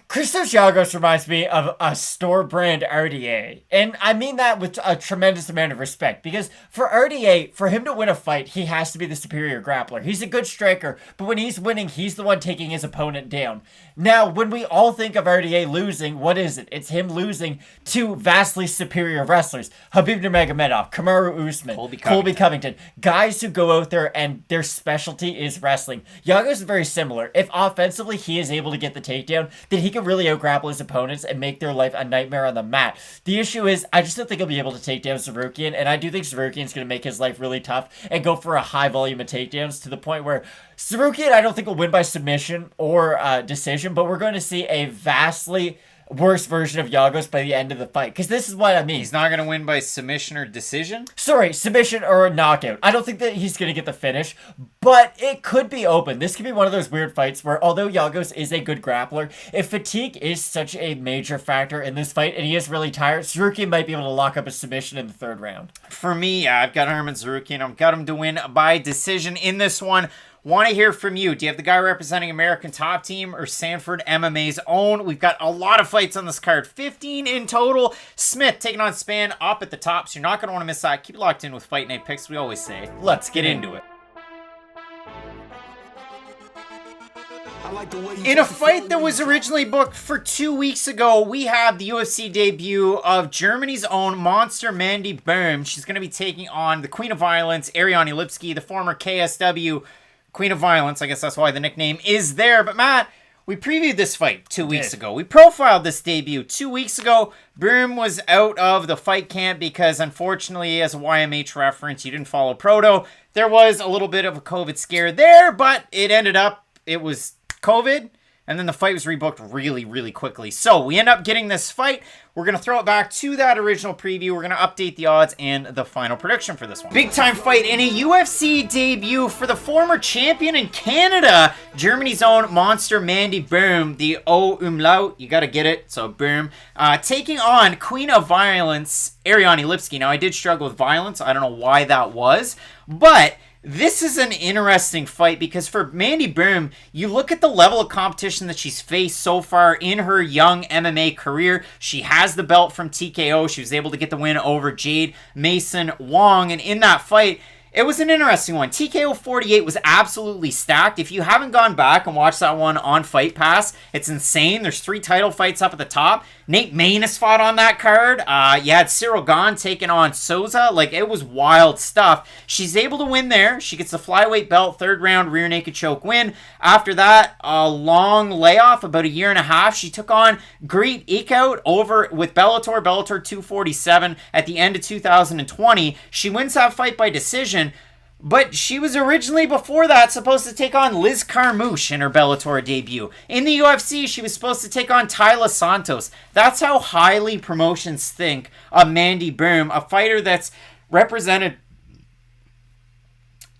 C: Christos Giagos reminds me of a store brand RDA. And I mean that with a tremendous amount of respect, because for RDA, for him to win a fight, he has to be the superior grappler. He's a good striker, but when he's winning, he's the one taking his opponent down. Now, when we all think of RDA losing, what is it? It's him losing to vastly superior wrestlers. Khabib Nurmagomedov, Kamaru Usman, Colby Covington. Guys who go out there and their specialty is wrestling. Giagos is very similar. If offensively he is able to get the takedown, then he can really out-grapple his opponents and make their life a nightmare on the mat. The issue is, I just don't think he'll be able to take down Tsarukyan, and I do think Tsarukyan's going to make his life really tough and go for a high volume of takedowns to the point where Tsarukyan, I don't think will win by submission or decision, but we're going to see a vastly worse version of Giagos by the end of the fight. Because this is what I mean.
B: He's not going to win by submission or decision?
C: Sorry, submission or a knockout. I don't think that he's going to get the finish, but it could be open. This could be one of those weird fights where, although Giagos is a good grappler, if fatigue is such a major factor in this fight and he is really tired, Tsarukyan might be able to lock up a submission in the third round.
B: For me, I've got Arman Tsarukyan. I've got him to win by decision in this one. Want to hear from you. Do you have the guy representing American Top Team or Sanford MMA's own? We've got a lot of fights on this card. 15 in total. Smith taking on Spann up at the top, so you're not going to want to miss that. Keep it locked in with Fight Night Picks, we always say. Let's get into it. In a fight that was originally booked for 2 weeks ago, we have the UFC debut of Germany's own monster Mandy Böhm. She's going to be taking on the Queen of Violence, Ariane Lipski, the former KSW Queen of Violence. I guess that's why the nickname is there. But Matt, We previewed this fight 2 weeks ago. We profiled this debut 2 weeks ago. Boom was out of the fight camp because, unfortunately, as a YMH reference, you didn't follow Proto. There was a little bit of a COVID scare there, but it was COVID, and then the fight was rebooked really, really quickly. So we end up getting this fight. We're going to throw it back to that original preview. We're going to update the odds and the final prediction for this one. Big time fight in a UFC debut for the former champion in Canada, Germany's own monster Mandy Boom, the O umlaut, you got to get it, so Boom, taking on Queen of Violence, Ariane Lipski. Now, I did struggle with violence. I don't know why that was, but this is an interesting fight because for Mandy Boom, you look at the level of competition that she's faced so far in her young MMA career. She has the belt from TKO. She was able to get the win over Jade Mason Wong. And in that fight, it was an interesting one. TKO 48 was absolutely stacked. If you haven't gone back and watched that one on Fight Pass, it's insane. There's 3 title fights up at the top. Nate Maness fought on that card. You had Cyril Gahn taking on Souza. Like, it was wild stuff. She's able to win there. She gets the flyweight belt, 3rd round rear naked choke win. After that, a long layoff, about a year and a half. She took on Greet Eekhout over with Bellator 247 at the end of 2020. She wins that fight by decision. But she was originally, before that, supposed to take on Liz Carmouche in her Bellator debut. In the UFC, she was supposed to take on Tyla Santos. That's how highly promotions think of Mandy Boom, a fighter that's represented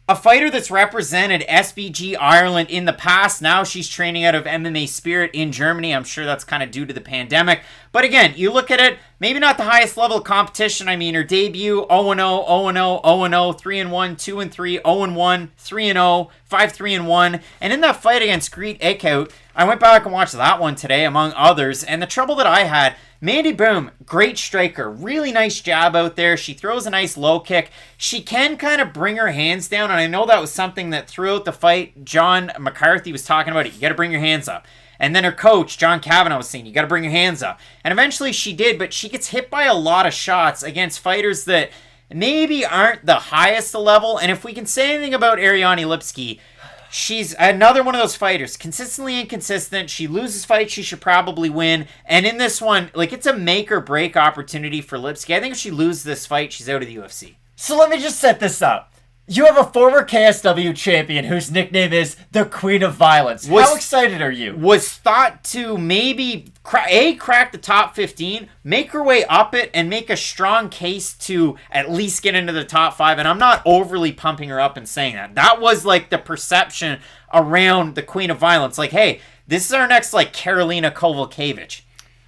B: SBG Ireland in the past. Now she's training out of MMA Spirit in Germany. I'm sure that's kind of due to the pandemic. But again, you look at it, maybe not the highest level of competition. I mean, her debut, 0-0, 0-0, 0-0, 3-1, 2-3, 0-1, 3-0, 5-3-1. And in that fight against Greet Eekhout, I went back and watched that one today, among others. And the trouble that I had, Mandy Boom, great striker, really nice jab out there. She throws a nice low kick. She can kind of bring her hands down, and I know that was something that throughout the fight, John McCarthy was talking about it. You got to bring your hands up. And then her coach, John Kavanagh, was saying, you got to bring your hands up. And eventually she did, but she gets hit by a lot of shots against fighters that maybe aren't the highest level. And if we can say anything about Ariane Lipski, she's another one of those fighters, consistently inconsistent. She loses fights she should probably win. And in this one, like, it's a make or break opportunity for Lipski. I think if she loses this fight, she's out of the UFC.
C: So let me just set this up. You have a former KSW champion whose nickname is the Queen of Violence. How excited are you?
B: Was thought to maybe crack the top 15, make her way up it, and make a strong case to at least get into the top 5. And I'm not overly pumping her up and saying that. That was like the perception around the Queen of Violence. Like, hey, this is our next like Karolina Kowalkiewicz.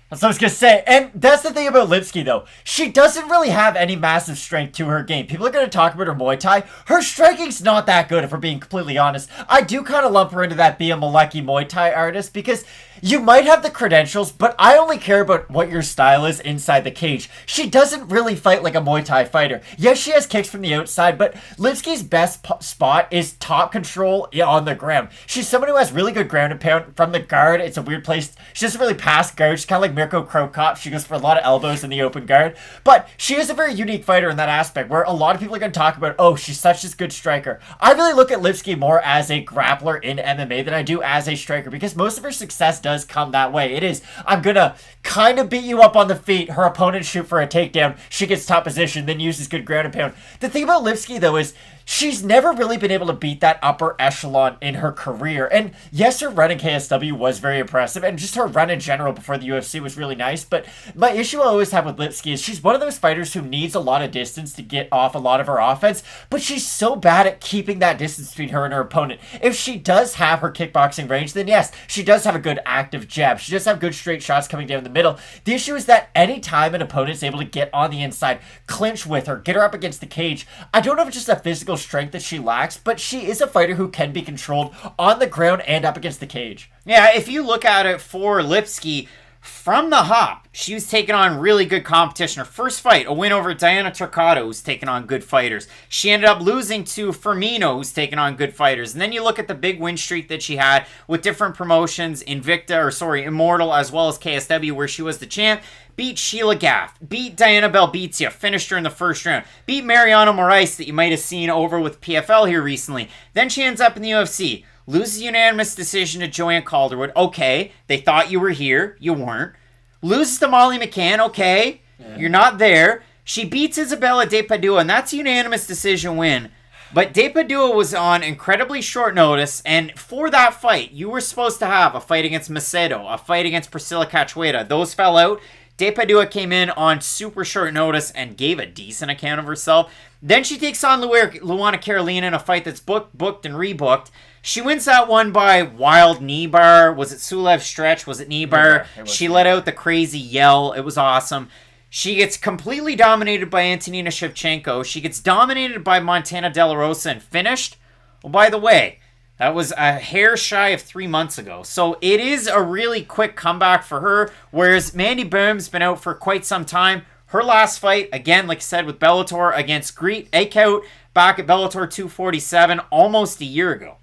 C: That's what I was going to say. And that's the thing about Lipski, though. She doesn't really have any massive strength to her game. People are going to talk about her Muay Thai. Her striking's not that good, if we're being completely honest. I do kind of lump her into that be a Malecki Muay Thai artist because you might have the credentials, but I only care about what your style is inside the cage. She doesn't really fight like a Muay Thai fighter. Yes, she has kicks from the outside, but Lipski's best spot is top control on the ground. She's someone who has really good ground and pound from the guard. It's a weird place. She doesn't really pass guard. She's kind of like Mirko Krokop. She goes for a lot of elbows in the open guard. But she is a very unique fighter in that aspect where a lot of people are going to talk about, oh, she's such a good striker. I really look at Lipski more as a grappler in MMA than I do as a striker because most of her success does come that way. It is, I'm going to kind of beat you up on the feet. Her opponent shoot for a takedown. She gets top position, then uses good ground and pound. The thing about Lipski, though, is she's never really been able to beat that upper echelon in her career. And yes, her run in KSW was very impressive, and just her run in general before the UFC was really nice. But my issue I always have with Lipski is she's one of those fighters who needs a lot of distance to get off a lot of her offense, but she's so bad at keeping that distance between her and her opponent. If she does have her kickboxing range, then yes, she does have a good active jab. She does have good straight shots coming down the middle. The issue is that anytime an opponent's able to get on the inside, clinch with her, get her up against the cage, I don't know if it's just a physical strength that she lacks, but she is a fighter who can be controlled on the ground and up against the cage.
B: Yeah, if you look at it for Lipski, from the hop, she was taking on really good competition. Her first fight, a win over Diana Turcotto, who's taking on good fighters. She ended up losing to Firmino, who's taking on good fighters. And then you look at the big win streak that she had with different promotions, Immortal, as well as KSW, where she was the champ. Beat Sheila Gaff, beat Diana Belbizia, finished her in the first round, beat Mariano Moraes that you might have seen over with PFL here recently. Then she ends up in the UFC, Loses unanimous decision to Joanne Calderwood. Okay, they thought you were here. You weren't. Loses to Molly McCann. Okay, you're not there. She beats Isabella De Padua, and that's a unanimous decision win. But De Padua was on incredibly short notice, and for that fight, you were supposed to have a fight against Macedo, a fight against Priscilla Cachoeira. Those fell out. De Padua came in on super short notice and gave a decent account of herself. Then she takes on Luana Carolina in a fight that's booked, and rebooked. She wins that one by wild knee bar. Was it Sulev stretch? Was it knee bar? She let out the crazy yell. It was awesome. She gets completely dominated by Antonina Shevchenko. She gets dominated by Montana De La Rosa and finished. Well, by the way, that was a hair shy of 3 months ago. So it is a really quick comeback for her, whereas Mandy Boom's been out for quite some time. Her last fight, again, like I said, with Bellator against Greet Aikout back at Bellator 247 almost a year ago.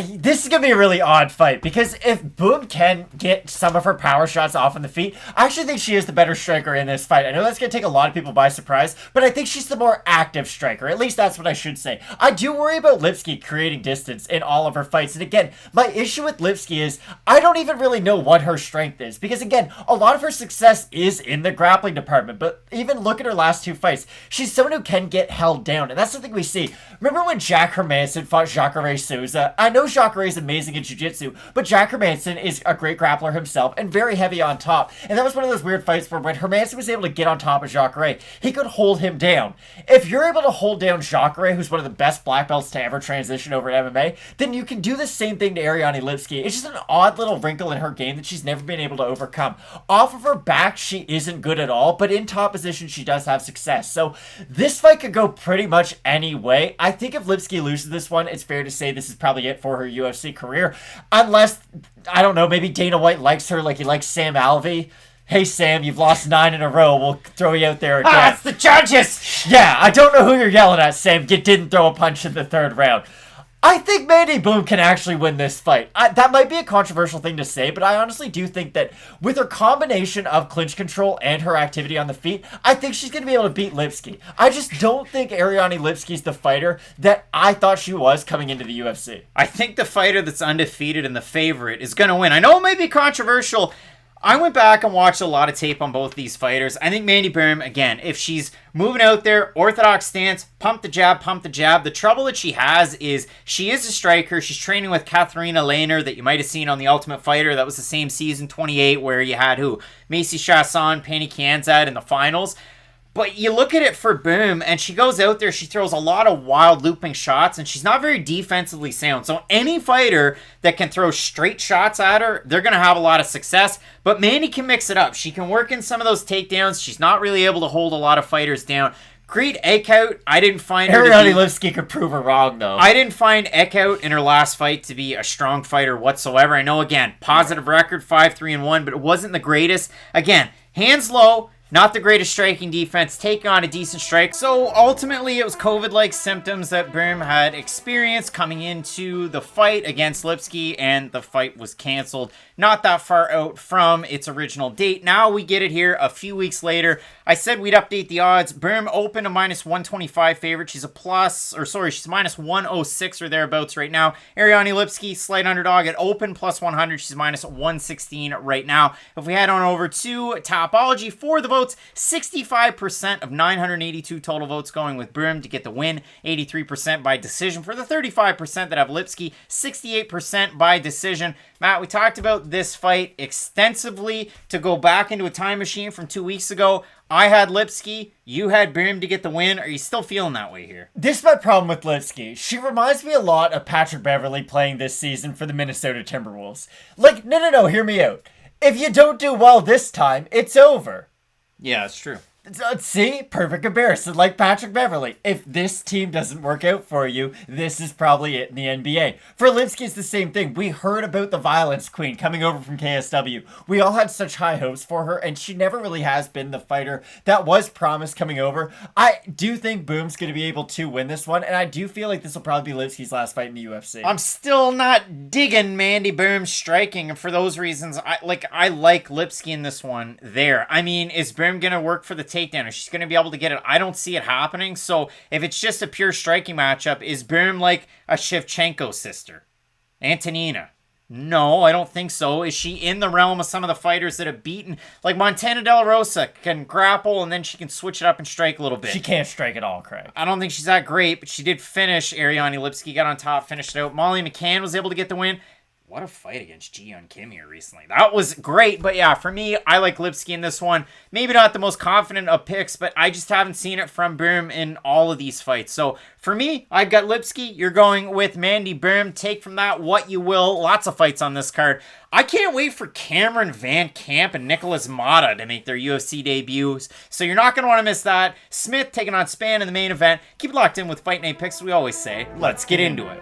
C: This is going to be a really odd fight, because if Boom can get some of her power shots off on the feet, I actually think she is the better striker in this fight. I know that's going to take a lot of people by surprise, but I think she's the more active striker. At least that's what I should say. I do worry about Lipsky creating distance in all of her fights. And again, my issue with Lipsky is I don't even really know what her strength is, because again, a lot of her success is in the grappling department, but even look at her last 2 fights. She's someone who can get held down, and that's something we see. Remember when Jack Hermanson fought Jacare Souza? I know Jacare is amazing in jiu-jitsu, but Jack Hermanson is a great grappler himself and very heavy on top. And that was one of those weird fights where when Hermanson was able to get on top of Jacare, he could hold him down. If you're able to hold down Jacare, who's one of the best black belts to ever transition over to MMA, then you can do the same thing to Ariane Lipsky. It's just an odd little wrinkle in her game that she's never been able to overcome. Off of her back, she isn't good at all, but in top position, she does have success. So this fight could go pretty much any way. I think if Lipsky loses this one, it's fair to say this is probably it for her UFC career. Unless, I don't know, maybe Dana White likes her like he likes Sam Alvey. Hey, Sam, you've lost 9 in a row. We'll throw you out there again.
B: That's the judges!
C: Yeah, I don't know who you're yelling at, Sam. You didn't throw a punch in the 3rd round. I think Mandy Boom can actually win this fight. That might be a controversial thing to say, but I honestly do think that with her combination of clinch control and her activity on the feet, I think she's going to be able to beat Lipsky. I just don't think Ariane Lipsky's the fighter that I thought she was coming into the UFC.
B: I think the fighter that's undefeated and the favorite is going to win. I know it may be controversial. I went back and watched a lot of tape on both these fighters. I think Mandy Boom, again, if she's moving out there, orthodox stance, pump the jab, pump the jab. The trouble that she has is she is a striker. She's training with Katharina Lehner that you might have seen on The Ultimate Fighter. That was the same season 28 where you had Macy Chasson, Pannie Kianzad in the finals. But you look at it for Boom, and she goes out there, she throws a lot of wild looping shots, and she's not very defensively sound. So any fighter that can throw straight shots at her, they're going to have a lot of success. But Mandy can mix it up. She can work in some of those takedowns. She's not really able to hold a lot of fighters down. Greet Aikout, I didn't find her
C: Ariane Lipsky could prove her wrong, though.
B: I didn't find Aikout in her last fight to be a strong fighter whatsoever. I know, again, positive record, 5-3-1, but it wasn't the greatest. Again, hands low. Not the greatest striking defense, taking on a decent strike. So ultimately, it was COVID-like symptoms that Boom had experienced coming into the fight against Lipsky, and the fight was canceled not that far out from its original date. Now we get it here a few weeks later. I said we'd update the odds. Boom opened a -125 favorite. She's she's -106 or thereabouts right now. Ariane Lipsky, slight underdog at open, +100. She's -116 right now. If we head on over to Topology for the votes, 65% of 982 total votes going with Boom to get the win, 83% by decision. For the 35% that have Lipsky, 68% by decision. Matt, we talked about this fight extensively. To go back into a time machine from 2 weeks ago, I had Lipsky, you had Boom to get the win. Are you still feeling that way here?
C: This is my problem with Lipsky. She reminds me a lot of Patrick Beverley playing this season for the Minnesota Timberwolves. Like, no, hear me out. If you don't do well this time, it's over.
B: Yeah, it's true.
C: See? Perfect comparison, like Patrick Beverley. If this team doesn't work out for you, this is probably it in the NBA. For Lipsky, it's the same thing. We heard about the violence queen coming over from KSW. We all had such high hopes for her, and she never really has been the fighter that was promised coming over. I do think Boom's going to be able to win this one, and I do feel like this will probably be Lipsky's last fight in the UFC.
B: I'm still not digging Mandy Boom's striking, and for those reasons, I like Lipsky in this one there. I mean, is Boom going to work for the takedown? Is she going to be able to get it? I don't see it happening. So if it's just a pure striking matchup, is Boom like a Shevchenko sister? Antonina. No, I don't think so. Is she in the realm of some of the fighters that have beaten? Like Montana De La Rosa can grapple and then she can switch it up and strike a little bit.
C: She can't strike at all, Craig.
B: I don't think she's that great, but she did finish. Ariane Lipsky got on top, finished it out. Molly McCann was able to get the win. What a fight against Ji-Yeon Kim here recently. That was great, but yeah, for me, I like Lipsky in this one. Maybe not the most confident of picks, but I just haven't seen it from Boom in all of these fights. So for me, I've got Lipsky. You're going with Mandy Boom. Take from that what you will. Lots of fights on this card. I can't wait for Cameron Van Camp and Nikolas Motta to make their UFC debuts, so you're not going to want to miss that. Smith taking on Spann in the main event. Keep it locked in with Fight Night Picks, we always say. Let's get into it.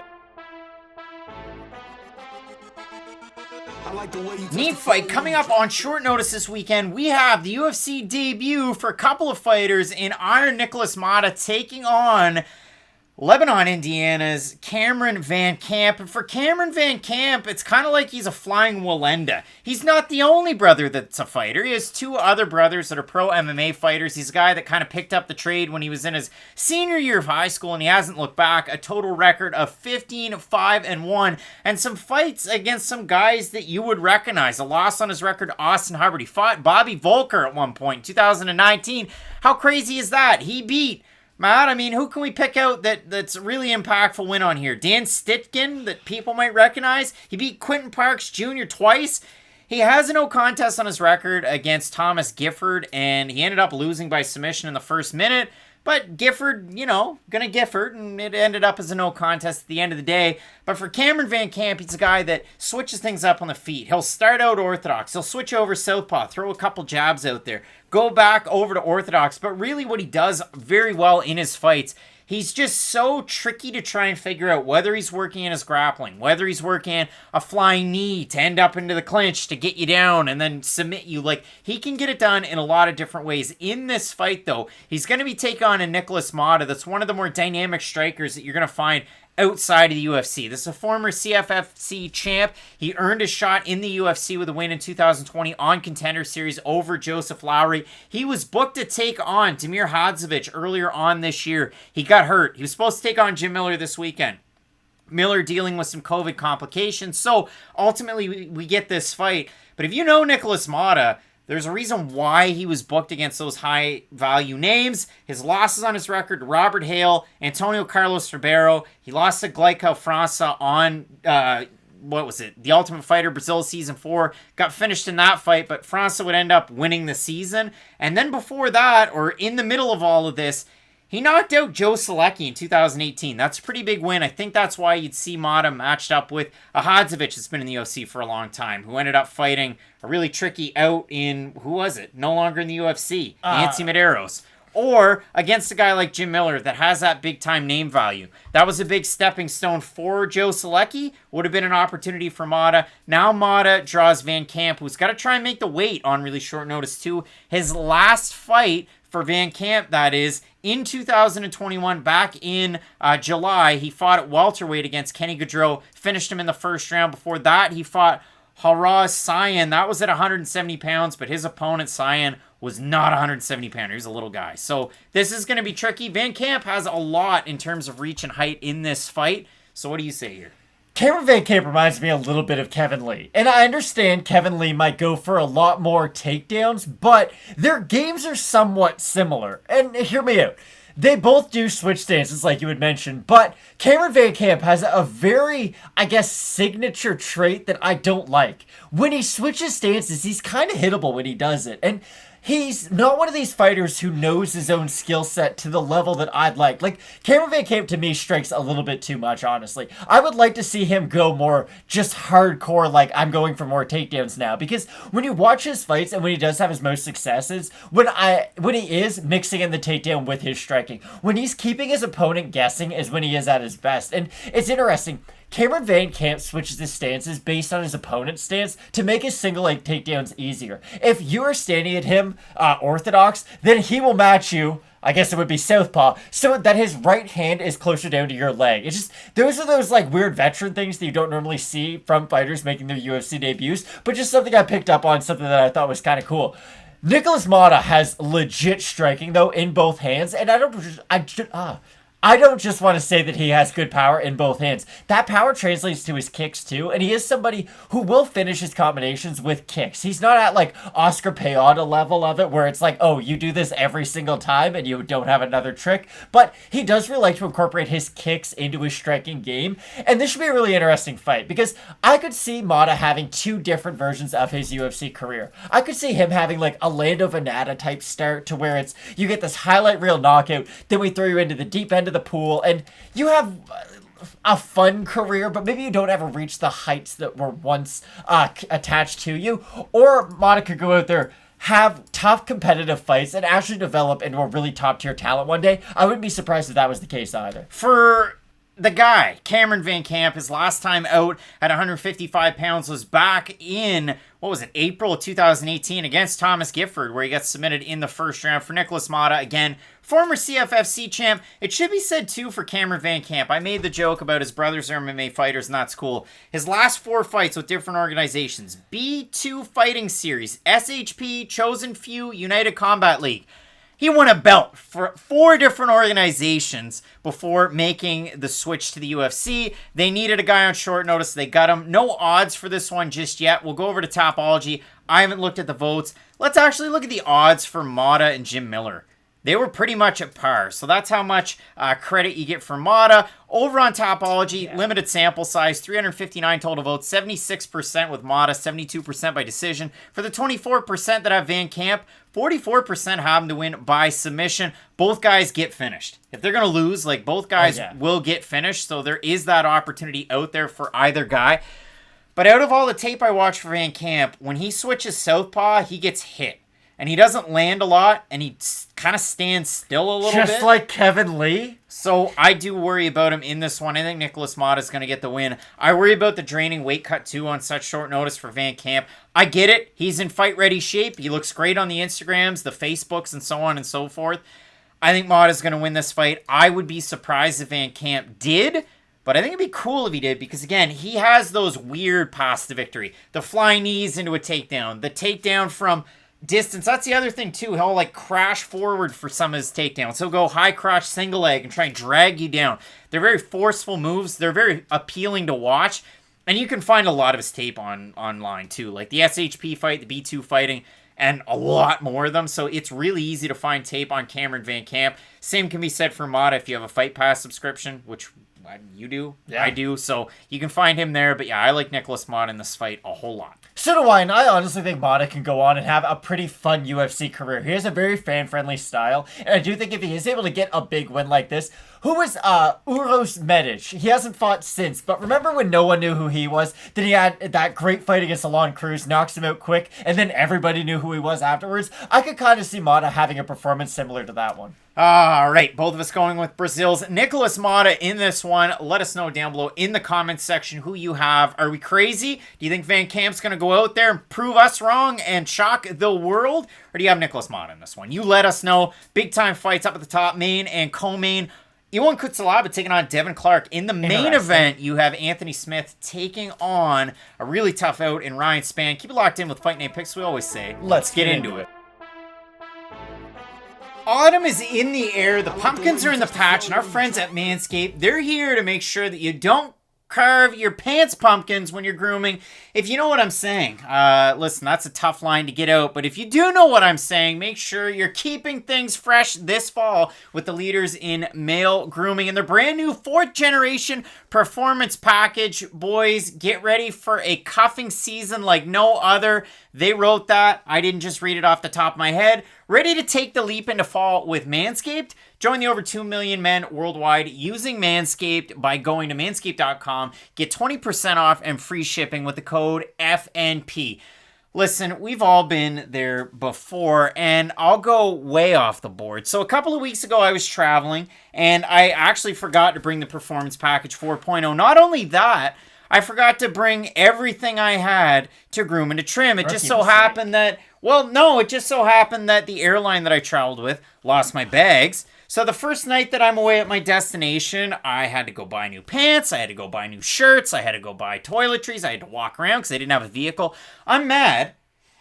B: Neat fight coming up on short notice this weekend. We have the UFC debut for a couple of fighters in Iron Nikolas Motta taking on Lebanon, Indiana's Cameron Van Camp. And for Cameron Van Camp, it's kind of like he's a flying Wallenda. He's not the only brother that's a fighter. He has two other brothers that are pro MMA fighters. He's a guy that kind of picked up the trade when he was in his senior year of high school, and he hasn't looked back. A total record of 15-5-1, and some fights against some guys that you would recognize. A loss on his record, Austin Hubbard. He fought Bobby Volker at one point in 2019. How crazy is that? He beat Matt, I mean, who can we pick out that's a really impactful win on here? Dan Stitkin, that people might recognize. He beat Quentin Parks Jr. twice. He has a no contest on his record against Thomas Gifford, and he ended up losing by submission in the first minute. But Gifford, gonna Gifford, and it ended up as a no contest at the end of the day. But for Cameron Van Camp, he's a guy that switches things up on the feet. He'll start out orthodox. He'll switch over southpaw, throw a couple jabs out there, go back over to orthodox. But really what he does very well in his fights, he's just so tricky to try and figure out whether he's working in his grappling, whether he's working a flying knee to end up into the clinch to get you down and then submit you. Like, he can get it done in a lot of different ways. In this fight, though, he's going to be taking on a Nikolas Motta that's one of the more dynamic strikers that you're going to find outside of the UFC. This is a former CFFC champ. He earned a shot in the UFC with a win in 2020 on Contender Series over Joseph Lowry. He was booked to take on Damir Hadzovic earlier on this year. He got hurt. He was supposed to take on Jim Miller this weekend. Miller dealing with some COVID complications. So ultimately we get this fight. But if you know Nikolas Motta, there's a reason why he was booked against those high-value names. His losses on his record, Robert Hale, Antonio Carlos Ribeiro. He lost to Gleico França on, The Ultimate Fighter Brazil Season 4. Got finished in that fight, but França would end up winning the season. And then before that, or in the middle of all of this, he knocked out Joe Selecki in 2018. That's a pretty big win. I think that's why you'd see Motta matched up with a Hadzovic that's been in the UFC for a long time, who ended up fighting a really tricky out in, who was it? No longer in the UFC, Nancy Medeiros. Or against a guy like Jim Miller that has that big-time name value. That was a big stepping stone for Joe Selecki. Would have been an opportunity for Motta. Now Motta draws Van Camp, who's got to try and make the weight on really short notice too. His last fight for Van Camp, that is, in 2021, back in July, he fought at welterweight against Kenny Gaudreau, finished him in the first round. Before that, he fought Haraz Sayan. That was at 170 pounds, but his opponent, Sayan, was not 170 pounder. He was a little guy. So this is going to be tricky. Van Camp has a lot in terms of reach and height in this fight. So what do you say here?
C: Cameron Van Camp reminds me a little bit of Kevin Lee. And I understand Kevin Lee might go for a lot more takedowns, but their games are somewhat similar. And hear me out. They both do switch stances, like you had mentioned, but Cameron Van Camp has a very, signature trait that I don't like. When he switches stances, he's kind of hittable when he does it. And he's not one of these fighters who knows his own skill set to the level that I'd like. Like, Cameron Van Camp to me strikes a little bit too much, honestly. I would like to see him go more just hardcore, like, I'm going for more takedowns now. Because when you watch his fights and when he does have his most successes, when he is mixing in the takedown with his striking, when he's keeping his opponent guessing is when he is at his best. And it's interesting. Cameron Van Camp switches his stances based on his opponent's stance to make his single leg takedowns easier. If you are standing at him orthodox, then he will match you, I guess it would be southpaw, so that his right hand is closer down to your leg. It's just, those are those like weird veteran things that you don't normally see from fighters making their UFC debuts, but just something I picked up on, something that I thought was kind of cool. Nikolas Motta has legit striking though in both hands, and I don't just want to say that he has good power in both hands. That power translates to his kicks too, and he is somebody who will finish his combinations with kicks. He's not at like Oscar Peyoda level of it, where it's like, oh, you do this every single time and you don't have another trick. But he does really like to incorporate his kicks into his striking game, and this should be a really interesting fight because I could see Motta having two different versions of his UFC career. I could see him having like a Lando Venata type start to where it's you get this highlight reel knockout, then we throw you into the deep end of the pool, and you have a fun career, but maybe you don't ever reach the heights that were once attached to you. Or Motta could go out there, have tough competitive fights, and actually develop into a really top tier talent one day. I wouldn't be surprised if that was the case either.
B: For the guy, Cameron Van Camp, his last time out at 155 pounds was back in, April of 2018 against Thomas Gifford, where he got submitted in the first round. For Nikolas Motta, again, former CFFC champ. It should be said, too, for Cameron Van Camp. I made the joke about his brothers are MMA fighters, and that's cool. His last 4 fights with different organizations: B2 Fighting Series, SHP, Chosen Few, United Combat League. He won a belt for 4 different organizations before making the switch to the UFC. They needed a guy on short notice. They got him. No odds for this one just yet. We'll go over to Topology. I haven't looked at the votes. Let's actually look at the odds for Motta and Jim Miller. They were pretty much at par. So that's how much credit you get for Motta. Over on Topology, limited sample size, 359 total votes, 76% with Motta, 72% by decision. For the 24% that have Van Camp, 44% have him to win by submission. Both guys get finished. If they're going to lose, like, both guys will get finished. So there is that opportunity out there for either guy. But out of all the tape I watched for Van Camp, when he switches southpaw, he gets hit. And he doesn't land a lot, and he kind of stands still a little bit.
C: Just like Kevin Lee?
B: So I do worry about him in this one. I think Nikolas Motta is going to get the win. I worry about the draining weight cut, too, on such short notice for Van Camp. I get it. He's in fight-ready shape. He looks great on the Instagrams, the Facebooks, and so on and so forth. I think Motta is going to win this fight. I would be surprised if Van Camp did, but I think it'd be cool if he did because, again, he has those weird paths to victory. The flying knees into a takedown. The takedown from distance. That's the other thing, too. He'll, like, crash forward for some of his takedowns. He'll go high crotch single leg and try and drag you down. They're very forceful moves. They're very appealing to watch. And you can find a lot of his tape online, too. Like the SHP fight, the B2 fighting, and a lot more of them. So it's really easy to find tape on Cameron Van Camp. Same can be said for Motta if you have a Fight Pass subscription, which you do. Yeah. I do. So you can find him there. But yeah, I like Nikolas Motta in this fight a whole lot.
C: So do I, and I honestly think Motta can go on and have a pretty fun UFC career. He has a very fan-friendly style, and I do think if he is able to get a big win like this, who was Uros Medic? He hasn't fought since, but remember when no one knew who he was? Then he had that great fight against Alon Cruz, knocks him out quick, and then everybody knew who he was afterwards. I could kind of see Motta having a performance similar to that one.
B: All right, both of us going with Brazil's Nikolas Motta in this one. Let us know down below in the comments section who you have. Are we crazy? Do you think Van Camp's going to go out there and prove us wrong and shock the world? Or do you have Nikolas Motta in this one? You let us know. Big time fights up at the top, main and co-main. Iwan Cutelaba taking on Devin Clark. In the main event, you have Anthony Smith taking on a really tough out in Ryan Spann. Keep it locked in with Fight Night Picks, we always say. Let's get into it. Autumn is in the air, the pumpkins are in the patch, and our friends at Manscaped, they're here to make sure that you don't carve your pants pumpkins when you're grooming, if you know what I'm saying. Listen, that's a tough line to get out, but if you do know what I'm saying, make sure you're keeping things fresh this fall with the leaders in male grooming and their brand new 4th generation performance package. Boys, get ready for a cuffing season like no other. They wrote that. I didn't just read it off the top of my head. Ready to take the leap into fall with Manscaped? Join the over 2 million men worldwide using Manscaped by going to manscaped.com. Get 20% off and free shipping with the code FNP. Listen, we've all been there before, and I'll go way off the board. So a couple of weeks ago, I was traveling, and I actually forgot to bring the Performance Package 4.0. Not only that, I forgot to bring everything I had to groom and to trim. It just so happened that, it just so happened that the airline that I traveled with lost my bags. So the first night that I'm away at my destination, I had to go buy new pants, I had to go buy new shirts, I had to go buy toiletries, I had to walk around because I didn't have a vehicle. I'm mad.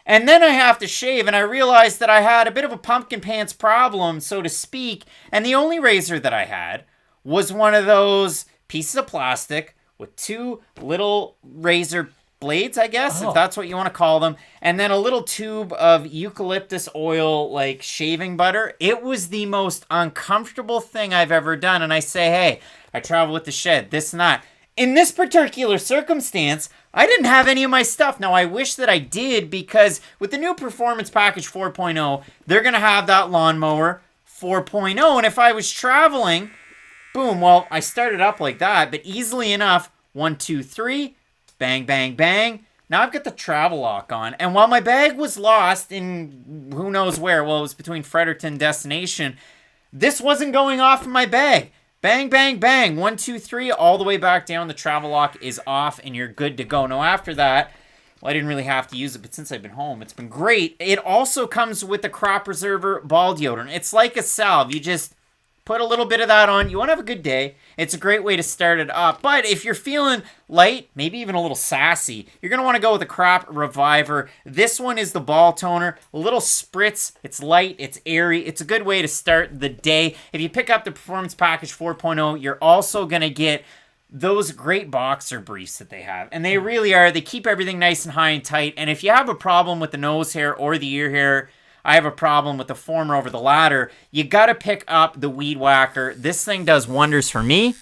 B: And then I have to shave, and I realized that I had a bit of a pumpkin pants problem, so to speak, and the only razor that I had was one of those pieces of plastic with 2 little razor blades, I guess, if that's what you want to call them, and then a little tube of eucalyptus oil, like shaving butter. It was the most uncomfortable thing I've ever done. And I say, hey, I travel with the shed, this and that. In this particular circumstance, I didn't have any of my stuff. Now, I wish that I did, because with the new Performance Package 4.0, they're going to have that lawnmower 4.0. And if I was traveling, boom, well, I started up like that, but easily enough, 1, 2, 3, bang, bang, bang. Now I've got the travel lock on. And while my bag was lost in who knows where, well, it was between Fredericton destination, this wasn't going off in my bag. Bang, bang, bang. 1, 2, 3, all the way back down. The travel lock is off and you're good to go. Now after that, well, I didn't really have to use it, but since I've been home, it's been great. It also comes with the Crop Preserver ball deodorant. It's like a salve. You just put a little bit of that on. You want to have a good day. It's a great way to start it up. But if you're feeling light, maybe even a little sassy, you're going to want to go with the Crop Reviver. This one is the ball toner. A little spritz. It's light. It's airy. It's a good way to start the day. If you pick up the Performance Package 4.0, you're also going to get those great boxer briefs that they have. And they really are. They keep everything nice and high and tight. And if you have a problem with the nose hair or the ear hair, I have a problem with the former over the latter, you got to pick up the Weed Whacker. This thing does wonders for me.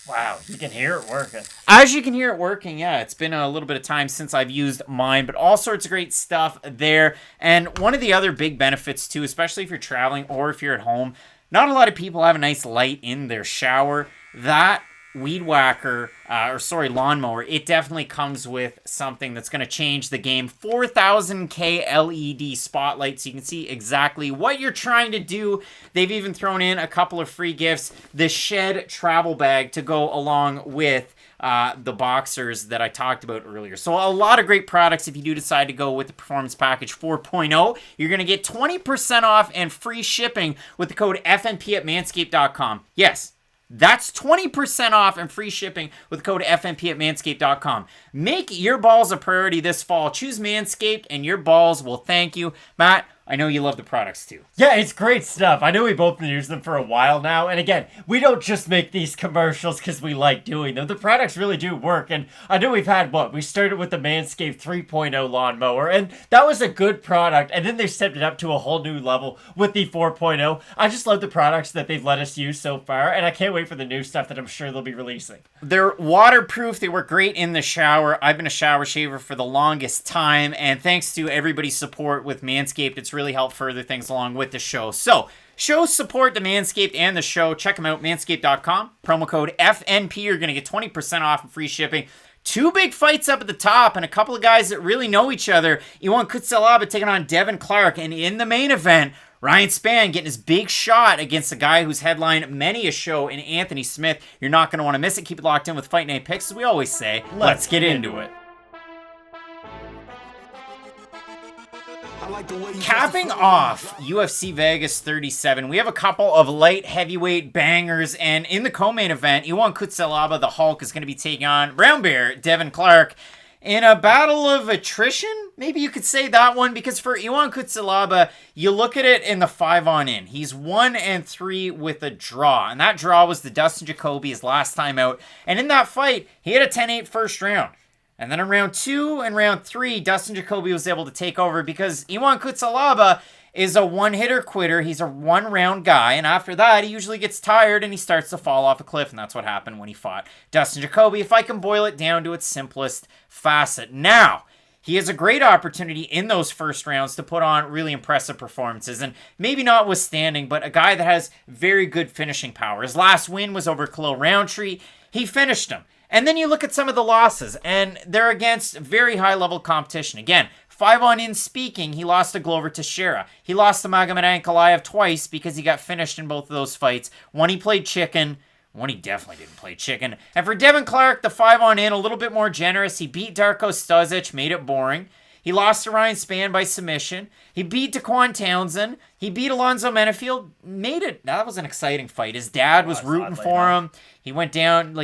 C: Wow, you can hear it working.
B: As you can hear it working, yeah. It's been a little bit of time since I've used mine, but all sorts of great stuff there. And one of the other big benefits too, especially if you're traveling or if you're at home, not a lot of people have a nice light in their shower. That Weed Whacker, lawnmower, it definitely comes with something that's going to change the game. 4,000K LED spotlight, so you can see exactly what you're trying to do. They've even thrown in a couple of free gifts. The Shed travel bag to go along with the boxers that I talked about earlier. So a lot of great products. If you do decide to go with the Performance Package 4.0, you're going to get 20% off and free shipping with the code FNP at manscaped.com. Yes, that's 20% off and free shipping with code FNP at manscaped.com. Make your balls a priority this fall. Choose Manscaped and your balls will thank you. Matt, I know you love the products too.
C: Yeah, it's great stuff. I know we've both been using them for a while now. And again, we don't just make these commercials because we like doing them. The products really do work. And I know we've had, we started with the Manscaped 3.0 lawnmower. And that was a good product. And then they stepped it up to a whole new level with the 4.0. I just love the products that they've let us use so far. And I can't wait for the new stuff that I'm sure they'll be releasing.
B: They're waterproof. They work great in the shower. I've been a shower shaver for the longest time. And thanks to everybody's support with Manscaped, it's really helped further things along with the show. So, show support to Manscaped and the show. Check them out, manscaped.com. Promo code FNP. You're going to get 20% off and free shipping. 2 big fights up at the top and a couple of guys that really know each other. Cutelaba taking on Devin Clark. And in the main event, Ryan Spann getting his big shot against a guy who's headlined many a show in Anthony Smith. You're not going to want to miss it. Keep it locked in with Fight Night Picks. As we always say, let's get into it. Capping off UFC Vegas 37, we have a couple of light heavyweight bangers, and in the co-main event, Cutelaba, the Hulk, is going to be taking on Brown Bear, Devin Clark, in a battle of attrition. Maybe you could say that one, because for Cutelaba, you look at it in the 5-on-in. He's 1-3 with a draw, and that draw was the Dustin Jacoby his last time out, and in that fight, he had a 10-8 first round. And then in round 2 and round 3, Dustin Jacoby was able to take over because Cutelaba is a one-hitter quitter. He's a one-round guy. And after that, he usually gets tired and he starts to fall off a cliff. And that's what happened when he fought Dustin Jacoby, if I can boil it down to its simplest facet. Now, he has a great opportunity in those first rounds to put on really impressive performances. And maybe notwithstanding, but a guy that has very good finishing power. His last win was over Khalil Roundtree. He finished him. And then you look at some of the losses, and they're against very high-level competition. Again, 5-on-in speaking, he lost to Glover Teixeira. He lost to Magomed Ankalaev twice because he got finished in both of those fights. One he played chicken, one he definitely didn't play chicken. And for Devin Clark, the 5-on-in, a little bit more generous. He beat Darko Stosic, made it boring. He lost to Ryan Spann by submission. He beat Daquan Townsend. He beat Alonzo Menefield. That was an exciting fight. His dad was rooting for him. He went down,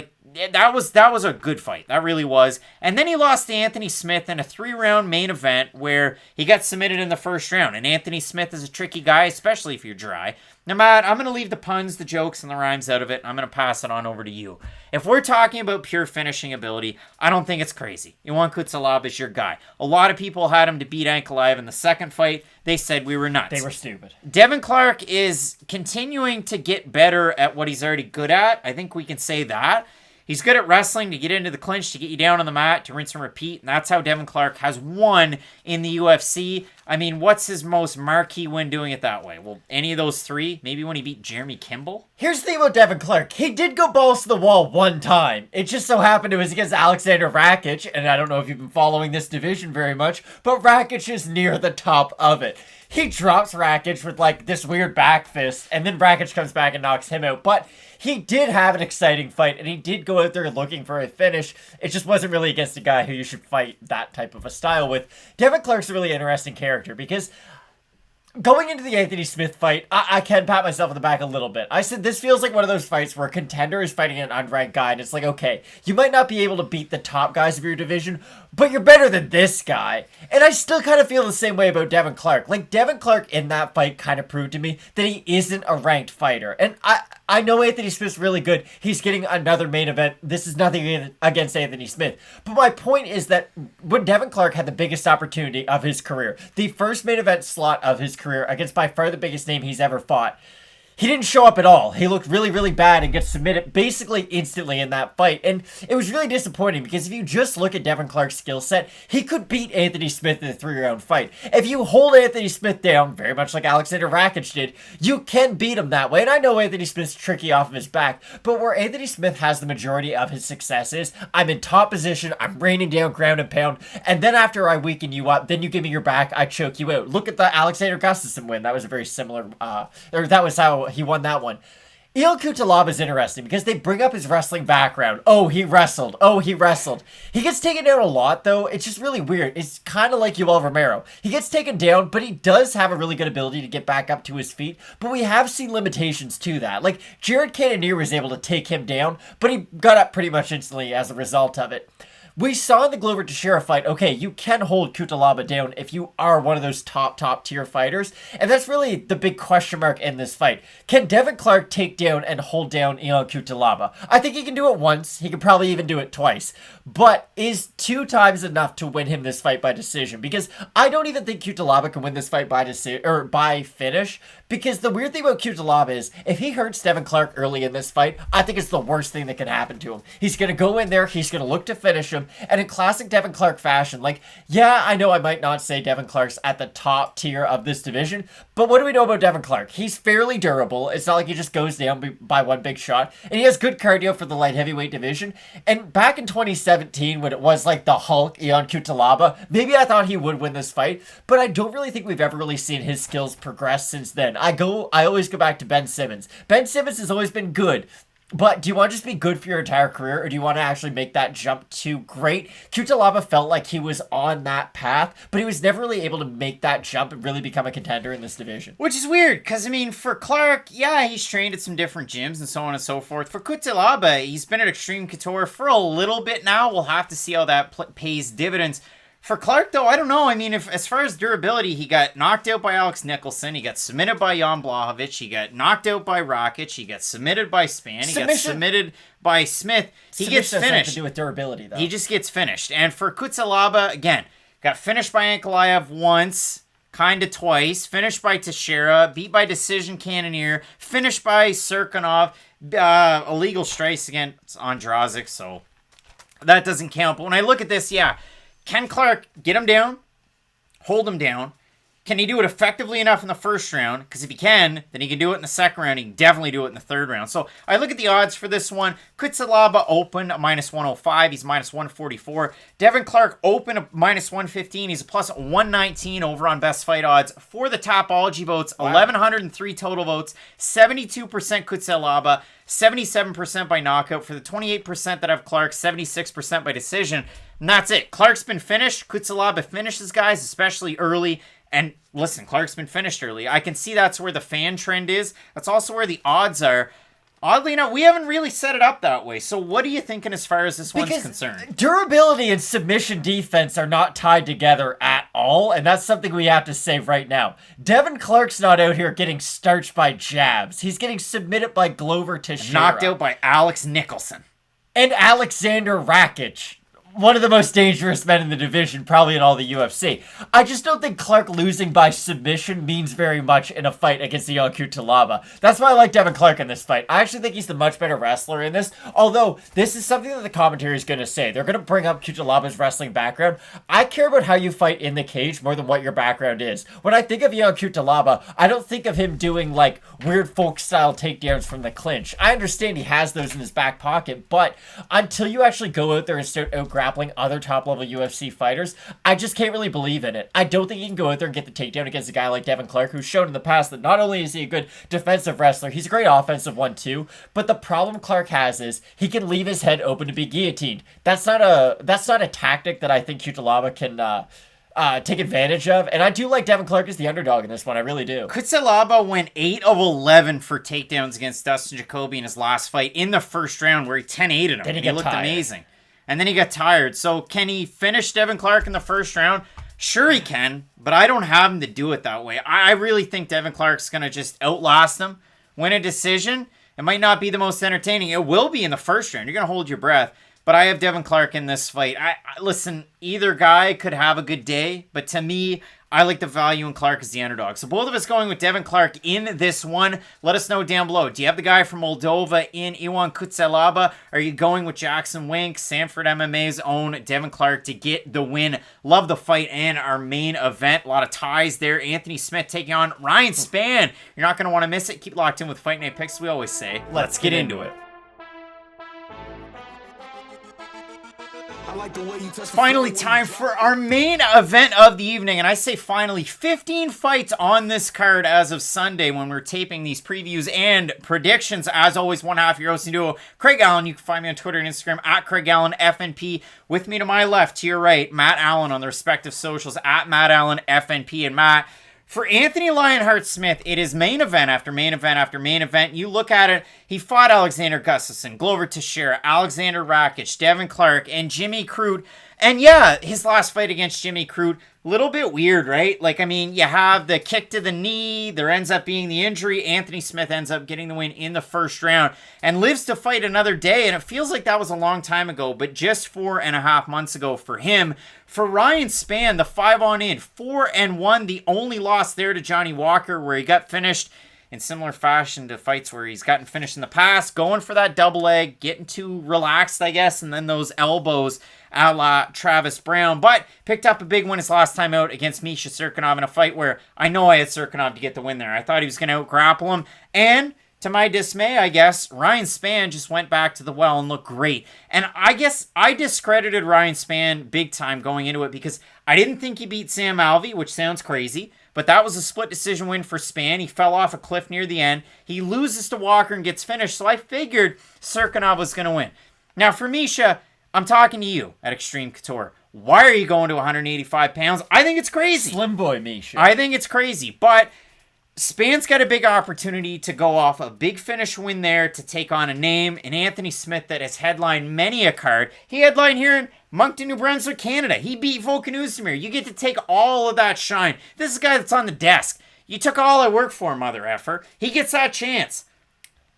B: that was a good fight. That really was. And then he lost to Anthony Smith in a 3-round main event where he got submitted in the first round. And Anthony Smith is a tricky guy, especially if you're dry. Now, Matt, I'm going to leave the puns, the jokes, and the rhymes out of it. I'm going to pass it on over to you. If we're talking about pure finishing ability, I don't think it's crazy. Ion Cutelaba is your guy. A lot of people had him to beat Ankalaev in the second fight. They said we were nuts.
C: They were stupid.
B: Devin Clark is continuing to get better at what he's already good at. I think we can say that. He's good at wrestling, to get into the clinch, to get you down on the mat, to rinse and repeat. And that's how Devin Clark has won in the UFC. I mean, what's his most marquee win doing it that way? Well, any of those three? Maybe when he beat Jeremy Kimball?
C: Here's the thing about Devin Clark. He did go balls to the wall one time. It just so happened it was against Alexander Rakic. And I don't know if you've been following this division very much, but Rakic is near the top of it. He drops Rakic with like this weird back fist, and then Rakic comes back and knocks him out. But he did have an exciting fight, and he did go out there looking for a finish. It just wasn't really against a guy who you should fight that type of a style with. Devin Clark's a really interesting character because going into the Anthony Smith fight, I can pat myself on the back a little bit. I said this feels like one of those fights where a contender is fighting an unranked guy, and it's like, okay, you might not be able to beat the top guys of your division, but you're better than this guy. And I still kind of feel the same way about Devin Clark. Like, Devin Clark in that fight kind of proved to me that he isn't a ranked fighter. And I know Anthony Smith's really good. He's getting another main event. This is nothing against Anthony Smith. But my point is that when Devin Clark had the biggest opportunity of his career, the first main event slot of his career against by far the biggest name he's ever fought, he didn't show up at all. He looked really, really bad and gets submitted basically instantly in that fight. And it was really disappointing because if you just look at Devin Clark's skill set, he could beat Anthony Smith in a 3-round fight. If you hold Anthony Smith down, very much like Alexander Rakic did, you can beat him that way. And I know Anthony Smith's tricky off of his back, but where Anthony Smith has the majority of his successes, I'm in top position, I'm raining down ground and pound, and then after I weaken you up, then you give me your back, I choke you out. Look at the Alexander Gustafsson win. That was a very similar, or that was how he won that one. Ion Cutelaba is interesting because they bring up his wrestling background. Oh, he wrestled. Oh, he wrestled. He gets taken down a lot, though. It's just really weird. It's kind of like Yoel Romero. He gets taken down, but he does have a really good ability to get back up to his feet. But we have seen limitations to that. Like, Jared Cannonier was able to take him down, but he got up pretty much instantly as a result of it. We saw in the Glover Teixeira fight, okay, you can hold Cutelaba down if you are one of those top tier fighters. And that's really the big question mark in this fight. Can Devin Clark take down and hold down Ion Cutelaba? I think he can do it once. He could probably even do it twice. But is 2 times enough to win him this fight by decision? Because I don't even think Cutelaba can win this fight by decision or by finish. Because the weird thing about Cutelaba is, if he hurts Devin Clark early in this fight, I think it's the worst thing that can happen to him. He's going to go in there, he's going to look to finish him, and in classic Devin Clark fashion, like, yeah, I know I might not say Devin Clark's at the top tier of this division, but what do we know about Devin Clark? He's fairly durable. It's not like he just goes down by one big shot, and he has good cardio for the light heavyweight division. And back in 2017, when it was like the Hulk, Ion Cutelaba, maybe I thought he would win this fight, but I don't really think we've ever really seen his skills progress since then. I always go back to Ben Simmons. Ben Simmons has always been good. But do you want to just be good for your entire career, or do you want to actually make that jump to great? Cutelaba felt like he was on that path, but he was never really able to make that jump and really become a contender in this division.
B: Which is weird, because, I mean, for Clark, yeah, he's trained at some different gyms and so on and so forth. For Cutelaba, he's been at Extreme Couture for a little bit now. We'll have to see how that pays dividends. For Clark, though, I don't know. I mean, as far as durability, he got knocked out by Alex Nicholson. He got submitted by Jan Blachowicz. He got knocked out by Rakic. He got submitted by Spann. He got submitted by Smith. He gets finished.
C: To do with durability, though.
B: He just gets finished. And for Cutelaba, again, got finished by Ankalaev once, kind of twice, finished by Teixeira, beat by decision Cannonier, finished by Serkinov, illegal strikes against Andrazik, so that doesn't count. But when I look at this, yeah, can Clark get him down? Hold him down? Can he do it effectively enough in the first round? Because if he can, then he can do it in the second round. He can definitely do it in the third round. So I look at the odds for this one. Cutelaba open minus 105. He's minus 144. Devin Clark open minus 115. He's a plus 119 over on best fight odds. For the Topology votes, wow. 1,103 total votes. 72% Cutelaba. 77% by knockout. For the 28% that have Clark, 76% by decision. And that's it. Clark's been finished. Cutelaba finishes guys, especially early. And listen, Clark's been finished early. I can see that's where the fan trend is. That's also where the odds are. Oddly enough, we haven't really set it up that way. So what are you thinking as far as this one's concerned?
C: Durability and submission defense are not tied together at all, and that's something we have to say right now. Devin Clark's not out here getting starched by jabs. He's getting submitted by Glover Teixeira.
B: Knocked out by Alex Nicholson.
C: And Alexander Rakic. One of the most dangerous men in the division, probably in all the UFC. I just don't think Clark losing by submission means very much in a fight against the young Cutelaba. That's why I like Devin Clark in this fight. I actually think he's the much better wrestler in this, although this is something that the commentary is going to say. They're going to bring up Cutelaba's wrestling background. I care about how you fight in the cage more than what your background is. When I think of young Cutelaba, I don't think of him doing like weird folk-style takedowns from the clinch. I understand he has those in his back pocket, but until you actually go out there and start grappling other top-level UFC fighters, I just can't really believe in it. I don't think you can go out there and get the takedown against a guy like Devin Clark, who's shown in the past that not only is he a good defensive wrestler, he's a great offensive one too, but the problem Clark has is he can leave his head open to be guillotined. That's not a tactic that I think Cutelaba can take advantage of, and I do like Devin Clark as the underdog in this one. I really do.
B: Cutelaba went 8 of 11 for takedowns against Dustin Jacoby in his last fight in the first round, where he 10-8'd him.
C: Then
B: he looked amazing. And then he got tired. So can he finish Devin Clark in the first round? Sure he can, but I don't have him to do it that way. I really think Devin Clark's going to just outlast him, win a decision. It might not be the most entertaining. It will be in the first round. You're going to hold your breath. But I have Devin Clark in this fight. Listen, either guy could have a good day, but to me, I like the value in Clark as the underdog. So both of us going with Devin Clark in this one. Let us know down below. Do you have the guy from Moldova in Iwan Cutelaba? Are you going with Jackson Wink, Sanford MMA's own Devin Clark to get the win? Love the fight and our main event. A lot of ties there. Anthony Smith taking on Ryan Spann. You're not going to want to miss it. Keep locked in with Fight Night Picks. We always say, let's get into it. Finally, time for our main event of the evening. And I say finally, 15 fights on this card as of Sunday when we're taping these previews and predictions. As always, one half your hosting duo, Craig Allen. You can find me on Twitter and Instagram at Craig Allen FNP. With me to my left, to your right, Matt Allen on the respective socials at Matt Allen FNP. And Matt, for Anthony Lionheart Smith, it is main event after main event after main event. You look at it, he fought Alexander Gustafsson, Glover Teixeira, Alexander Rakic, Devin Clark, and Jimmy Crute. And yeah, his last fight against Jimmy Crute, a little bit weird, right? Like, I mean, you have the kick to the knee, there ends up being the injury. Anthony Smith ends up getting the win in the first round and lives to fight another day. And it feels like that was a long time ago, but just 4.5 months ago for him. For Ryan Spann, the 5-on-in, 4-1, the only loss there to Johnny Walker, where he got finished in similar fashion to fights where he's gotten finished in the past, going for that double leg, getting too relaxed, I guess, and then those elbows a la Travis Brown, but picked up a big win his last time out against Misha Cirkunov in a fight where I know I had Cirkunov to get the win there. I thought he was going to out-grapple him, and to my dismay, I guess, Ryan Spann just went back to the well and looked great. And I guess I discredited Ryan Spann big time going into it because I didn't think he beat Sam Alvey, which sounds crazy, but that was a split decision win for Spann. He fell off a cliff near the end. He loses to Walker and gets finished, so I figured Cirkunov was going to win. Now, for Misha, I'm talking to you at Extreme Couture. Why are you going to 185 pounds? I think it's crazy.
C: Slim boy Misha.
B: I think it's crazy, but Spann's got a big opportunity to go off a big finish win there to take on a name, and Anthony Smith that has headlined many a card. He headlined here in Moncton, New Brunswick, Canada. He beat Volkan Oezdemir. You get to take all of that shine. This is a guy that's on the desk. You took all I work for, mother effer. He gets that chance.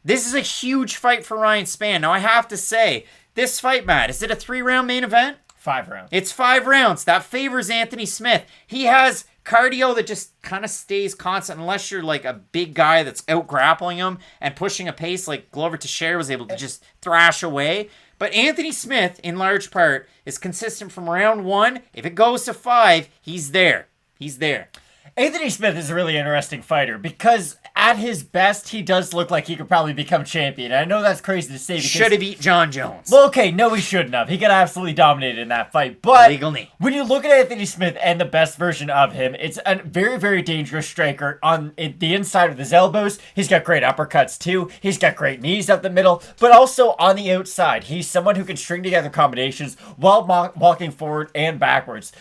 B: This is a huge fight for Ryan Spann. Now, I have to say, this fight, Matt, is it a 3-round main event?
C: 5 rounds.
B: It's 5 rounds. That favors Anthony Smith. He has cardio that just kind of stays constant unless you're like a big guy that's out grappling him and pushing a pace like Glover Teixeira was able to just thrash away. But Anthony Smith, in large part, is consistent from round 1. If it goes to 5, he's there. He's there.
C: Anthony Smith is a really interesting fighter because at his best, he does look like he could probably become champion. I know that's crazy to say because...
B: Should have beat John Jones.
C: Well, okay, no, he shouldn't have. He got absolutely dominated in that fight. But
B: legal knee.
C: When you look at Anthony Smith and the best version of him, it's a very, very dangerous striker on the inside of his elbows. He's got great uppercuts, too. He's got great knees up the middle. But also on the outside, he's someone who can string together combinations while walking forward and backwards.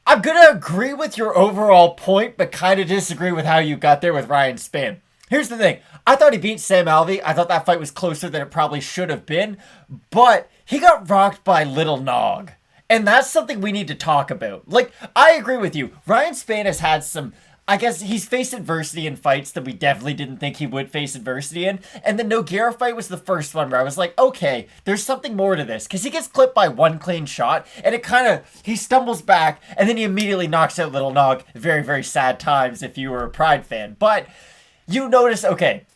C: I'm going to agree with your overall point, but kind of disagree with how you got there with Ryan Spann. Here's the thing. I thought he beat Sam Alvey. I thought that fight was closer than it probably should have been. But he got rocked by Little Nog. And that's something we need to talk about. Like, I agree with you. Ryan Spann has had some... I guess he's faced adversity in fights that we definitely didn't think he would face adversity in. And the Nogueira fight was the first one where I was like, okay, there's something more to this. Because he gets clipped by one clean shot, and it kind of, he stumbles back, and then he immediately knocks out Little Nog. Very, very sad times if you were a Pride fan. But you notice, okay,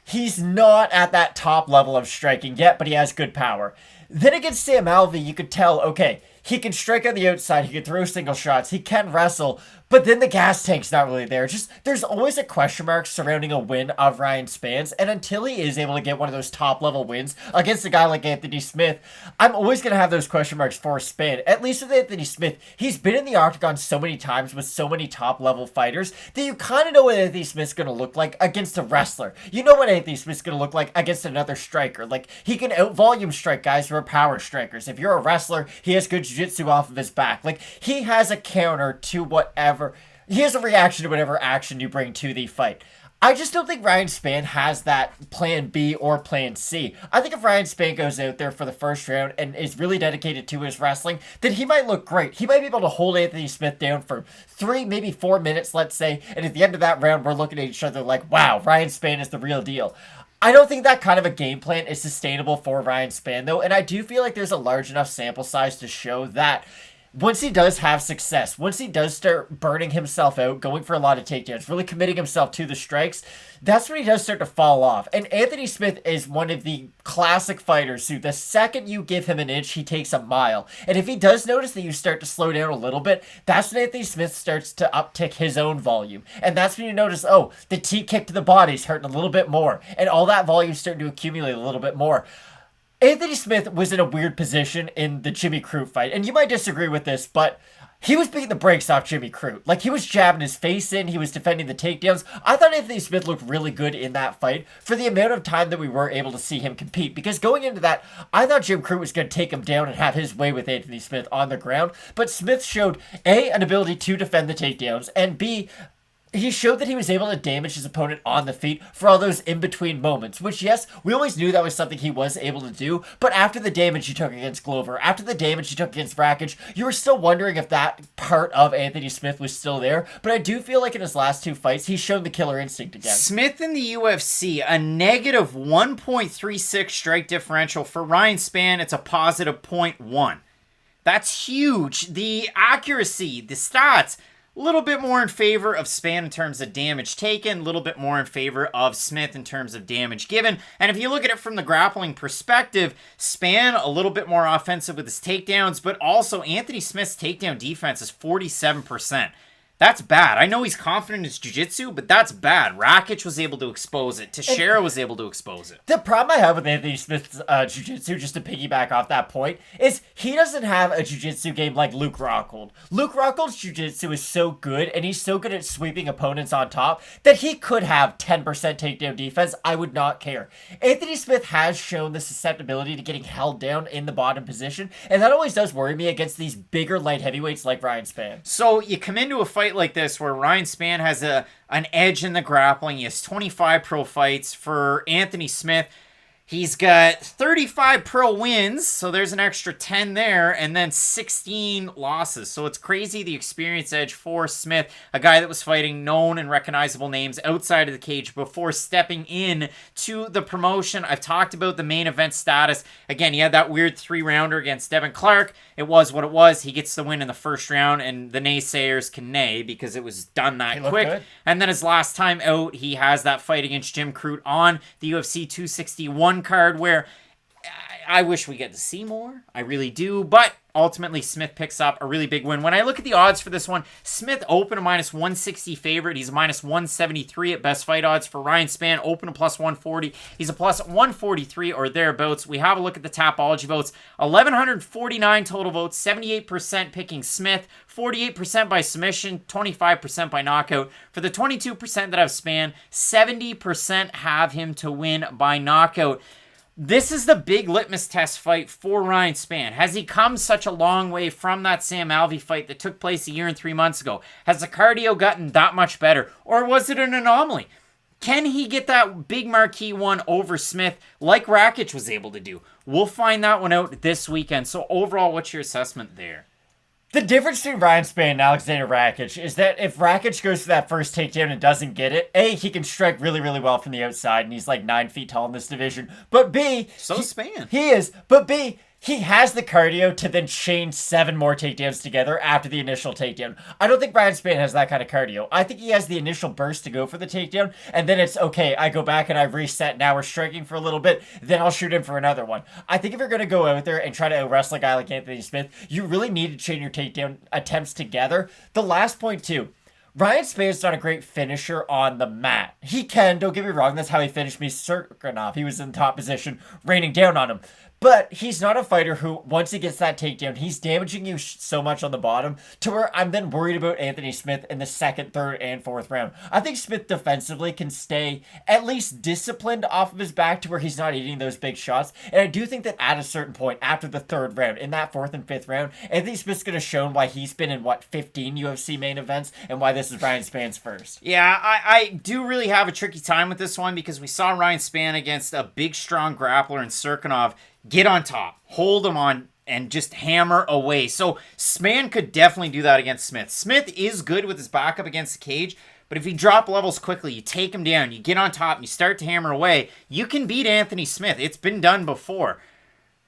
C: he's not at that top level of striking yet, but he has good power. Then against Sam Alvey, you could tell, okay, he can strike on the outside, he can throw single shots, he can wrestle, but then the gas tank's not really there. Just, there's always a question mark surrounding a win of Ryan Spann's, and until he is able to get one of those top-level wins against a guy like Anthony Smith, I'm always going to have those question marks for Spann. At least with Anthony Smith, he's been in the octagon so many times with so many top-level fighters that you kind of know what Anthony Smith's going to look like against a wrestler. You know what Anthony Smith's going to look like against another striker. Like, he can out-volume strike guys who are power strikers. If you're a wrestler, he has good jiu-jitsu off of his back. Like, he has a counter to whatever. He has a reaction to whatever action you bring to the fight. I just don't think Ryan Spann has that plan B or plan C. I think if Ryan Spann goes out there for the first round and is really dedicated to his wrestling, then he might look great. He might be able to hold Anthony Smith down for 3, maybe 4 minutes, let's say, and at the end of that round, we're looking at each other like, wow, Ryan Spann is the real deal. I don't think that kind of a game plan is sustainable for Ryan Spann, though, and I do feel like there's a large enough sample size to show that once he does have success, once he does start burning himself out, going for a lot of takedowns, really committing himself to the strikes, that's when he does start to fall off. And Anthony Smith is one of the classic fighters who the second you give him an inch, he takes a mile. And if he does notice that you start to slow down a little bit, that's when Anthony Smith starts to uptick his own volume. And that's when you notice, oh, the T kick to the body's hurting a little bit more. And all that volume's starting to accumulate a little bit more. Anthony Smith was in a weird position in the Jimmy Crute fight, and you might disagree with this, but he was beating the brakes off Jimmy Crute. Like, he was jabbing his face in, he was defending the takedowns. I thought Anthony Smith looked really good in that fight for the amount of time that we were able to see him compete, because going into that, I thought Jim Crute was going to take him down and have his way with Anthony Smith on the ground, but Smith showed, A, an ability to defend the takedowns, and B, he showed that he was able to damage his opponent on the feet for all those in-between moments, which, yes, we always knew that was something he was able to do, but after the damage he took against Glover, after the damage he took against Raquel, you were still wondering if that part of Anthony Smith was still there, but I do feel like in his last 2 fights, he's shown the killer instinct again.
B: Smith in the UFC, a negative 1.36 strike differential. For Ryan Spann, it's a positive 0.1. That's huge. The accuracy, the stats, a little bit more in favor of Spann in terms of damage taken, a little bit more in favor of Smith in terms of damage given. And if you look at it from the grappling perspective, Spann a little bit more offensive with his takedowns, but also Anthony Smith's takedown defense is 47%. That's bad. I know he's confident in his jiu-jitsu, but that's bad. Rakic was able to expose it. Teixeira was able to expose it.
C: The problem I have with Anthony Smith's jiu-jitsu, just to piggyback off that point, is he doesn't have a jiu-jitsu game like Luke Rockhold. Luke Rockhold's jiu-jitsu is so good, and he's so good at sweeping opponents on top, that he could have 10% takedown defense. I would not care. Anthony Smith has shown the susceptibility to getting held down in the bottom position, and that always does worry me against these bigger light heavyweights like Ryan Spann.
B: So you come into a fight like this where Ryan Spann has an edge in the grappling. He has 25 pro fights. For Anthony Smith, he's got 35 pro wins, so there's an extra 10 there, and then 16 losses. So it's crazy, the experience edge for Smith, a guy that was fighting known and recognizable names outside of the cage before stepping in to the promotion. I've talked about the main event status. Again, he had that weird 3-rounder against Devin Clark. It was what it was. He gets the win in the first round, and the naysayers can neigh because it was done that quick. Good. And then his last time out, he has that fight against Jim Crute on the UFC 261 card, where I wish we get to see more. I really do. But ultimately, Smith picks up a really big win. When I look at the odds for this one, Smith open a minus 160 favorite. He's a minus 173 at best fight odds. For Ryan Spann, open a plus 140. He's a plus 143 or thereabouts. We have a look at the Tapology votes. 1,149 total votes. 78% picking Smith. 48% by submission. 25% by knockout. For the 22% that have Spann, 70% have him to win by knockout. This is the big litmus test fight for Ryan Spann. Has he come such a long way from that Sam Alvey fight that took place 1 year and 3 months ago? Has the cardio gotten that much better? Or was it an anomaly? Can he get that big marquee one over Smith like Rakic was able to do? We'll find that one out this weekend. So overall, what's your assessment there?
C: The difference between Ryan Spann and Alexander Rakic is that if Rakic goes for that first takedown and doesn't get it, A, he can strike really, really well from the outside, and he's like 9 feet tall in this division. But B...
B: So Spann.
C: He is. But B... he has the cardio to then chain 7 more takedowns together after the initial takedown. I don't think Ryan Spann has that kind of cardio. I think he has the initial burst to go for the takedown, and then it's, okay, I go back and I reset, now we're striking for a little bit, then I'll shoot him for another one. I think if you're going to go out there and try to out-wrestle a guy like Anthony Smith, you really need to chain your takedown attempts together. The last point, too. Ryan Spann's not a great finisher on the mat. He can, don't get me wrong, that's how he finished me Tsarukyan. He was in top position, raining down on him. But he's not a fighter who, once he gets that takedown, he's damaging you so much on the bottom to where I'm then worried about Anthony Smith in the 2nd, 3rd, and 4th round. I think Smith defensively can stay at least disciplined off of his back to where he's not eating those big shots. And I do think that at a certain point, after the 3rd round, in that 4th and 5th round, Anthony Smith's going to show why he's been in, 15 UFC main events and why this is Ryan Spann's first.
B: Yeah, I do really have a tricky time with this one because we saw Ryan Spann against a big, strong grappler in Tsarukyan get on top, hold him on, and just hammer away. So Spann could definitely do that against Smith. Smith is good with his back up against the cage, but if you drop levels quickly, you take him down, you get on top, and you start to hammer away, you can beat Anthony Smith. It's been done before.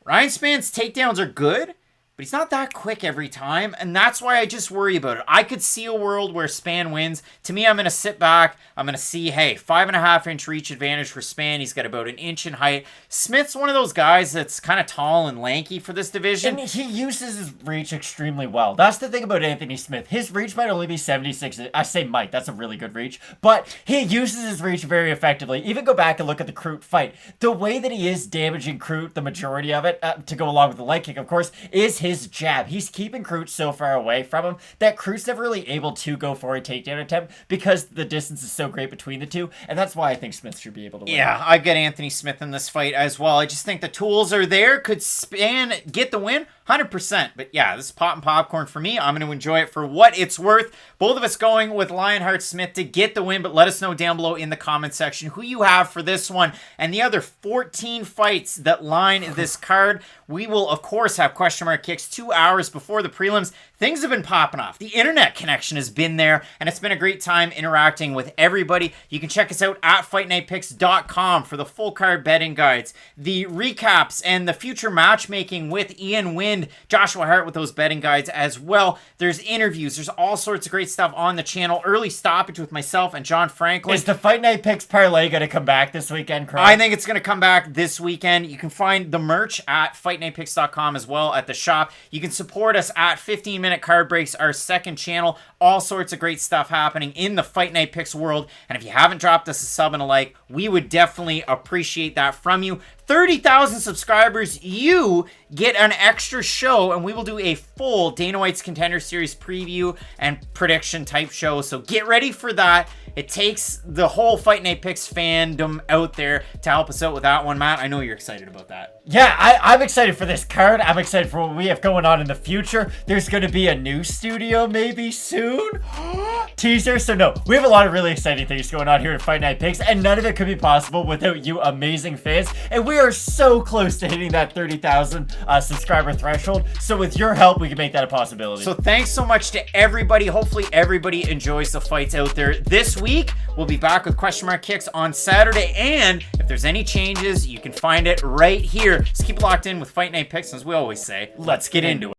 B: Ryan Spann's takedowns are good, but he's not that quick every time, and that's why I just worry about it. I could see a world where Spann wins. To me, I'm going to sit back. I'm going to see, hey, 5.5-inch reach advantage for Spann. He's got about 1 inch in height. Smith's one of those guys that's kind of tall and lanky for this division.
C: And he uses his reach extremely well. That's the thing about Anthony Smith. His reach might only be 76. I say might. That's a really good reach. But he uses his reach very effectively. Even go back and look at the Crute fight. The way that he is damaging Crute, the majority of it, to go along with the leg kick, of course, is his jab. He's keeping Crute so far away from him that Crute's never really able to go for a takedown attempt because the distance is so great between the two, and that's why I think Smith should be able to win.
B: Yeah, I've got Anthony Smith in this fight as well. I just think the tools are there. Could Spann get the win? 100%. But yeah, this is pot and popcorn for me. I'm going to enjoy it for what it's worth. Both of us going with Lionheart Smith to get the win, but let us know down below in the comment section who you have for this one and the other 14 fights that line this card. We will, of course, have question mark kicks 2 hours before the prelims. Things have been popping off. The internet connection has been there, and it's been a great time interacting with everybody. You can check us out at FightNightPicks.com for the full card betting guides, the recaps, and the future matchmaking with Ian Wind, Joshua Hart with those betting guides as well. There's interviews. There's all sorts of great stuff on the channel. Early stoppage with myself and John Franklin.
C: Is the Fight Night Picks parlay going to come back this weekend, Craig?
B: I think it's going to come back this weekend. You can find the merch at FightNightPicks.com as well at the shop. You can support us at 15-Minute Card Breaks, our second channel. All sorts of great stuff happening in the Fight Night Picks world. And if you haven't dropped us a sub and a like, we would definitely appreciate that from you. 30,000 subscribers, you get an extra show, and we will do a full Dana White's Contender Series preview and prediction type show. So get ready for that. It takes the whole Fight Night Picks fandom out there to help us out with that one, Matt. I know you're excited about that.
C: Yeah, I'm excited for this card. I'm excited for what we have going on in the future. There's going to be a new studio maybe soon. Teaser. So no, we have a lot of really exciting things going on here at Fight Night Picks, and none of it could be possible without you amazing fans. And we are so close to hitting that 30,000 subscriber threshold. So with your help, we can make that a possibility.
B: So thanks so much to everybody. Hopefully everybody enjoys the fights out there this week. We'll be back with question mark kicks on Saturday, and if there's any changes, you can find it right here. Just keep locked in with Fight Night Picks, as we always say. Let's get into it.